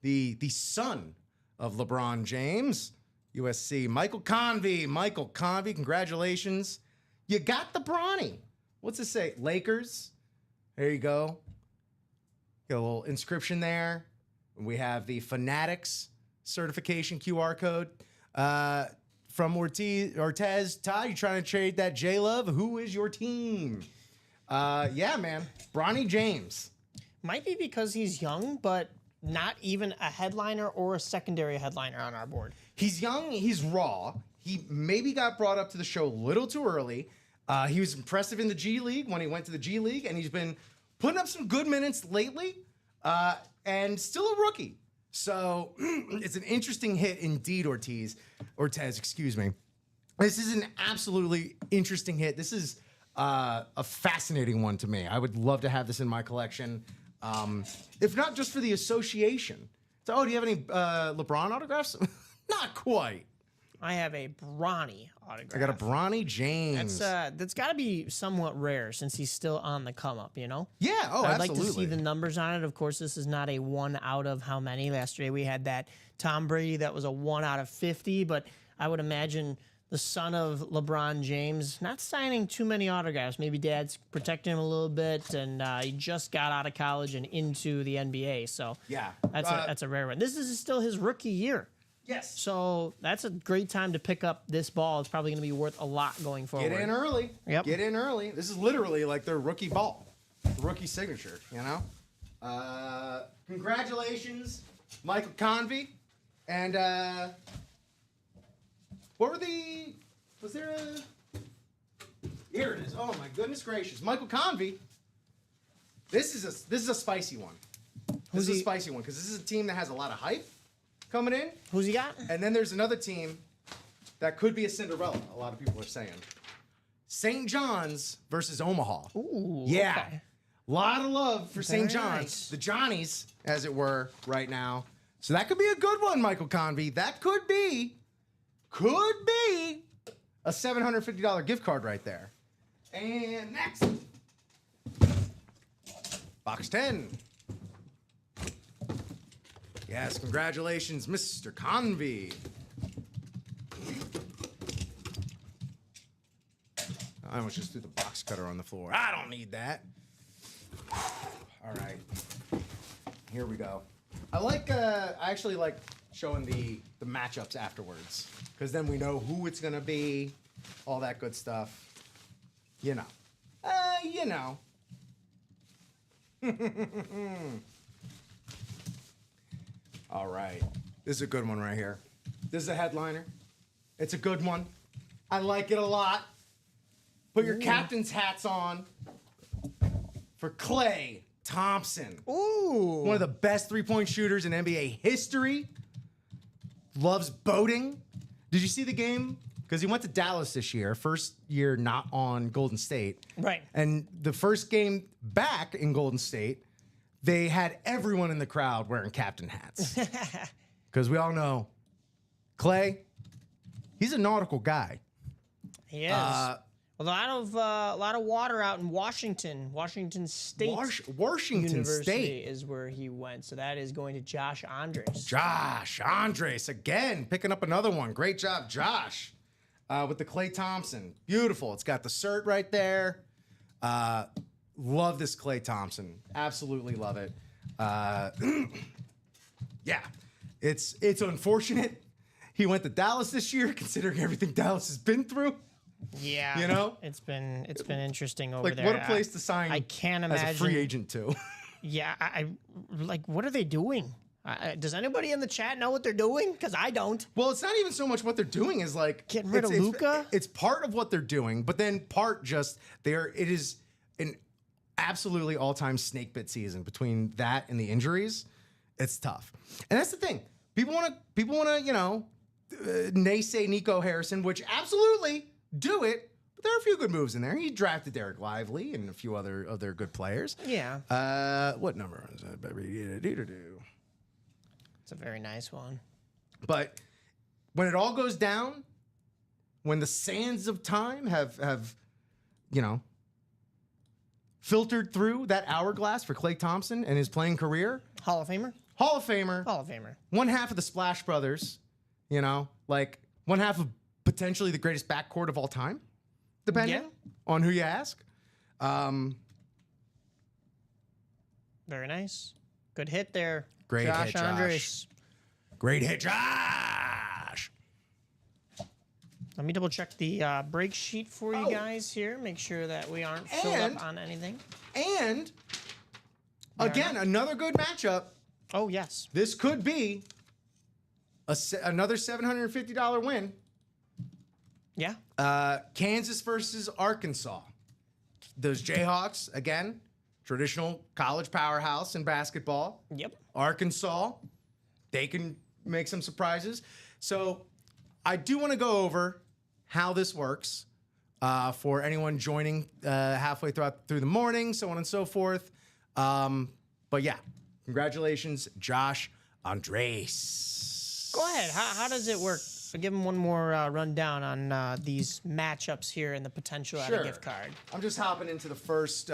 S2: The son of LeBron James. USC. Michael Convey. Congratulations. You got the Bronny. What's it say? Lakers. There you go. Got a little inscription there. We have the Fanatics certification QR code from Ortez. Todd, you trying to trade that J-Love? Who is your team? Yeah, man. Bronny James.
S3: Might be because he's young, but not even a headliner or a secondary headliner on our board.
S2: He's young. He's raw. He maybe got brought up to the show a little too early. He was impressive in the G League when he went to the G League, and he's been putting up some good minutes lately, and still a rookie. So it's an interesting hit indeed, Ortez, excuse me. This is an absolutely interesting hit. This is a fascinating one to me. I would love to have this in my collection, if not just for the association. So, do you have any LeBron autographs? Not quite.
S3: I have a Bronny autograph.
S2: I got a Bronny James.
S3: That's got to be somewhat rare since he's still on the come up, you know?
S2: Yeah,
S3: I'd
S2: absolutely.
S3: like to see the numbers on it. Of course, this is not a 1 out of how many. Yesterday we had that Tom Brady that was a 1 out of 50, but I would imagine the son of LeBron James not signing too many autographs. Maybe dad's protecting him a little bit, and he just got out of college and into the NBA. So
S2: yeah,
S3: that's a rare one. This is still his rookie year.
S2: Yes.
S3: So that's a great time to pick up this ball. It's probably going to be worth a lot going forward.
S2: Get in early.
S3: Yep.
S2: Get in early. This is literally like their rookie ball, rookie signature. You know. Congratulations, Michael Convey, and what were the? Was there a? Here it is. Oh my goodness gracious, Michael Convey. This is a spicy one. This is a spicy one because this is a team that has a lot of hype coming in.
S3: Who's he got?
S2: And then there's another team that could be a Cinderella. A lot of people are saying. St. John's versus Omaha.
S3: Ooh.
S2: Yeah.
S3: Okay.
S2: A lot of love for St.
S3: Very
S2: John's.
S3: nice.
S2: The Johnnies, as it were, right now. So that could be a good one, Michael Convey. That could be a $750 gift card right there. And next, box 10. Yes, congratulations, Mr. Convey. I almost just threw the box cutter on the floor. I don't need that. All right, here we go. I actually like showing the matchups afterwards because then we know who it's gonna be, all that good stuff. You know. All right, this is a good one right here. This is a headliner. It's a good one. I like it a lot. Put your captain's hats on for Klay Thompson.
S3: Ooh.
S2: One of the best three-point shooters in NBA history. Loves boating. Did you see the game? Because he went to Dallas this year, first year not on Golden State.
S3: Right.
S2: And the first game back in Golden State, they had everyone in the crowd wearing captain hats. Because we all know Klay, he's a nautical guy.
S3: He is. A lot of water out in Washington State.
S2: Washington
S3: University
S2: State
S3: is where he went. So that is going to Josh Andres.
S2: Josh Andres again, picking up another one. Great job, Josh, with the Klay Thompson. Beautiful. It's got the cert right there. Love this Klay Thompson. Absolutely love it. Yeah, it's unfortunate he went to Dallas this year, considering everything Dallas has been through.
S3: Yeah,
S2: You know?
S3: it's been interesting over
S2: Like,
S3: there.
S2: what a place to sign.
S3: I can't
S2: as
S3: imagine
S2: a free agent too.
S3: Yeah, I like. What are they doing? Does anybody in the chat know what they're doing? Because I don't.
S2: Well, it's not even so much what they're doing is like
S3: Getting rid of
S2: it's-
S3: Luka?
S2: It's part of what they're doing, but then part just it is an absolutely all-time snake bit season between that and the injuries. It's tough, and that's the thing. People want to naysay Nico Harrison, which absolutely do it. But there are a few good moves in there. He drafted Derek Lively and a few other good players.
S3: Yeah,
S2: What number is that, baby?
S3: it's a very nice one.
S2: But when it all goes down, when the sands of time have filtered through that hourglass for Klay Thompson and his playing career,
S3: Hall of Famer.
S2: Hall of Famer,
S3: Hall of Famer.
S2: one half of the Splash Brothers, like one half of potentially the greatest backcourt of all time, depending on who you ask.
S3: Very nice. Good hit there.
S2: Great
S3: Josh
S2: hit, Josh.
S3: Andres.
S2: Great hit, Josh.
S3: Let me double check the break sheet for you guys here. Make sure that we aren't filled up on anything.
S2: And again, another good matchup.
S3: Oh, yes.
S2: This could be another $750 win.
S3: Yeah.
S2: Kansas versus Arkansas. Those Jayhawks, again, traditional college powerhouse in basketball.
S3: Yep.
S2: Arkansas, they can make some surprises. So I do want to go over how this works for anyone joining halfway through the morning, so on and so forth. But yeah, congratulations, Josh Andres.
S3: Go ahead. How does it work? So give them one more rundown on these matchups here and the potential at a gift card.
S2: I'm just hopping into the first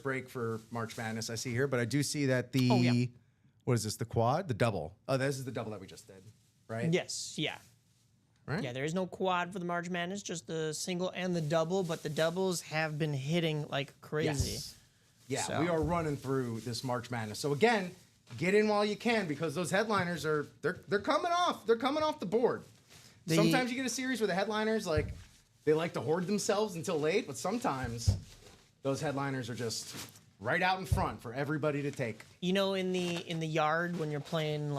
S2: break for March Madness I see here, but I do see that what is this, the quad? The double. Oh, this is the double that we just did, right?
S3: Yes. Yeah.
S2: Right?
S3: Yeah, there is no quad for the March Madness, just the single and the double, but the doubles have been hitting like crazy.
S2: Yes. Yeah,
S3: So-
S2: we are running through this March Madness. So again, get in while you can because those headliners they're coming off. They're coming off the board. Sometimes you get a series where the headliners they like to hoard themselves until late, but sometimes those headliners are just right out in front for everybody to take.
S3: You know, in the yard when you're playing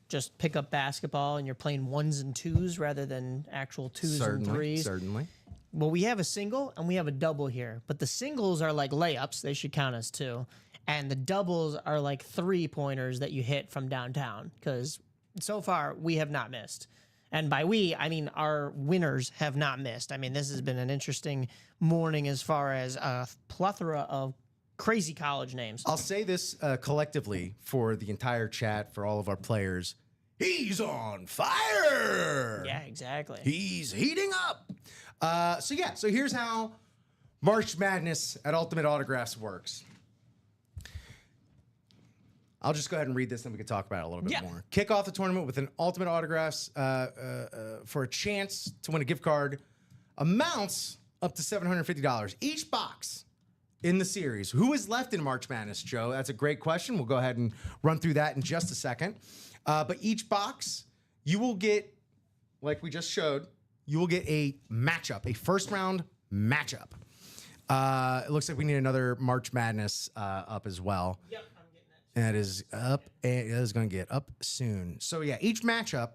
S3: just pick up basketball and you're playing 1s and 2s rather than actual 2s and 3s.
S2: Certainly.
S3: Well, we have a single and we have a double here, but the singles are like layups. They should count as 2. And the doubles are like 3-pointers that you hit from downtown because so far we have not missed. And by we, I mean our winners have not missed. I mean, this has been an interesting morning as far as a plethora of crazy college names.
S2: I'll say this collectively for the entire chat, for all of our players. He's on fire.
S3: Yeah, exactly.
S2: He's heating up. So here's how March Madness at Ultimate Autographs works. I'll just go ahead and read this, and we can talk about it a little bit more. Kick off the tournament with an Ultimate Autographs for a chance to win a gift card. Amounts up to $750 each box in the series. Who is left in March Madness, Joe? That's a great question. We'll go ahead and run through that in just a second. But each box, you will get, like we just showed, you will get a matchup, a first-round matchup. It looks like we need another March Madness up as well.
S3: Yep.
S2: That is up, and it is going to get up soon. So, yeah, each matchup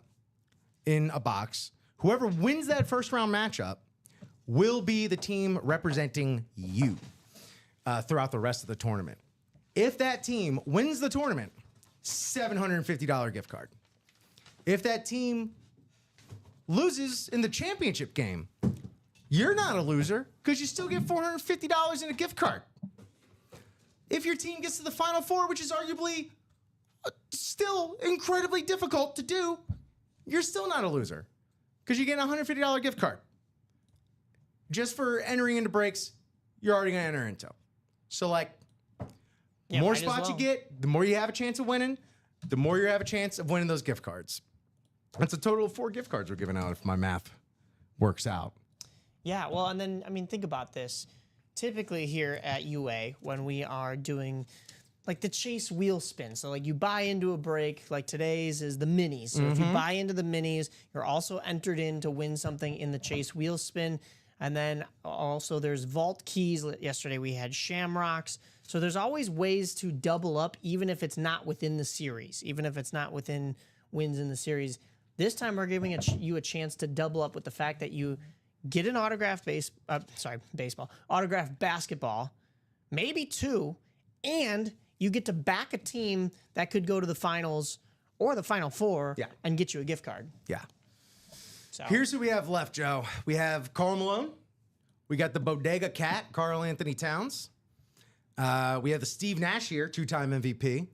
S2: in a box, whoever wins that first round matchup will be the team representing you throughout the rest of the tournament. If that team wins the tournament, $750 gift card. If that team loses in the championship game, you're not a loser because you still get $450 in a gift card. If your team gets to the Final Four, which is arguably still incredibly difficult to do, you're still not a loser because you get a $150 gift card. Just for entering into breaks, you're already going to enter into. So, the more spots you get, the more you have a chance of winning, the more you have a chance of winning those gift cards. That's a total of 4 gift cards we're giving out if my math works out.
S3: Yeah, well, and then, I mean, think about this. Typically here at UA, when we are doing the chase wheel spin, so you buy into a break, like today's is the minis. So if you buy into the minis, you're also entered in to win something in the chase wheel spin. And then also there's vault keys. Yesterday we had shamrocks. So there's always ways to double up, even if it's not within the series, even if it's not within wins in the series. This time we're giving you a chance to double up with the fact that you get an autographed autographed basketball, maybe 2, and you get to back a team that could go to the finals or the Final Four and get you a gift card.
S2: Yeah.
S3: So
S2: here's who we have left, Joe. We have Karl Malone. We got the Bodega Cat, Karl Anthony Towns. We have the Steve Nash here, 2-time MVP.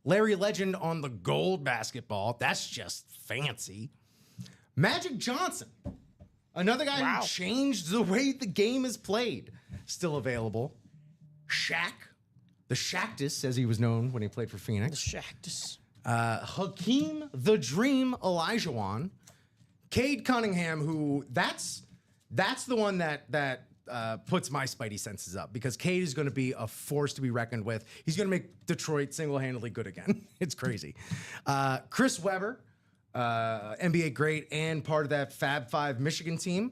S2: Larry Legend on the gold basketball. That's just fancy. Magic Johnson. Another guy who changed the way the game is played. Still available. Shaq. The Shaqtus, as he was known when he played for Phoenix.
S3: The Shaqtus.
S2: Hakeem the Dream Olajuwon. Cade Cunningham, who that's the one that puts my spidey senses up because Cade is going to be a force to be reckoned with. He's going to make Detroit single-handedly good again. It's crazy. Chris Webber. NBA great and part of that Fab 5 Michigan team.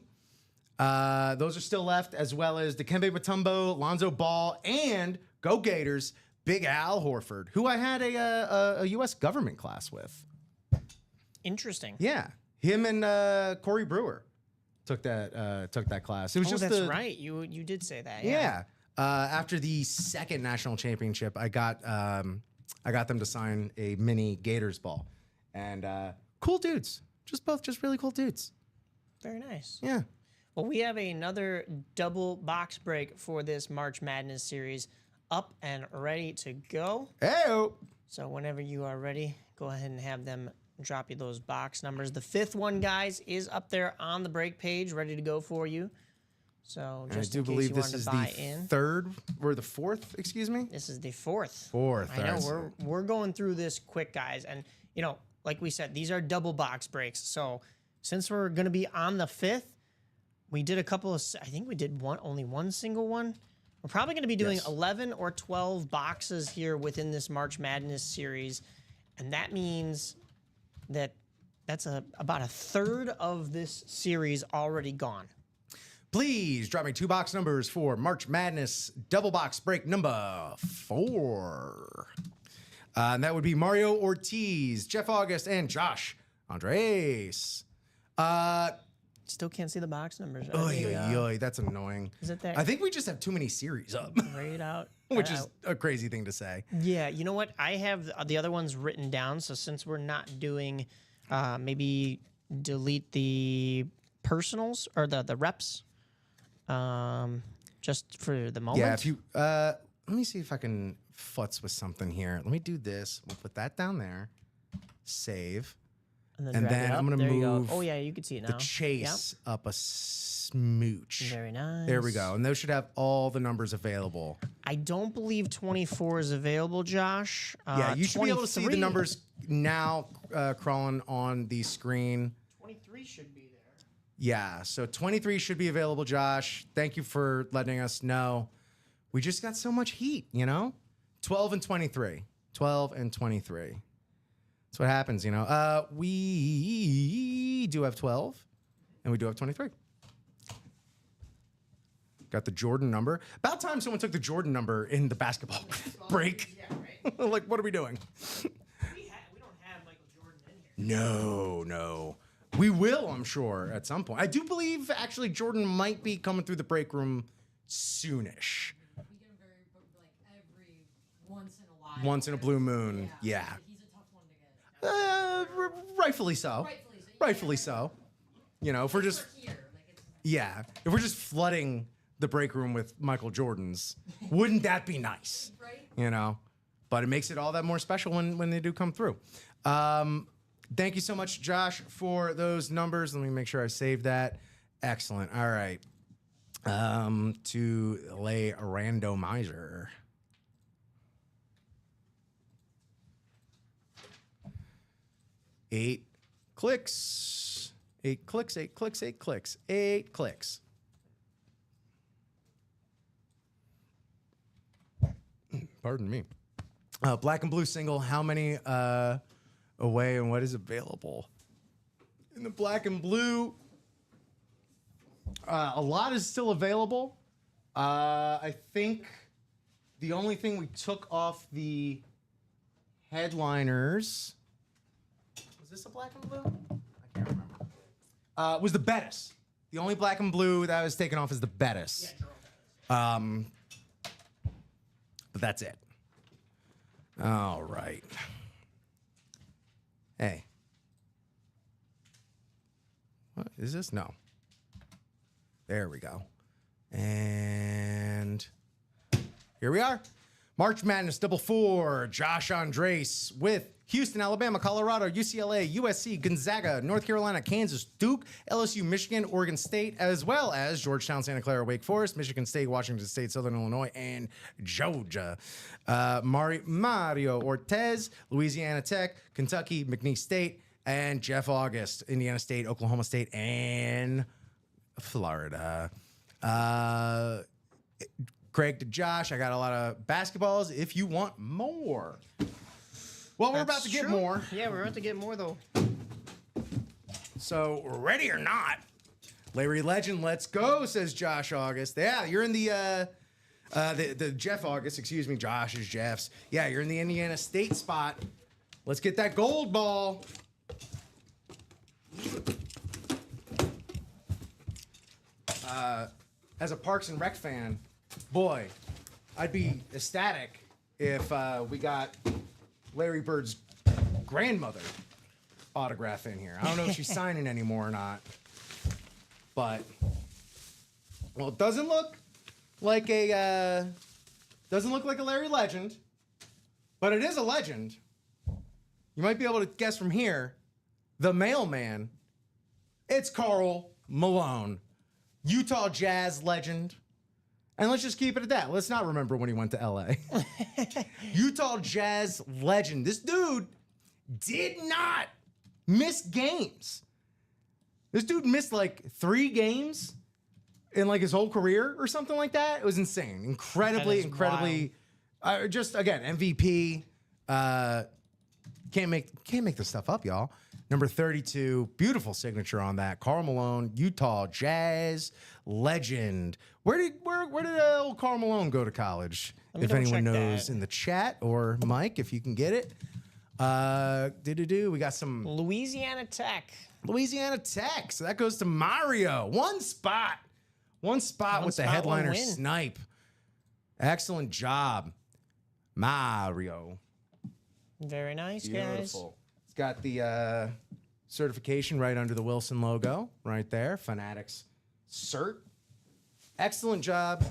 S2: Those are still left, as well as Dikembe Mutombo, Lonzo Ball, and Go Gators, Big Al Horford, who I had a U.S. government class with.
S3: Interesting.
S2: Yeah, him and Corey Brewer took that class. It was
S3: that's right. You did say that.
S2: Yeah. After the second national championship, I got them to sign a mini Gators ball, and cool dudes. Just really cool dudes.
S3: Very nice.
S2: Yeah.
S3: Well, we have another double box break for this March Madness series up and ready to go.
S2: Hey-o.
S3: So whenever you are ready, go ahead and have them drop you those box numbers. The 5th one, guys, is up there on the break page, ready to go for you. So just
S2: I do believe this
S3: is
S2: the 3rd or the 4th, excuse me?
S3: This is the 4th.
S2: 4th.
S3: I know, we're going through this quick, guys. And, like we said, these are double box breaks. So since we're going to be on the 5th, we did a couple of, I think we did only one single one. We're probably going to be doing 11 or 12 boxes here within this March Madness series, and that means that that's about a third of this series already gone.
S2: Please drop me 2 box numbers for March Madness double box break number 4. And that would be Mario Ortiz, Jeff August, and Josh Andres.
S3: Still can't see the box numbers.
S2: That's annoying.
S3: Is it there?
S2: I think we just have too many series up,
S3: Right out.
S2: which is a crazy thing to say.
S3: Yeah, you know what? I have the other ones written down. So since we're not doing, maybe delete the personals or the reps, just for the moment.
S2: Yeah, if you let me see if I can futz with something here. Let me do this. We'll put that down there. Save.
S3: And
S2: And
S3: drag it
S2: then
S3: up.
S2: I'm gonna
S3: There you go.
S2: move
S3: Oh yeah, you can see it now.
S2: the chase up a smooch.
S3: Yep. Very nice.
S2: There we go. And those should have all the numbers available.
S3: I don't believe 24 is available, Josh.
S2: Yeah, you should be able to see the
S3: 23
S2: numbers now crawling on the screen.
S3: 23 should be there.
S2: Yeah, so 23 should be available, Josh. Thank you for letting us know. We just got so much heat, 12 and 23. 12 and 23. That's what happens, We do have 12, and we do have 23. Got the Jordan number. About time someone took the Jordan number in the basketball break.
S3: Yeah, right.
S2: Like, what are we doing?
S3: We don't have Michael Jordan in here.
S2: No. We will, I'm sure, at some point. I do believe, actually, Jordan might be coming through the break room soonish.
S5: We get him every once in a while.
S2: Once in a blue moon. Yeah.
S5: He's a tough one to get.
S2: Rightfully so. Rightfully so. If we're just...
S5: Here,
S2: Yeah. If we're just flooding the break room with Michael Jordans, wouldn't that be nice?
S5: right?
S2: But it makes it all that more special when they do come through. Thank you so much, Josh, for those numbers. Let me make sure I saved that. Excellent. All right. To lay a randomizer. Eight clicks. 8 clicks, 8 clicks, 8 clicks, 8 clicks. Pardon me. Black and blue single. How many away and what is available? In the black and blue, a lot is still available. I think the only thing we took off the headliners, was this a black and blue? I can't remember. Was the Bettis. The only black and blue that was taken off is the Bettis. But that's it. All right. Hey. What is this? No. There we go. And here we are. March Madness Double 4. Josh Andres with Houston, Alabama, Colorado, UCLA, USC, Gonzaga, North Carolina, Kansas, Duke, LSU, Michigan, Oregon State, as well as Georgetown, Santa Clara, Wake Forest, Michigan State, Washington State, Southern Illinois, and Georgia. Mario Ortiz, Louisiana Tech, Kentucky, McNeese State, and Jeff August, Indiana State, Oklahoma State, and Florida. Craig to Josh, I got a lot of basketballs if you want more. Well, we're about to get more.
S3: Yeah, we're about to get more, though.
S2: So, ready or not, Larry Legend, let's go, says Josh August. Yeah, you're in the Jeff August, excuse me, Josh is Jeff's. Yeah, you're in the Indiana State spot. Let's get that gold ball. As a Parks and Rec fan, boy, I'd be ecstatic if we got Larry Bird's grandmother autograph in here. I don't know if she's signing anymore or not, but well, it doesn't look like a Larry Legend, but it is a legend. You might be able to guess from here, the mailman. It's Karl Malone, Utah Jazz legend. And let's just keep it at that. Let's not remember when he went to LA. Utah Jazz legend. This dude did not miss games. This dude missed like 3 games in like his whole career or something like that. It was insane. Incredibly. Just again, MVP. Can't make this stuff up, y'all. Number 32, beautiful signature on that. Karl Malone, Utah Jazz legend. Where did old Karl Malone go to college? If anyone knows in the chat, or Mike, if you can get it. We got some
S3: Louisiana Tech.
S2: So that goes to Mario. One spot with the headliner snipe. Excellent job, Mario.
S3: Very nice,
S2: Beautiful. It's got the certification right under the Wilson logo, right there. Fanatics cert. Excellent job,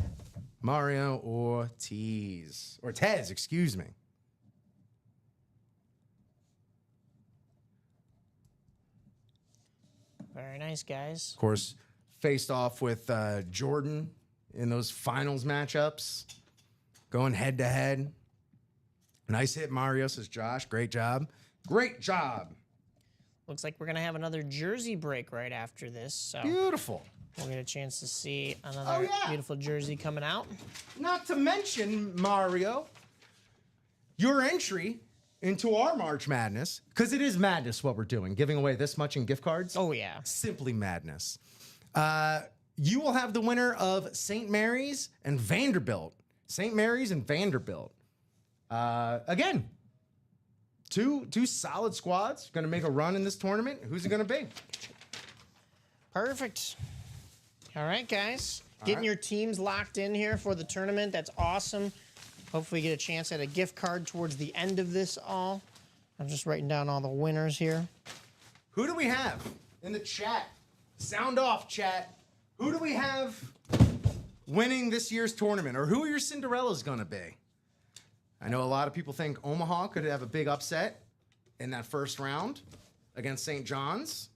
S2: Mario Ortiz. Excuse me.
S3: Very nice, guys.
S2: Of course, faced off with Jordan in those finals matchups, going head to head. Nice hit, Mario, says Josh. Great job.
S3: Looks like we're going to have another jersey break right after this. So
S2: Beautiful.
S3: we'll get a chance to see another beautiful jersey coming out.
S2: Not to mention, Mario, your entry into our March Madness, because it is madness what we're doing, giving away this much in gift cards.
S3: Oh, yeah.
S2: Simply madness. You will have the winner of St. Mary's and Vanderbilt. Again, two solid squads going to make a run in this tournament. Who's it going to be?
S3: Perfect. All right, guys. Getting your teams locked in here for the tournament. That's awesome. Hopefully get a chance at a gift card towards the end of this all. I'm just writing down all the winners here.
S2: Who do we have in the chat? Sound off, chat. Who do we have winning this year's tournament? Or who are your Cinderellas going to be? I know a lot of people think Omaha could have a big upset in that first round against St. John's.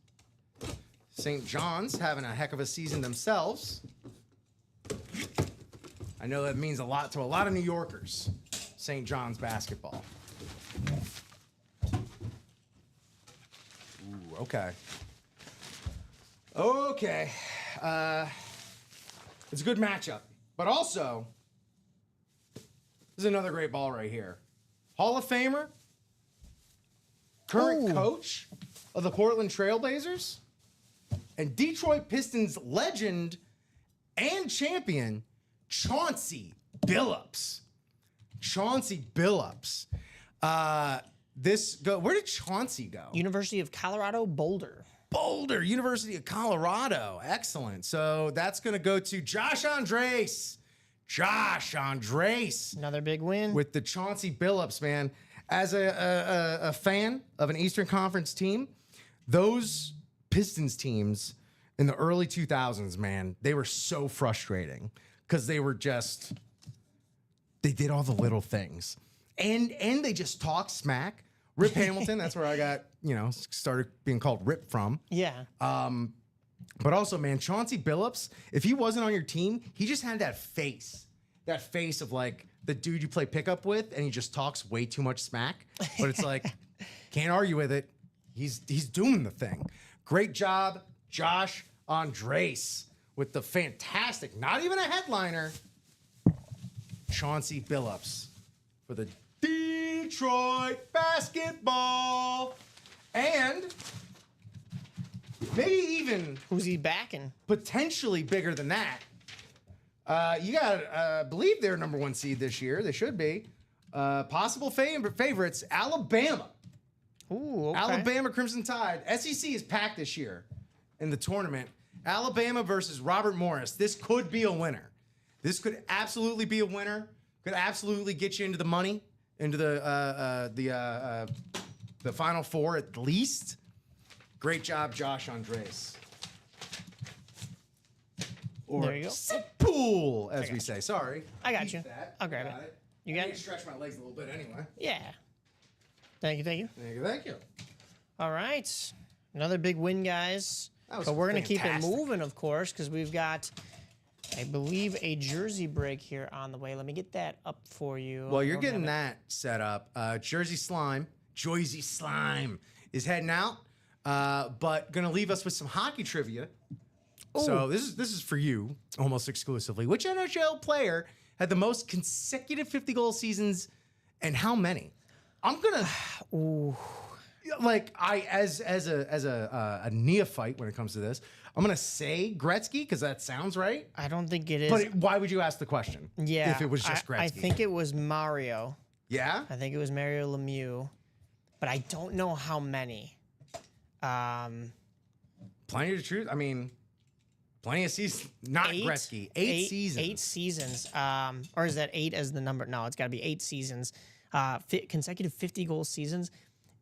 S2: St. John's having a heck of a season themselves. I know that means a lot to a lot of New Yorkers, St. John's basketball. Ooh, okay. It's a good matchup. But also, this is another great ball right here. Hall of Famer, current coach of the Portland Trailblazers, and Detroit Pistons legend and champion, Chauncey Billups. Where did Chauncey go?
S3: University of Colorado, Boulder.
S2: University of Colorado. Excellent. So that's going to go to Josh Andres.
S3: Another big win.
S2: With the Chauncey Billups, man. As a fan of an Eastern Conference team, those Pistons teams in the early 2000s, man, they were so frustrating because they did all the little things. And they just talk smack. Rip Hamilton, that's where I got, started being called Rip from.
S3: Yeah.
S2: But also, man, Chauncey Billups, if he wasn't on your team, he just had that face of like the dude you play pickup with, and he just talks way too much smack. But it's like, can't argue with it. He's doing the thing. Great job, Josh Andres, with the fantastic, not even a headliner, Chauncey Billups for the Detroit basketball. And maybe even
S3: who's he backing?
S2: Potentially bigger than that. You got, I believe they're number 1 seed this year. They should be. Possible favorites, Alabama.
S3: Ooh, okay.
S2: Alabama Crimson Tide. SEC is packed this year in the tournament. Alabama versus Robert Morris. This could be a winner. This could absolutely be a winner. Could absolutely get you into the money, into the Final Four at least. Great job, Josh Andres. Or
S3: there you go.
S2: Pool, as we say. Sorry.
S3: I got you. I'll grab it. You got
S2: I need
S3: it?
S2: to stretch my legs a little bit anyway.
S3: Yeah. Thank you.
S2: Thank you.
S3: All right. Another big win, guys.
S2: But
S3: we're going to keep it moving, of course, because we've got, I believe, a jersey break here on the way. Let me get that up for you.
S2: Well, you're getting that set up. Joyzy Slime is heading out, but going to leave us with some hockey trivia So this is for you almost exclusively. Which NHL player had the most consecutive 50-goal seasons, and how many? I'm gonna. Like as a neophyte when it comes to this, I'm gonna say Gretzky because that sounds right.
S3: I don't think it is.
S2: But why would you ask the question?
S3: Yeah,
S2: if it was just Gretzky,
S3: I think it was Mario.
S2: Yeah,
S3: I think it was Mario Lemieux, but I don't know how many.
S2: Plenty to choose. I mean, plenty of seasons. Not Gretzky. Eight seasons.
S3: 8 seasons. Or is that 8 as the number? No, it's got to be 8 seasons. Consecutive 50-goal seasons.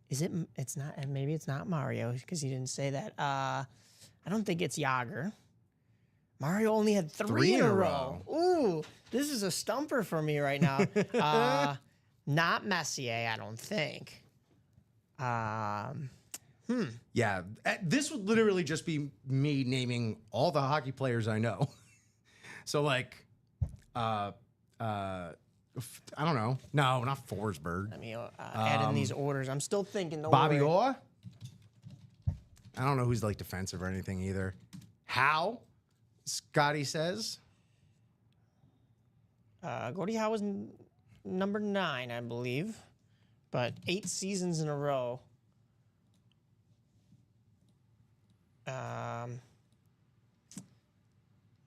S3: Is it? It's not. And maybe it's not Mario because he didn't say that. I don't think it's Yager. Mario only had 3 in a row. Ooh, this is a stumper for me right now. Not Messier, I don't think.
S2: Yeah, this would literally just be me naming all the hockey players I know. So like, I don't know. No, not Forsberg.
S3: Let me add in these orders. I'm still thinking.
S2: Bobby Orr. I don't know who's like defensive or anything either. How? Scotty says.
S3: Gordie Howe was number 9, I believe, but 8 seasons in a row.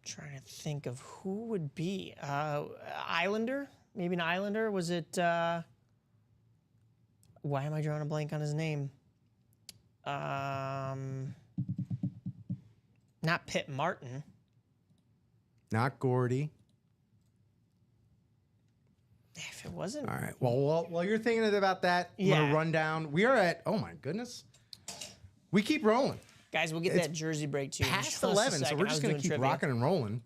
S3: Trying to think of who would be Islander. Maybe an Islander. Was it? Why am I drawing a blank on his name? Not Pitt Martin.
S2: Not Gordie.
S3: If it wasn't.
S2: All right. Well, while you're thinking about that, I'm gonna run down. We are at. Oh my goodness. We keep rolling.
S3: Guys, we'll get that jersey break too.
S2: Past 11, so we're just going to keep rocking and rolling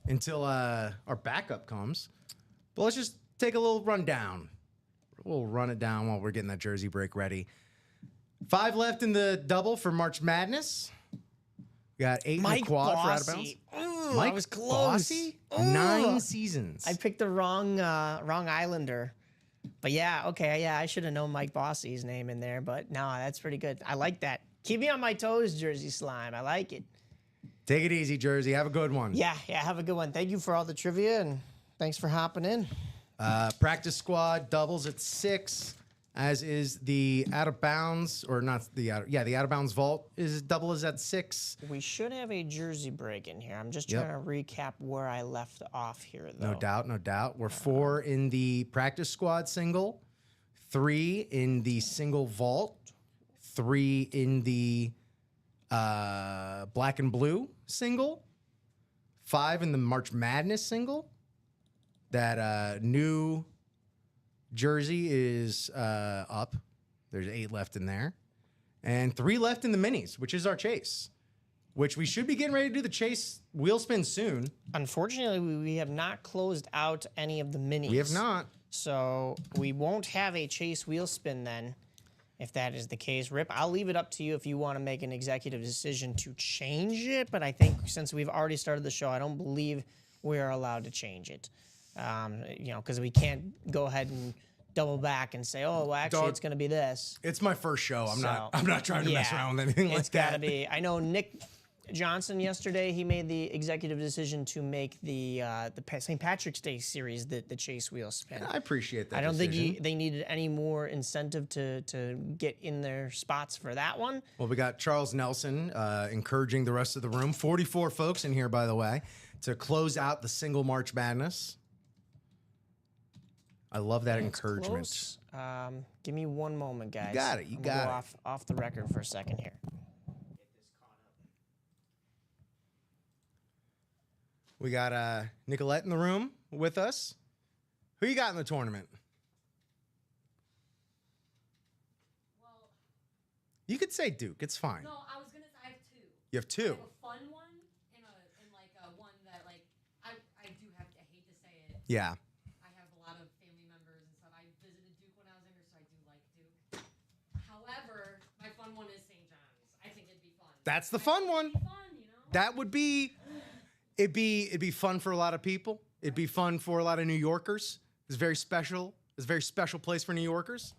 S2: until our backup comes. But let's just take a little rundown. We'll run it down while we're getting that jersey break ready. 5 left in the double for March Madness. We got 8 in the quad for out of bounds.
S3: Mike was close.
S2: Bossy, 9 seasons.
S3: I picked the wrong Islander. But yeah, okay, yeah, I should have known Mike Bossy's name in there, but no, that's pretty good. I like that. Keep me on my toes, Jersey Slime. I like it.
S2: Take it easy, Jersey. Have a good one.
S3: Yeah, have a good one. Thank you for all the trivia, and thanks for hopping in.
S2: Practice squad doubles at 6, as is the out of bounds, or not the out of bounds vault is double is at 6.
S3: We should have a jersey break in here. I'm just trying to recap where I left off here, though.
S2: No doubt. We're 4 in the practice squad single, 3 in the single vault, 3 in the black and blue single, 5 in the March Madness single. That new jersey is up. There's 8 left in there. And 3 left in the minis, which is our chase. Which we should be getting ready to do the chase wheel spin soon.
S3: Unfortunately, we have not closed out any of the minis.
S2: We have not.
S3: So we won't have a chase wheel spin then, if that is the case. Rip, I'll leave it up to you if you want to make an executive decision to change it. But I think since we've already started the show, I don't believe we are allowed to change it. Because we can't go ahead and double back and say, oh, well, actually, it's going to be this.
S2: It's my first show. I'm not trying to mess around with anything like that.
S3: It's got to be. I know Nick Johnson yesterday, he made the executive decision to make the St. Patrick's Day series the chase wheel spin.
S2: I appreciate that.
S3: I don't think they needed any more incentive to get in their spots for that one.
S2: Well, we got Charles Nelson encouraging the rest of the room. 44 folks in here, by the way, to close out the single March Madness. I love that encouragement.
S3: Give me one moment, guys.
S2: You got it. You got it.
S3: Off the record for a second here.
S2: We got Nicolette in the room with us. Who you got in the tournament?
S5: Well,
S2: you could say Duke. It's fine.
S5: no, I was gonna say I have 2.
S2: You have 2.
S5: I have a fun one and like a one that like I do have. I hate to say it.
S2: Yeah.
S5: I have a lot of family members and stuff. I visited Duke when I was younger, so I do like Duke. However, my fun one is St. John's. I think it'd be fun.
S2: That's the fun one.
S5: It'd be fun, you know.
S2: That would be. It'd be fun for a lot of people. It'd be fun for a lot of New Yorkers. It's very special. It's a very special place for New Yorkers.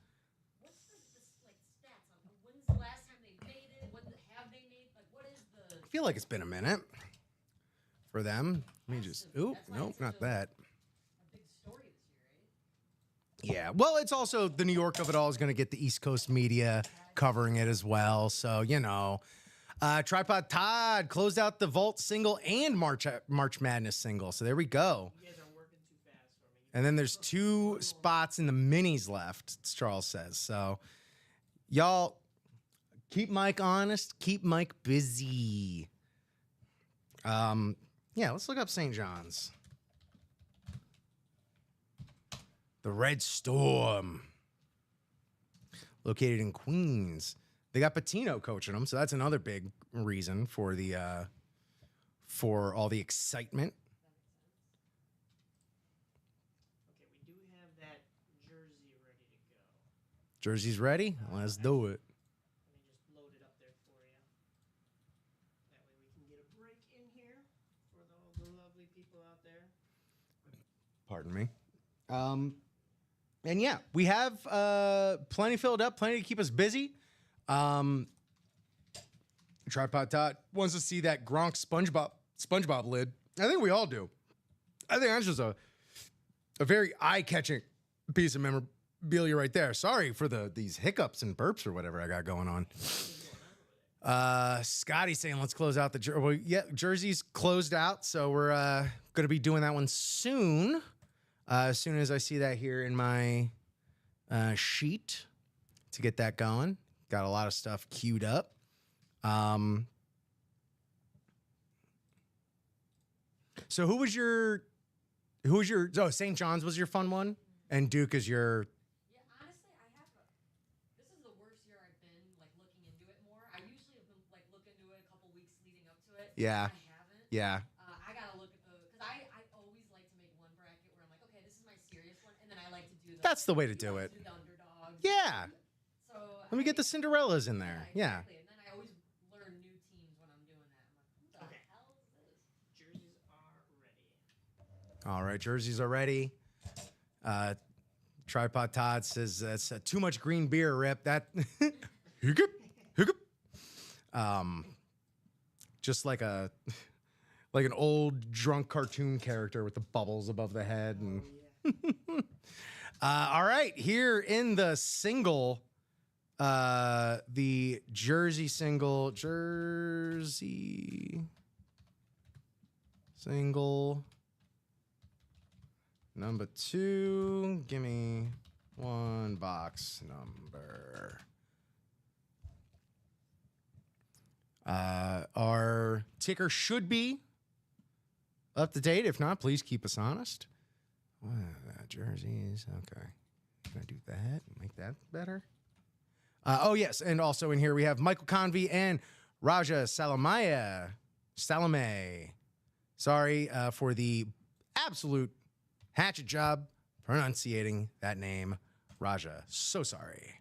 S5: What's the like stats on when's the last time they made it? What have they made? Like what is the?
S2: feel like it's been a minute for them. Let me just. Ooh, nope, not that.
S5: A big story this year, right?
S2: Yeah. Well, it's also the New York of it all is going to get the East Coast media covering it as well. So, you know, Tripod Todd closed out the Vault single and March Madness single. So there we go.
S3: You guys are working too fast for me.
S2: And then there's 2 spots in the minis left, Charles says. So, y'all, keep Mike honest, keep Mike busy. Yeah, let's look up St. John's. The Red Storm, located in Queens. They got Patino coaching them, so that's another big reason for the for all the excitement.
S3: Okay, we do have that jersey ready to go.
S2: Jersey's ready? Let's do it.
S3: Let me just load it up there for you. That way we can get a break in here for all the lovely people out there.
S2: Pardon me. And yeah, we have plenty filled up, plenty to keep us busy. Tripod Todd wants to see that Gronk SpongeBob lid. I think we all do. I think that's just a very eye-catching piece of memorabilia right there. Sorry for these hiccups and burps or whatever I got going on. Scotty saying let's close out the jersey. Well, yeah, jersey's closed out, so we're going to be doing that one soon. As soon as I see that here in my sheet to get that going. Got a lot of stuff queued up. So who was your St. John's was your fun one, and Duke is your.
S5: Yeah, honestly, this is the worst year I've been like looking into it more. I usually have been like look into it a couple weeks leading up to it.
S2: Yeah.
S5: I haven't.
S2: Yeah.
S5: I gotta look at because I always like to make one bracket where I'm like, okay, this is my serious one, and then I like to do the.
S2: That's the way to do it.
S5: Do the underdogs.
S2: Yeah.
S5: So
S2: Let me get the Cinderellas in there. Yeah.
S5: Exactly. And then I always learn new teams when I'm doing that. I'm like, what the hell is this?
S3: Jerseys are ready.
S2: All right, jerseys are ready. Tripod Todd says that's too much green beer, Rip. That hiccup. Just like an old drunk cartoon character with the bubbles above the head. And all right, here in the single, the jersey single, number 2, give me 1 box number. Our ticker should be up to date. If not, please keep us honest. Jerseys. Okay. Can I do that? Make that better? Oh, yes. And also in here we have Michael Convey and Raja Salame. Sorry for the absolute hatchet job pronunciating that name, Raja. So sorry.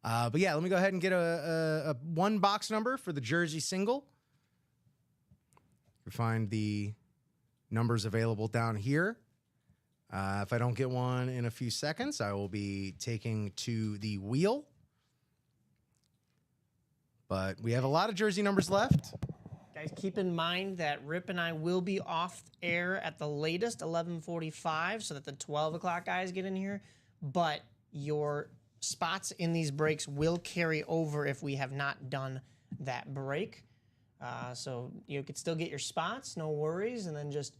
S2: But yeah, let me go ahead and get a 1 box number for the jersey single. You find the numbers available down here. If I don't get one in a few seconds, I will be taking to the wheel. But we have a lot of jersey numbers left.
S3: Guys, keep in mind that Rip and I will be off air at the latest 11:45 so that the 12 o'clock guys get in here. But your spots in these breaks will carry over if we have not done that break. So you could still get your spots, no worries, and then just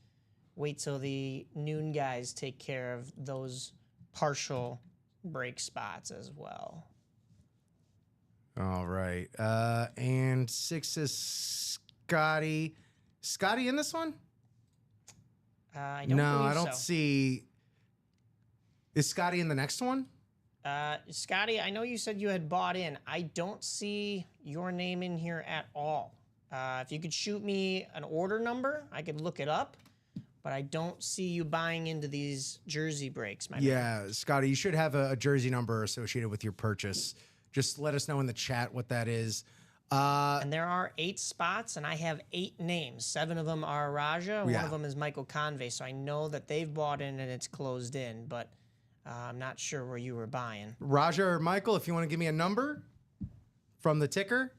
S3: wait till the noon guys take care of those partial break spots as well.
S2: All right. And 6 is Scotty. Scotty in this one?
S3: I don't believe
S2: I don't
S3: so.
S2: see. Is Scotty in the next one?
S3: Scotty, I know you said you had bought in. I don't see your name in here at all. If you could shoot me an order number, I could look it up. But I don't see you buying into these jersey breaks, my man.
S2: Yeah, Scotty, you should have a jersey number associated with your purchase. Just let us know in the chat what that is.
S3: And there are 8 spots, and I have 8 names. 7 of them are Raja, and
S2: Yeah.
S3: one of them is Michael Convey. So I know that they've bought in and it's closed in, but I'm not sure where you were buying.
S2: Raja or Michael, if you want to give me a number from the ticker,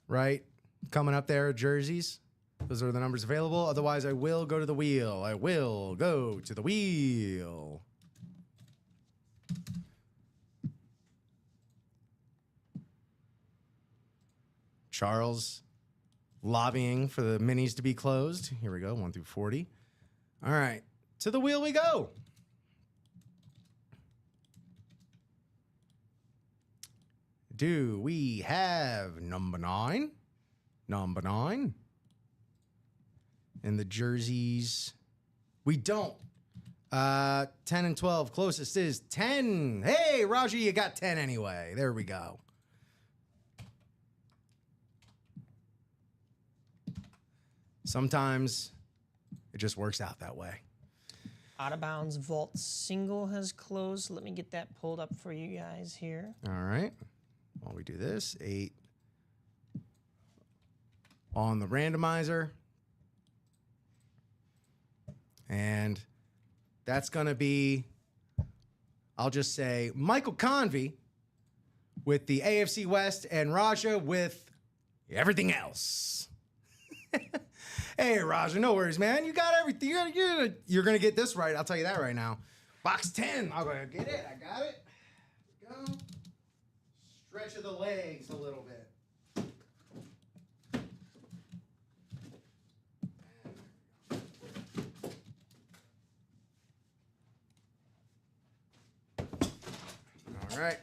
S2: right? coming up there, jerseys. Those are the numbers available. Otherwise, I will go to the wheel. I will go to the wheel. Charles lobbying for the minis to be closed. Here we go, 1 through 40. All right, to the wheel we go. Do we have number 9? Number 9. And the jerseys, we don't. 10 and 12, closest is 10. Hey, Raji, you got 10 anyway. There we go. Sometimes it just works out that way.
S3: Out of Bounds Vault single has closed. Let me get that pulled up for you guys here.
S2: All right. While we do this, 8 on the randomizer. And that's going to be, I'll just say, Michael Convey with the AFC West and Raja with everything else. Hey, Raja, no worries, man. You got everything. You're going to get this right. I'll tell you that right now. Box 10. I'll go get it. I got it. Go. Stretch of the legs a little bit. All right.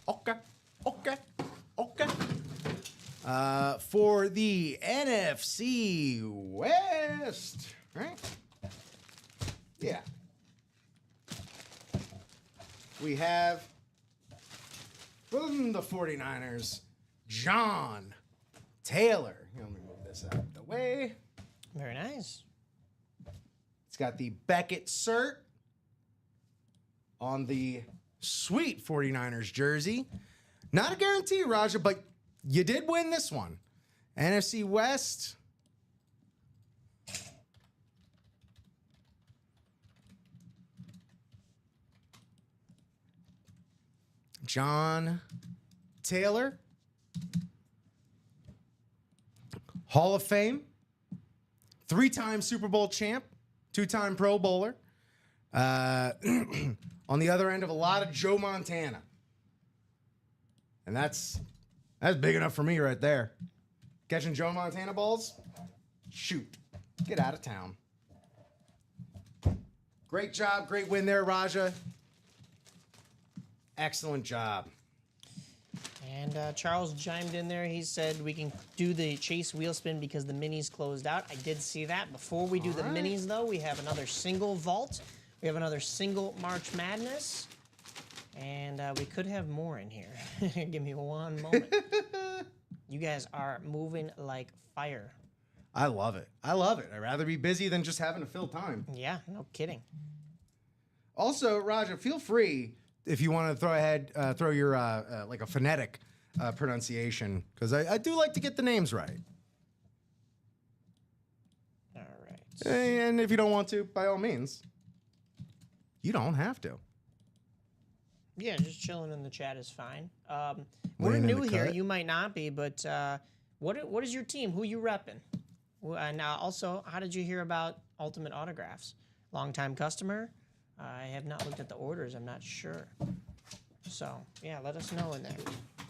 S2: Okay. For the NFC West, right? Yeah. We have from the 49ers, John Taylor. Here, let me move this out of the way.
S3: Very nice.
S2: It's got the Beckett cert on the sweet 49ers jersey. Not a guarantee, Raja, but you did win this one. NFC West. John Taylor. Hall of Fame. 3-time Super Bowl champ. 2-time Pro Bowler. On the other end of a lot of Joe Montana. And that's big enough for me right there. Catching Joe Montana balls? Shoot. Get out of town. Great job. Great win there, Raja. Excellent job.
S3: And Charles chimed in there. He said we can do the chase wheel spin because the minis closed out. I did see that. Before we do the minis, though, we have another single vault. We have another single March Madness. And we could have more in here. Give me one moment. You guys are moving like fire.
S2: I love it. I'd rather be busy than just having to fill time.
S3: Yeah, no kidding.
S2: Also, Raja, feel free if you want to throw your like a phonetic pronunciation, because I do like to get the names right.
S3: All right.
S2: And if you don't want to, by all means, you don't have to.
S3: Yeah, just chilling in the chat is fine. We're new here. You might not be, but what is your team? Who you repping? And also, how did you hear about Ultimate Autographs? Longtime customer? I have not looked at the orders. I'm not sure. So, yeah, let us know in there.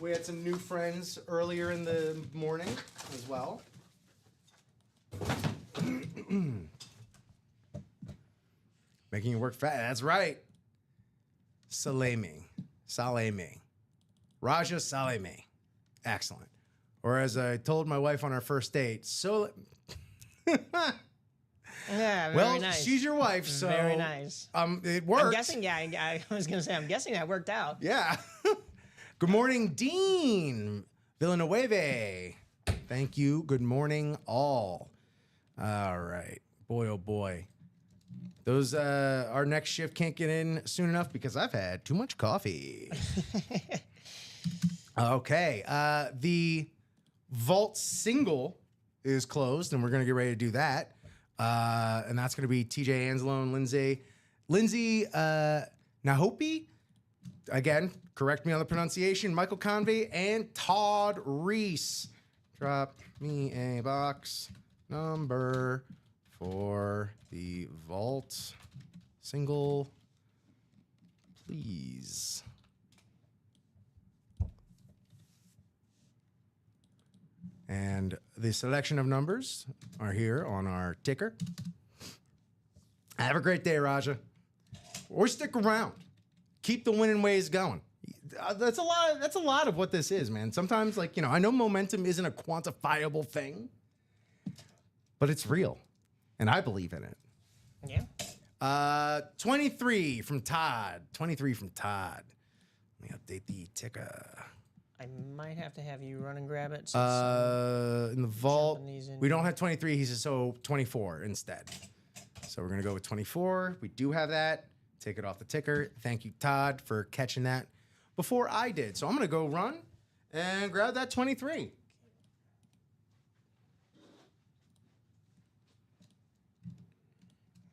S2: We had some new friends earlier in the morning as well. Making it work fast. That's right. Salemi. Raja Salemi. Excellent. Or as I told my wife on our first date,
S3: Yeah, very
S2: well,
S3: nice.
S2: she's your wife, so
S3: very nice.
S2: It worked.
S3: I'm guessing, yeah, I was gonna say, I'm guessing that worked out.
S2: Yeah. Good morning, Dean Villanueva. Thank you. Good morning, all. All right, boy, oh boy. Those our next shift can't get in soon enough because I've had too much coffee. Okay, the vault single is closed, and we're gonna get ready to do that. And that's going to be TJ Anselo and Lindsay Nahopi. again, correct me on the pronunciation, Michael Convey and Todd Reese. Drop me a box number for the vault single, please. And the selection of numbers are here on our ticker. Have a great day, Raja. Or stick around. Keep the winning ways going. That's a lot of what this is, man. Sometimes, like, I know momentum isn't a quantifiable thing, but it's real. And I believe in it.
S3: Yeah.
S2: 23 from Todd. 23 from Todd. Let me update the ticker.
S3: I might have to have you run and grab it.
S2: In the vault, we don't have 23. He says, so 24 instead. So we're going to go with 24. We do have that. Take it off the ticker. Thank you, Todd, for catching that before I did. So I'm going to go run and grab that 23.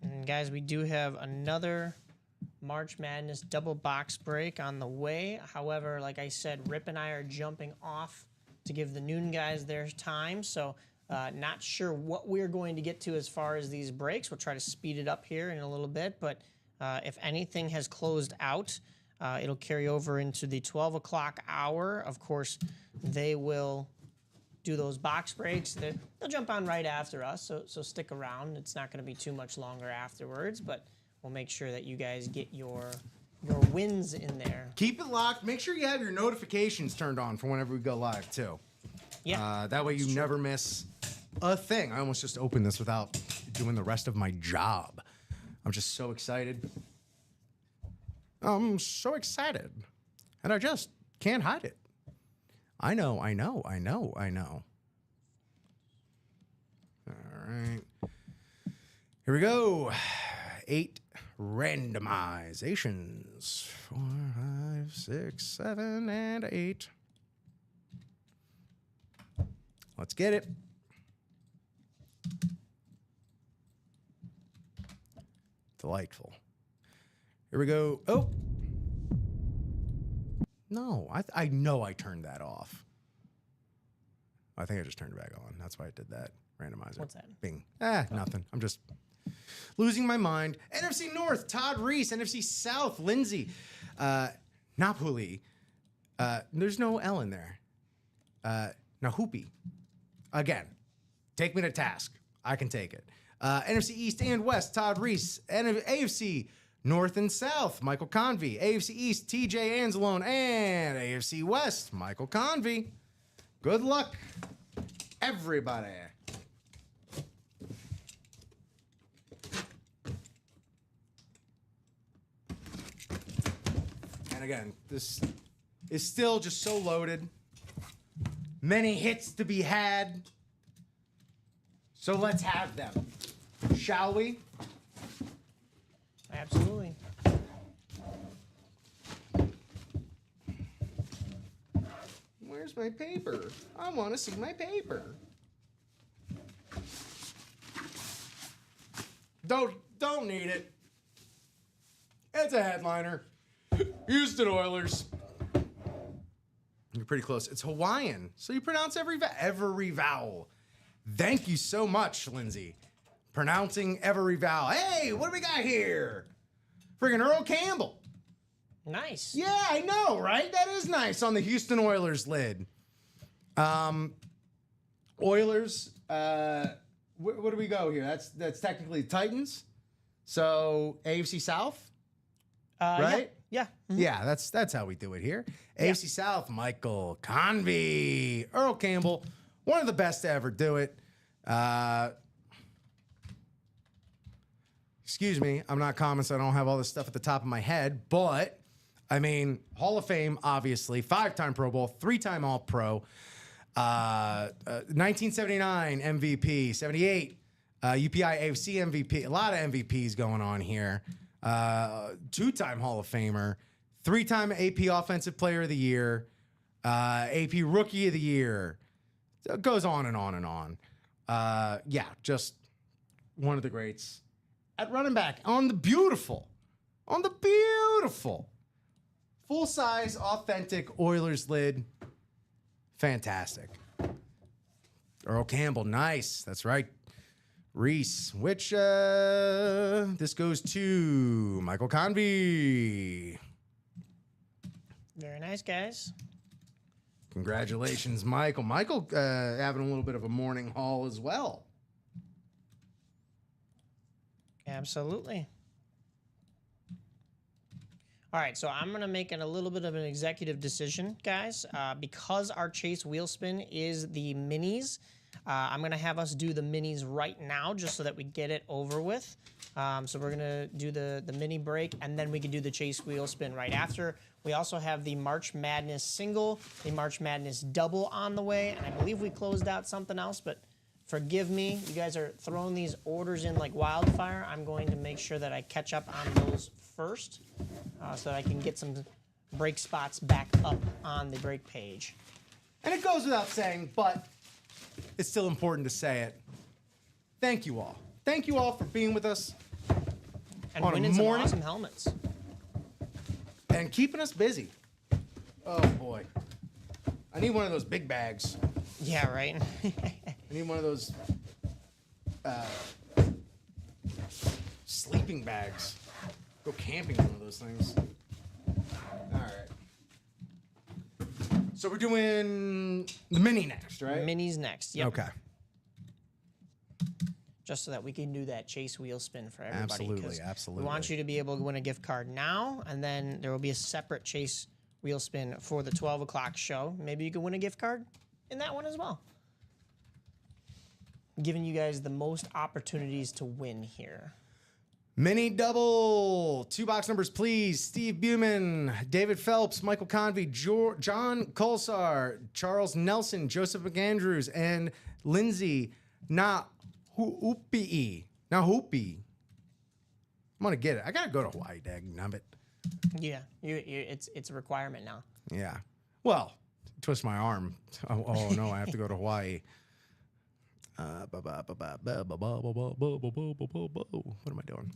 S3: And guys, we do have another March Madness double box break on the way. However, like I said, Rip and I are jumping off to give the noon guys their time. So not sure what we're going to get to as far as these breaks. We'll try to speed it up here in a little bit. But if anything has closed out, it'll carry over into the 12 o'clock hour. Of course, they will do those box breaks. They'll jump on right after us, so stick around. It's not going to be too much longer afterwards, but we'll make sure that you guys get your wins in there.
S2: Keep it locked. Make sure you have your notifications turned on for whenever we go live, too.
S3: Yeah.
S2: That way you never miss a thing. I almost just opened this without doing the rest of my job. I'm just so excited. I'm so excited. And I just can't hide it. I know. All right. Here we go. 8 randomizations. 4, 5, 6, 7, and 8. Let's get it. Delightful. Here we go. Oh. No, I know I turned that off. I think I just turned it back on. That's why I did that. Randomizer.
S3: What's that?
S2: Bing. Nothing. I'm just losing my mind. NFC North, Todd Reese. NFC South, Lindsay. Napoli. There's no L in there. Nahupi. Again, take me to task. I can take it. NFC East and West, Todd Reese. AFC North and South, Michael Convey. AFC East, TJ Anzalone. And AFC West, Michael Convey. Good luck, everybody. And again, this is still just so loaded. Many hits to be had. So let's have them. Shall we?
S3: Absolutely.
S2: Where's my paper? I want to see my paper. Don't need it. It's a headliner. Houston Oilers. You're pretty close. It's Hawaiian, so you pronounce every vowel. Thank you so much, Lindsay. Pronouncing every vowel. Hey, what do we got here? Friggin' Earl Campbell.
S3: Nice.
S2: Yeah, I know, right? That is nice on the Houston Oilers lid. Oilers, where do we go here? That's technically Titans. So AFC South, right?
S3: Yeah. Mm-hmm.
S2: Yeah, that's how we do it here. AFC South, Michael Convey, Earl Campbell, one of the best to ever do it. Excuse me, I'm not common, so I don't have all this stuff at the top of my head, but I mean, Hall of Fame, obviously, 5-time Pro Bowl, 3-time All-Pro, 1979 MVP, 78 UPI AFC MVP, a lot of MVPs going on here. 2-time Hall of Famer, 3-time AP Offensive Player of the Year, AP Rookie of the Year. It goes on and on and on. Yeah, just one of the greats. At running back on the beautiful Full-size, authentic Oilers lid. Fantastic. Earl Campbell, nice. That's right. Reese, which this goes to Michael Convey.
S3: Very nice, guys.
S2: Congratulations, Michael. Michael having a little bit of a morning haul as well.
S3: Absolutely. All right, so I'm going to make a little bit of an executive decision, guys. Because our Chase wheel spin is the minis, I'm going to have us do the minis right now just so that we get it over with. So we're going to do the mini break, and then we can do the Chase wheel spin right after. We also have the March Madness single, the March Madness double on the way, and I believe we closed out something else, but forgive me. You guys are throwing these orders in like wildfire. I'm going to make sure that I catch up on those first so that I can get some break spots back up on the break page.
S2: And it goes without saying, but it's still important to say it. Thank you all. Thank you all for being with us
S3: And
S2: on
S3: winning
S2: a
S3: some
S2: morning
S3: awesome helmets.
S2: and keeping us busy. Oh boy. I need one of those big bags.
S3: Yeah, right?
S2: I need one of those sleeping bags. Go camping in one of those things. All right. So we're doing the mini next, right?
S3: Minis next. Yep.
S2: Okay.
S3: Just so that we can do that Chase wheel spin for everybody.
S2: Absolutely,
S3: 'cause
S2: absolutely.
S3: We want you to be able to win a gift card now, and then there will be a separate Chase wheel spin for the 12 o'clock show. Maybe you can win a gift card in that one as well. Giving you guys the most opportunities to win here.
S2: Mini double. 2 box numbers, please. Steve Buman, David Phelps, Michael Convey, John Colsar, Charles Nelson, Joseph McAndrews, and Lindsay Nahupi. I'm gonna get it. I gotta go to Hawaii, dagnabbit.
S3: Yeah, it's a requirement now.
S2: Yeah. Well, twist my arm. Oh no, I have to go to Hawaii. What am I doing?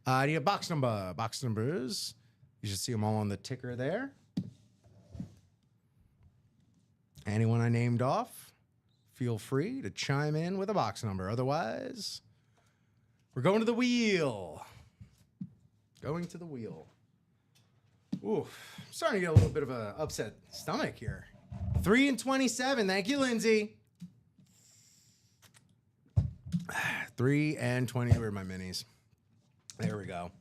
S2: I need a box number. Box numbers. You should see them all on the ticker there. Anyone I named off, feel free to chime in with a box number. Otherwise, we're going to the wheel. Going to the wheel. Ooh, I'm starting to get a little bit of an upset stomach here. 3 and 27. Thank you, Lindsay. 3 and 20. Where are my minis? There we go.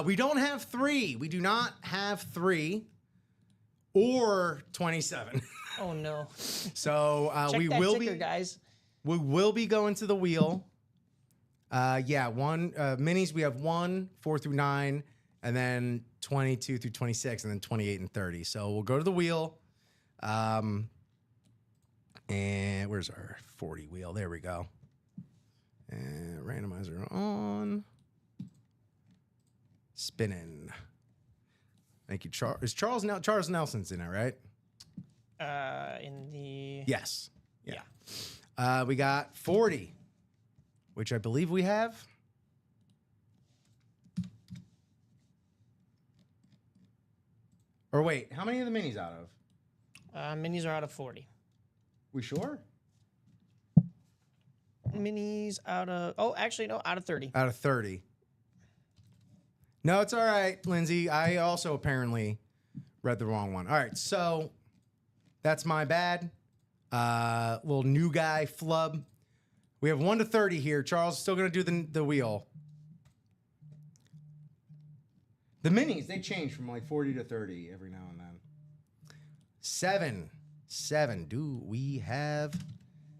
S2: We don't have 3. We do not have 3 or 27.
S3: Oh no!
S2: So
S3: Check
S2: we
S3: that
S2: will
S3: ticker,
S2: be
S3: guys.
S2: we will be going to the wheel. Yeah, minis. We have 1, 4 through 9, and then 22 through 26, and then 28 and 30. So we'll go to the wheel. And where's our 40 wheel? There we go. And randomizer on. Spinning. Thank you, Charles. Is Charles Nelson's in it, right?
S3: In the
S2: Yes. Yeah. We got 40, which I believe we have. Or wait, how many are the minis out of?
S3: Minis are out of 40.
S2: We sure?
S3: Minis out of out of 30.
S2: Out of 30. No, it's all right, Lindsay. I also apparently read the wrong one. All right, so that's my bad. Little new guy flub. We have 1 to 30 here. Charles is still going to do the wheel. The minis, they change from like 40 to 30 every now and then. 7. Do we have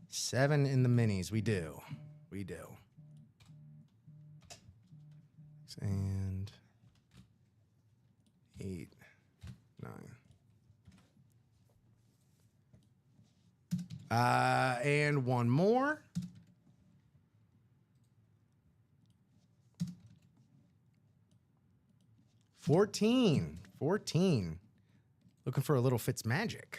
S2: 7 in the minis? We do. We do. And 8, 9. And one more. $14. Looking for a little Fitzmagic.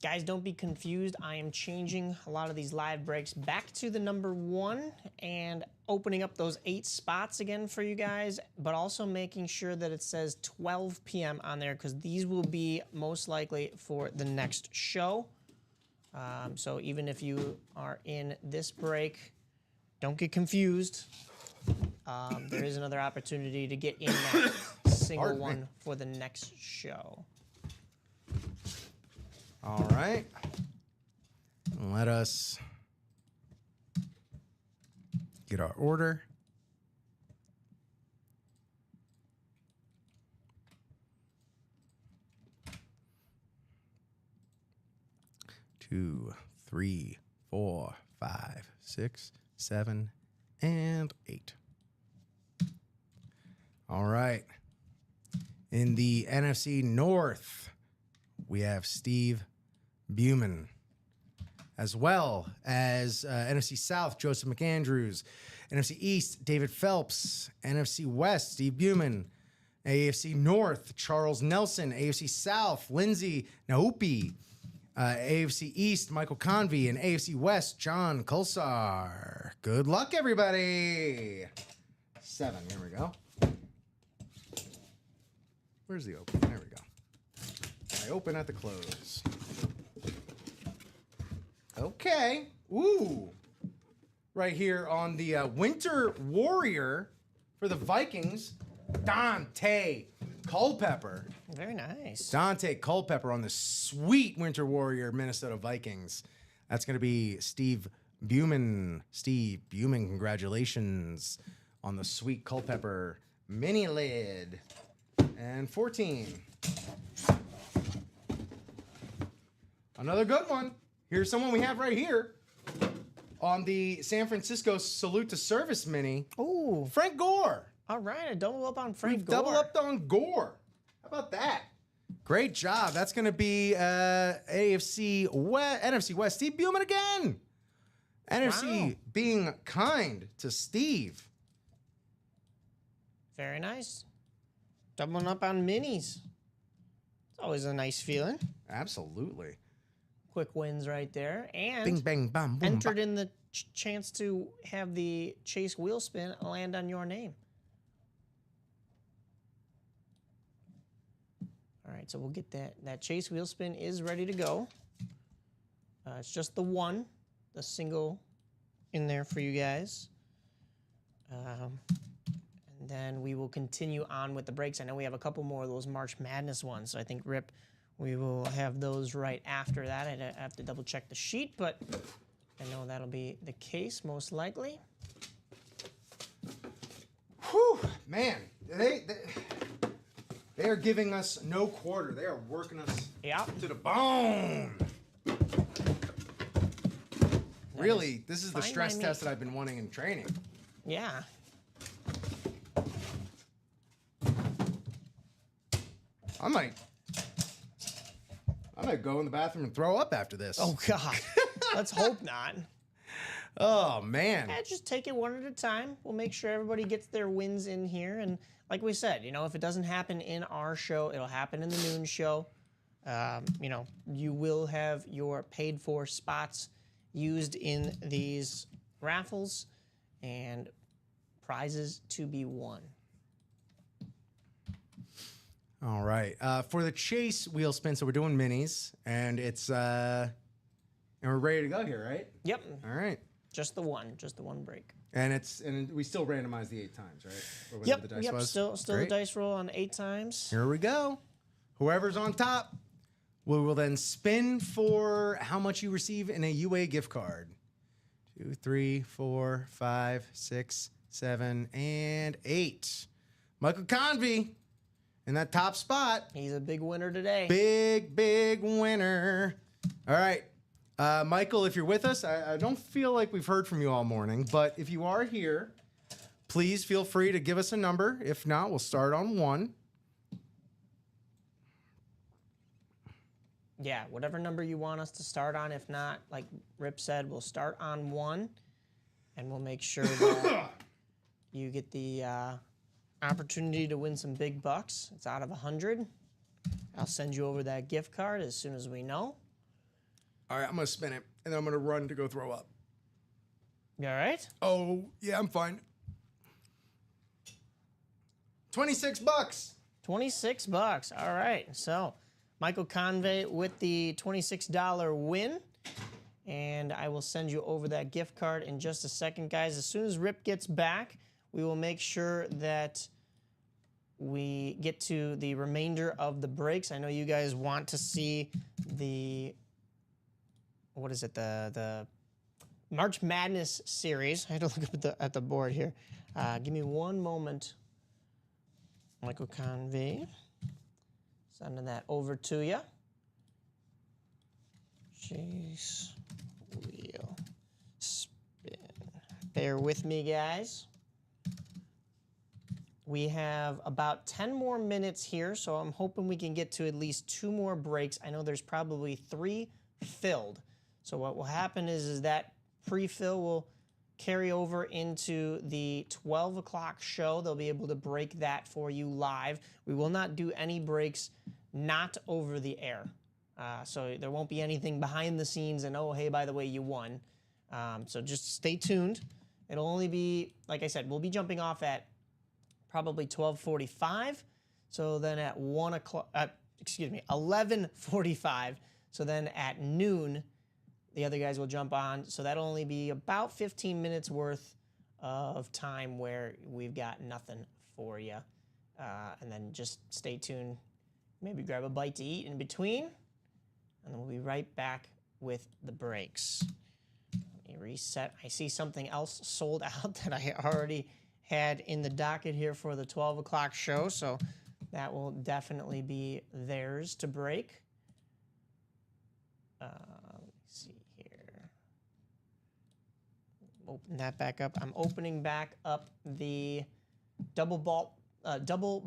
S3: Guys, don't be confused. I am changing a lot of these live breaks back to the number 1 and opening up those 8 spots again for you guys, but also making sure that it says 12 p.m. on there because these will be most likely for the next show. So even if you are in this break, don't get confused. There is another opportunity to get in that single one for the next show.
S2: All right. Let us get our order. Two, 3, 4, 5, 6, 7, and 8. All right. In the NFC North, we have Steve Buman, as well as NFC South, Joseph McAndrews, NFC East, David Phelps, NFC West, Steve Buman, AFC North, Charles Nelson, AFC South, Lindsay Naupi, AFC East, Michael Convey, and AFC West, John Kulsar. Good luck, everybody. 7, here we go. Where's the open? There we go. I open at the close. Okay. Ooh. Right here on the Winter Warrior for the Vikings, Dante Culpepper.
S3: Very nice.
S2: Dante Culpepper on the sweet Winter Warrior Minnesota Vikings. That's going to be Steve Buman. Steve Buman, congratulations on the sweet Culpepper mini lid. And 14. Another good one. Here's someone we have right here on the San Francisco Salute to Service mini.
S3: Ooh.
S2: Frank Gore.
S3: All right, a double up on Frank
S2: We've
S3: Gore.
S2: double upped on Gore. How about that? Great job. That's going to be NFC West. Steve Buman again. NFC being kind to Steve.
S3: Very nice. Doubling up on minis. It's always a nice feeling.
S2: Absolutely.
S3: Quick wins right there. And
S2: Bing, bang, bam, boom,
S3: entered in the chance to have the Chase wheel spin land on your name. All right, so we'll get that Chase wheel spin is ready to go. It's just the one, the single in there for you guys. And then we will continue on with the breaks. I know we have a couple more of those March Madness ones, so I think, Rip, we will have those right after that. I have to double check the sheet, but I know that'll be the case most likely.
S2: Whew, man, they are giving us no quarter. They are working us to the bone. Really, this is the stress test that I've been wanting in training.
S3: Yeah.
S2: I might go in the bathroom and throw up after this.
S3: Oh, God. Let's hope not.
S2: Oh, man.
S3: Yeah, just take it one at a time. We'll make sure everybody gets their wins in here. And like we said, if it doesn't happen in our show, it'll happen in the noon show. You will have your paid-for spots used in these raffles and prizes to be won.
S2: All right. For the Chase wheel spin, so we're doing minis, and it's and we're ready to go here, right?
S3: Yep.
S2: All right.
S3: Just the one break.
S2: And we still randomize the 8 times, right? Or whatever
S3: Yep.
S2: the dice was.
S3: Still the dice roll on 8 times.
S2: Here we go. Whoever's on top, we will then spin for how much you receive in a UA gift card. 2, 3, 4, 5, 6, 7, and 8. Michael Convey in that top spot.
S3: He's a big winner today.
S2: Big winner. All right. Michael, if you're with us, I don't feel like we've heard from you all morning, but if you are here, please feel free to give us a number. If not, we'll start on 1.
S3: Yeah, whatever number you want us to start on. If not, like Rip said, we'll start on 1, and we'll make sure that you get the opportunity to win some big bucks. It's out of 100. I'll send you over that gift card as soon as we know.
S2: All right, I'm going to spin it, and then I'm going to run to go throw up.
S3: You all right?
S2: Oh, yeah, I'm fine. $26.
S3: $26. All right. So Michael Convey with the $26 win. And I will send you over that gift card in just a second, guys. As soon as Rip gets back, we will make sure that we get to the remainder of the breaks. I know you guys want to see the, what is it, the March Madness series. I had to look up at the board here. Give me one moment. Michael Convey, sending that over to you. Chase wheel spin. Bear with me, guys. We have about 10 more minutes here, so I'm hoping we can get to at least 2 more breaks. I know there's probably 3 filled. So what will happen is that pre-fill will carry over into the 12 o'clock show. They'll be able to break that for you live. We will not do any breaks not over the air. So there won't be anything behind the scenes and, oh, hey, by the way, you won. So just stay tuned. It'll only be, like I said, we'll be jumping off at probably 12:45. So then at 11:45. So then at noon, the other guys will jump on. So that'll only be about 15 minutes worth of time where we've got nothing for you. And then just stay tuned. Maybe grab a bite to eat in between. And then we'll be right back with the breaks. Let me reset. I see something else sold out that I already had in the docket here for the 12 o'clock show. So that will definitely be theirs to break. Let me see here. Open that back up. I'm opening back up the double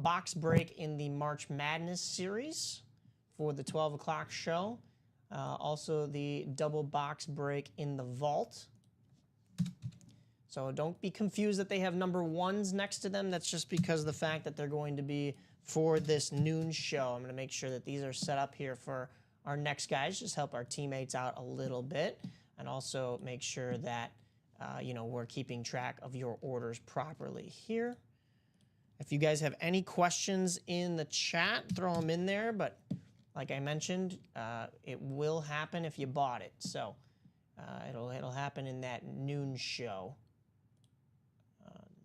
S3: box break in the March Madness series for the 12 o'clock show. Also the double box break in the vault. So don't be confused that they have number 1s next to them. That's just because of the fact that they're going to be for this noon show. I'm going to make sure that these are set up here for our next guys. Just help our teammates out a little bit. And also make sure that, we're keeping track of your orders properly here. If you guys have any questions in the chat, throw them in there. But like I mentioned, it will happen if you bought it. So it'll happen in that noon show.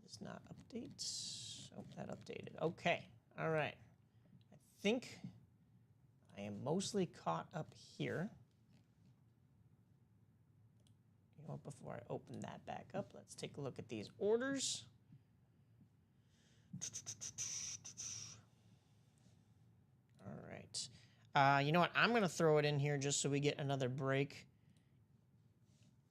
S3: Does not update. Oh, that updated. Okay. All right. I think I am mostly caught up here. You know what, before I open that back up, let's take a look at these orders. All right. You know what? I'm going to throw it in here just so we get another break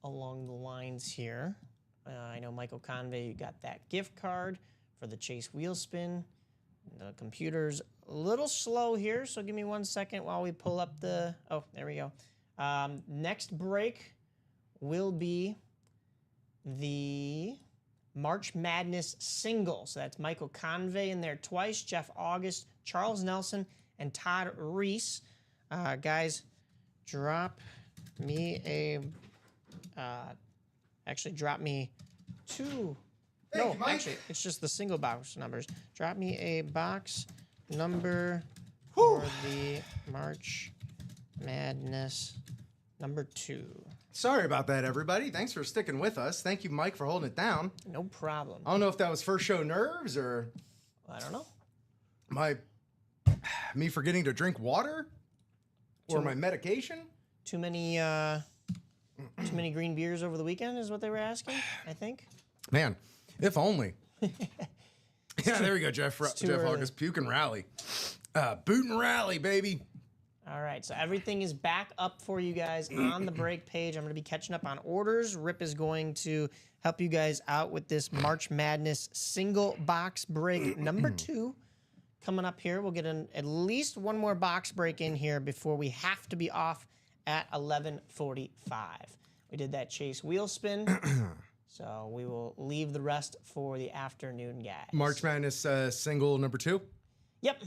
S3: along the lines here. I know Michael Convey, you got that gift card for the Chase wheel spin. The computer's a little slow here, so give me 1 second while we pull up the... Oh, there we go. Next break will be the March Madness single. So that's Michael Convey in there twice, Jeff August, Charles Nelson, and Todd Reese. Guys, drop me a... actually, drop me 2... No, actually, it's just the single box numbers. Drop me a box number for the March Madness number 2.
S2: Sorry about that, everybody. Thanks for sticking with us. Thank you, Mike, for holding it down.
S3: No problem.
S2: I don't know if that was first show nerves or...
S3: I don't know.
S2: Me forgetting to drink water? Or my medication?
S3: Too many green beers over the weekend is what they were asking, I think.
S2: Man, if only. Yeah, there we go, Jeff August. Puke and rally. Boot and rally, baby.
S3: All right, so everything is back up for you guys on the break page. I'm going to be catching up on orders. Rip is going to help you guys out with this March Madness single box break number 2 coming up here. We'll get at least one more box break in here before we have to be off at 11:45. We did that Chase wheel spin. So we will leave the rest for the afternoon, guys.
S2: March Madness single number 2?
S3: Yep.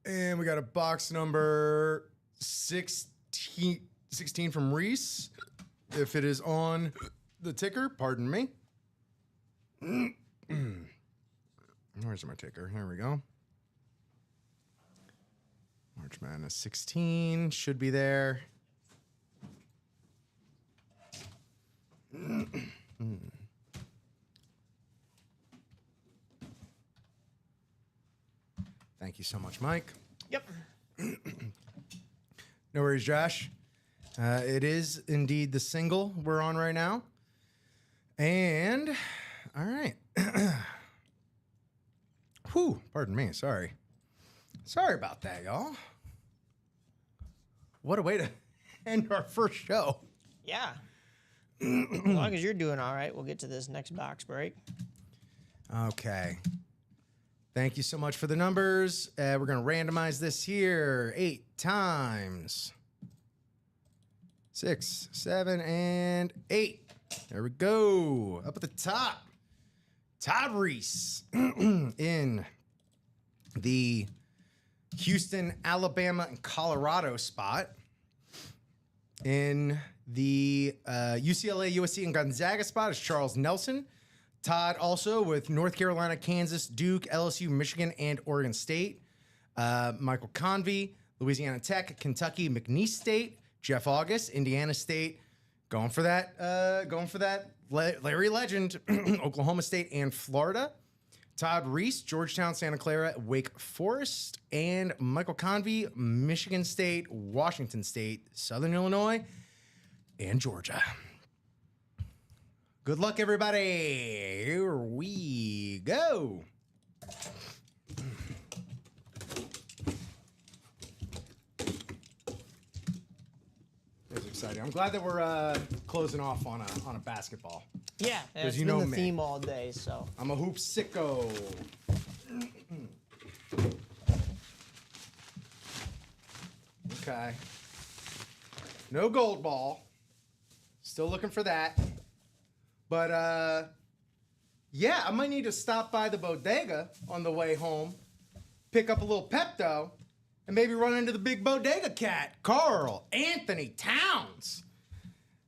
S2: And we got a box number 16 from Reese. If it is on the ticker. Pardon me. Where's my ticker? Here we go. March Madness 16 should be there. Thank you so much, Mike.
S3: Yep.
S2: No worries, Josh. It is indeed the single we're on right now. And, all right. Whew, pardon me. Sorry. Sorry about that, y'all. What a way to end our first show.
S3: Yeah. As long as you're doing all right, we'll get to this next box break.
S2: Okay. Thank you so much for the numbers. We're going to randomize this here 8 times. 6, 7, and 8. There we go. Up at the top, Todd Reese in the Houston, Alabama, and Colorado spot. In the UCLA, USC, and Gonzaga spot is Charles Nelson. Todd also with North Carolina, Kansas, Duke, LSU, Michigan, and Oregon State. Michael Convey, Louisiana Tech, Kentucky, McNeese State. Jeff August, Indiana State, going for that Larry Legend, Oklahoma State and Florida. Todd Reese, Georgetown, Santa Clara, Wake Forest, and Michael Convey, Michigan State, Washington State, Southern Illinois, and Georgia. Good luck, everybody. Here we go. It's exciting. I'm glad that we're closing off on a basketball.
S3: Yeah, it's
S2: you
S3: been
S2: know
S3: the
S2: me.
S3: theme all day, so.
S2: I'm a hoop sicko. Okay. No gold ball. Still looking for that. But, yeah, I might need to stop by the bodega on the way home, pick up a little Pepto, and maybe run into the big bodega cat, Carl Anthony Towns.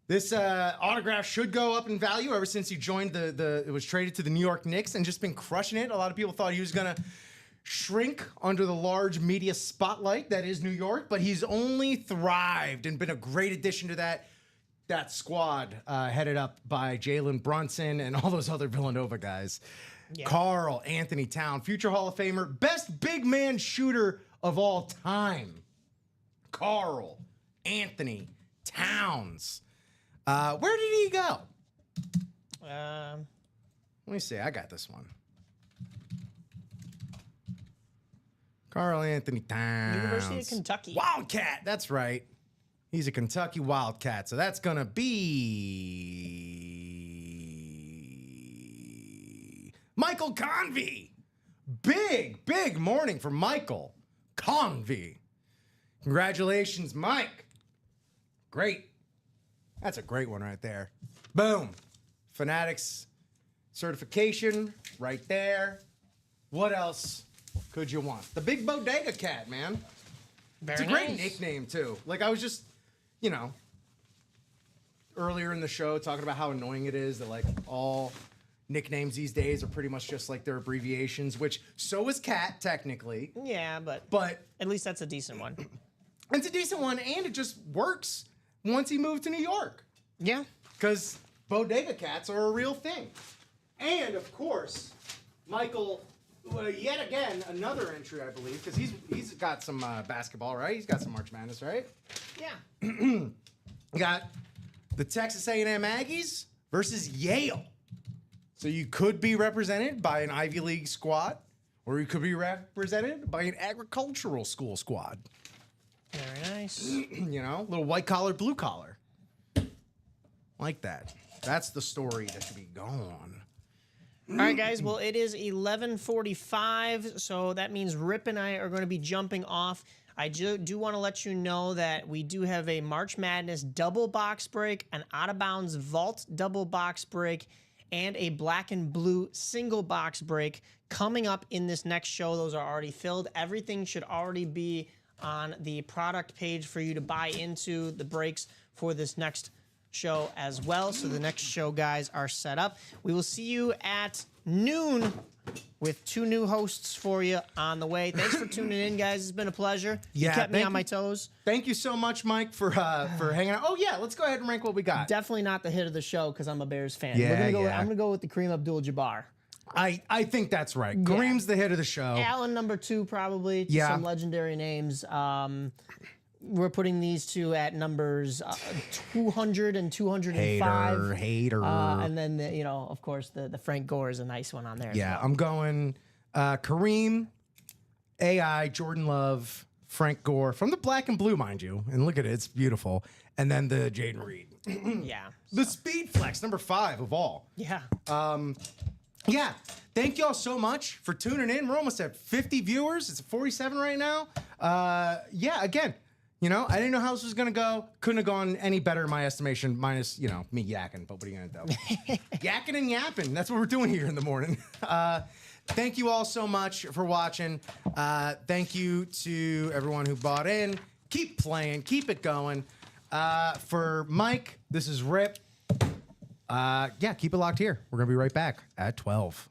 S2: This autograph should go up in value ever since he joined it was traded to the New York Knicks and just been crushing it. A lot of people thought he was going to shrink under the large media spotlight that is New York, but he's only thrived and been a great addition to that squad headed up by Jalen Brunson and all those other Villanova guys. Yeah. Carl Anthony Towns, future Hall of Famer, best big man shooter of all time. Carl Anthony Towns. Where did he go? Let me see. I got this one. Carl Anthony Towns.
S3: University of Kentucky.
S2: Wildcat. That's right. He's a Kentucky Wildcat. So that's going to be Michael Convey. Big morning for Michael Convey. Congratulations, Mike. Great. That's a great one right there. Boom. Fanatics certification right there. What else could you want? The big bodega cat, man. It's a great nickname, too. Like, I was just, earlier in the show talking about how annoying it is that, like, all nicknames these days are pretty much just, like, their abbreviations, which so is Cat, technically.
S3: Yeah, but at least that's a decent one.
S2: It's a decent one, and it just works once he moved to New York.
S3: Yeah.
S2: Because bodega cats are a real thing. And, of course, Michael, yet again, another entry, I believe, because he's got some basketball, right? He's got some March Madness, right?
S3: Yeah.
S2: You got the Texas A&M Aggies versus Yale. So you could be represented by an Ivy League squad, or you could be represented by an agricultural school squad.
S3: Very nice.
S2: Little white collar, blue collar. Like that. That's the story that should be going.
S3: All right, guys. Well, it is 11:45, so that means Rip and I are going to be jumping off. I do want to let you know that we do have a March Madness double box break, an Out of Bounds Vault double box break, and a Black and Blue single box break coming up in this next show. Those are already filled. Everything should already be on the product page for you to buy into the breaks for this next show as well. So the next show, guys, are set up. We will see you at noon with 2 new hosts for you on the way. Thanks for tuning in, guys. It's been a pleasure. You kept me on my toes.
S2: Thank you so much, Mike, for hanging out. Oh, yeah, let's go ahead and rank what we got.
S3: Definitely not the hit of the show because I'm a Bears fan.
S2: Yeah,
S3: I'm going to go with the Kareem Abdul-Jabbar.
S2: I think that's right. Kareem's the hit of the show.
S3: Allen number 2 probably. Some legendary names. We're putting these 2 at numbers 200 and 205.
S2: Hater.
S3: And then, of course, the Frank Gore is a nice one on there.
S2: Yeah,
S3: as well.
S2: I'm going Kareem, AI, Jordan Love, Frank Gore, from the black and blue, mind you. And look at it, it's beautiful. And then the Jaden Reed.
S3: Yeah.
S2: The Speed Flex, number 5 of all.
S3: Yeah.
S2: Yeah, thank y'all so much for tuning in. We're almost at 50 viewers. It's 47 right now. Yeah, again, I didn't know how this was going to go. Couldn't have gone any better in my estimation, minus, me yakking. But what are you going to do? Yakking and yapping. That's what we're doing here in the morning. Thank you all so much for watching. Thank you to everyone who bought in. Keep playing. Keep it going. For Mike, this is Rip. Yeah, keep it locked here. We're going to be right back at 12.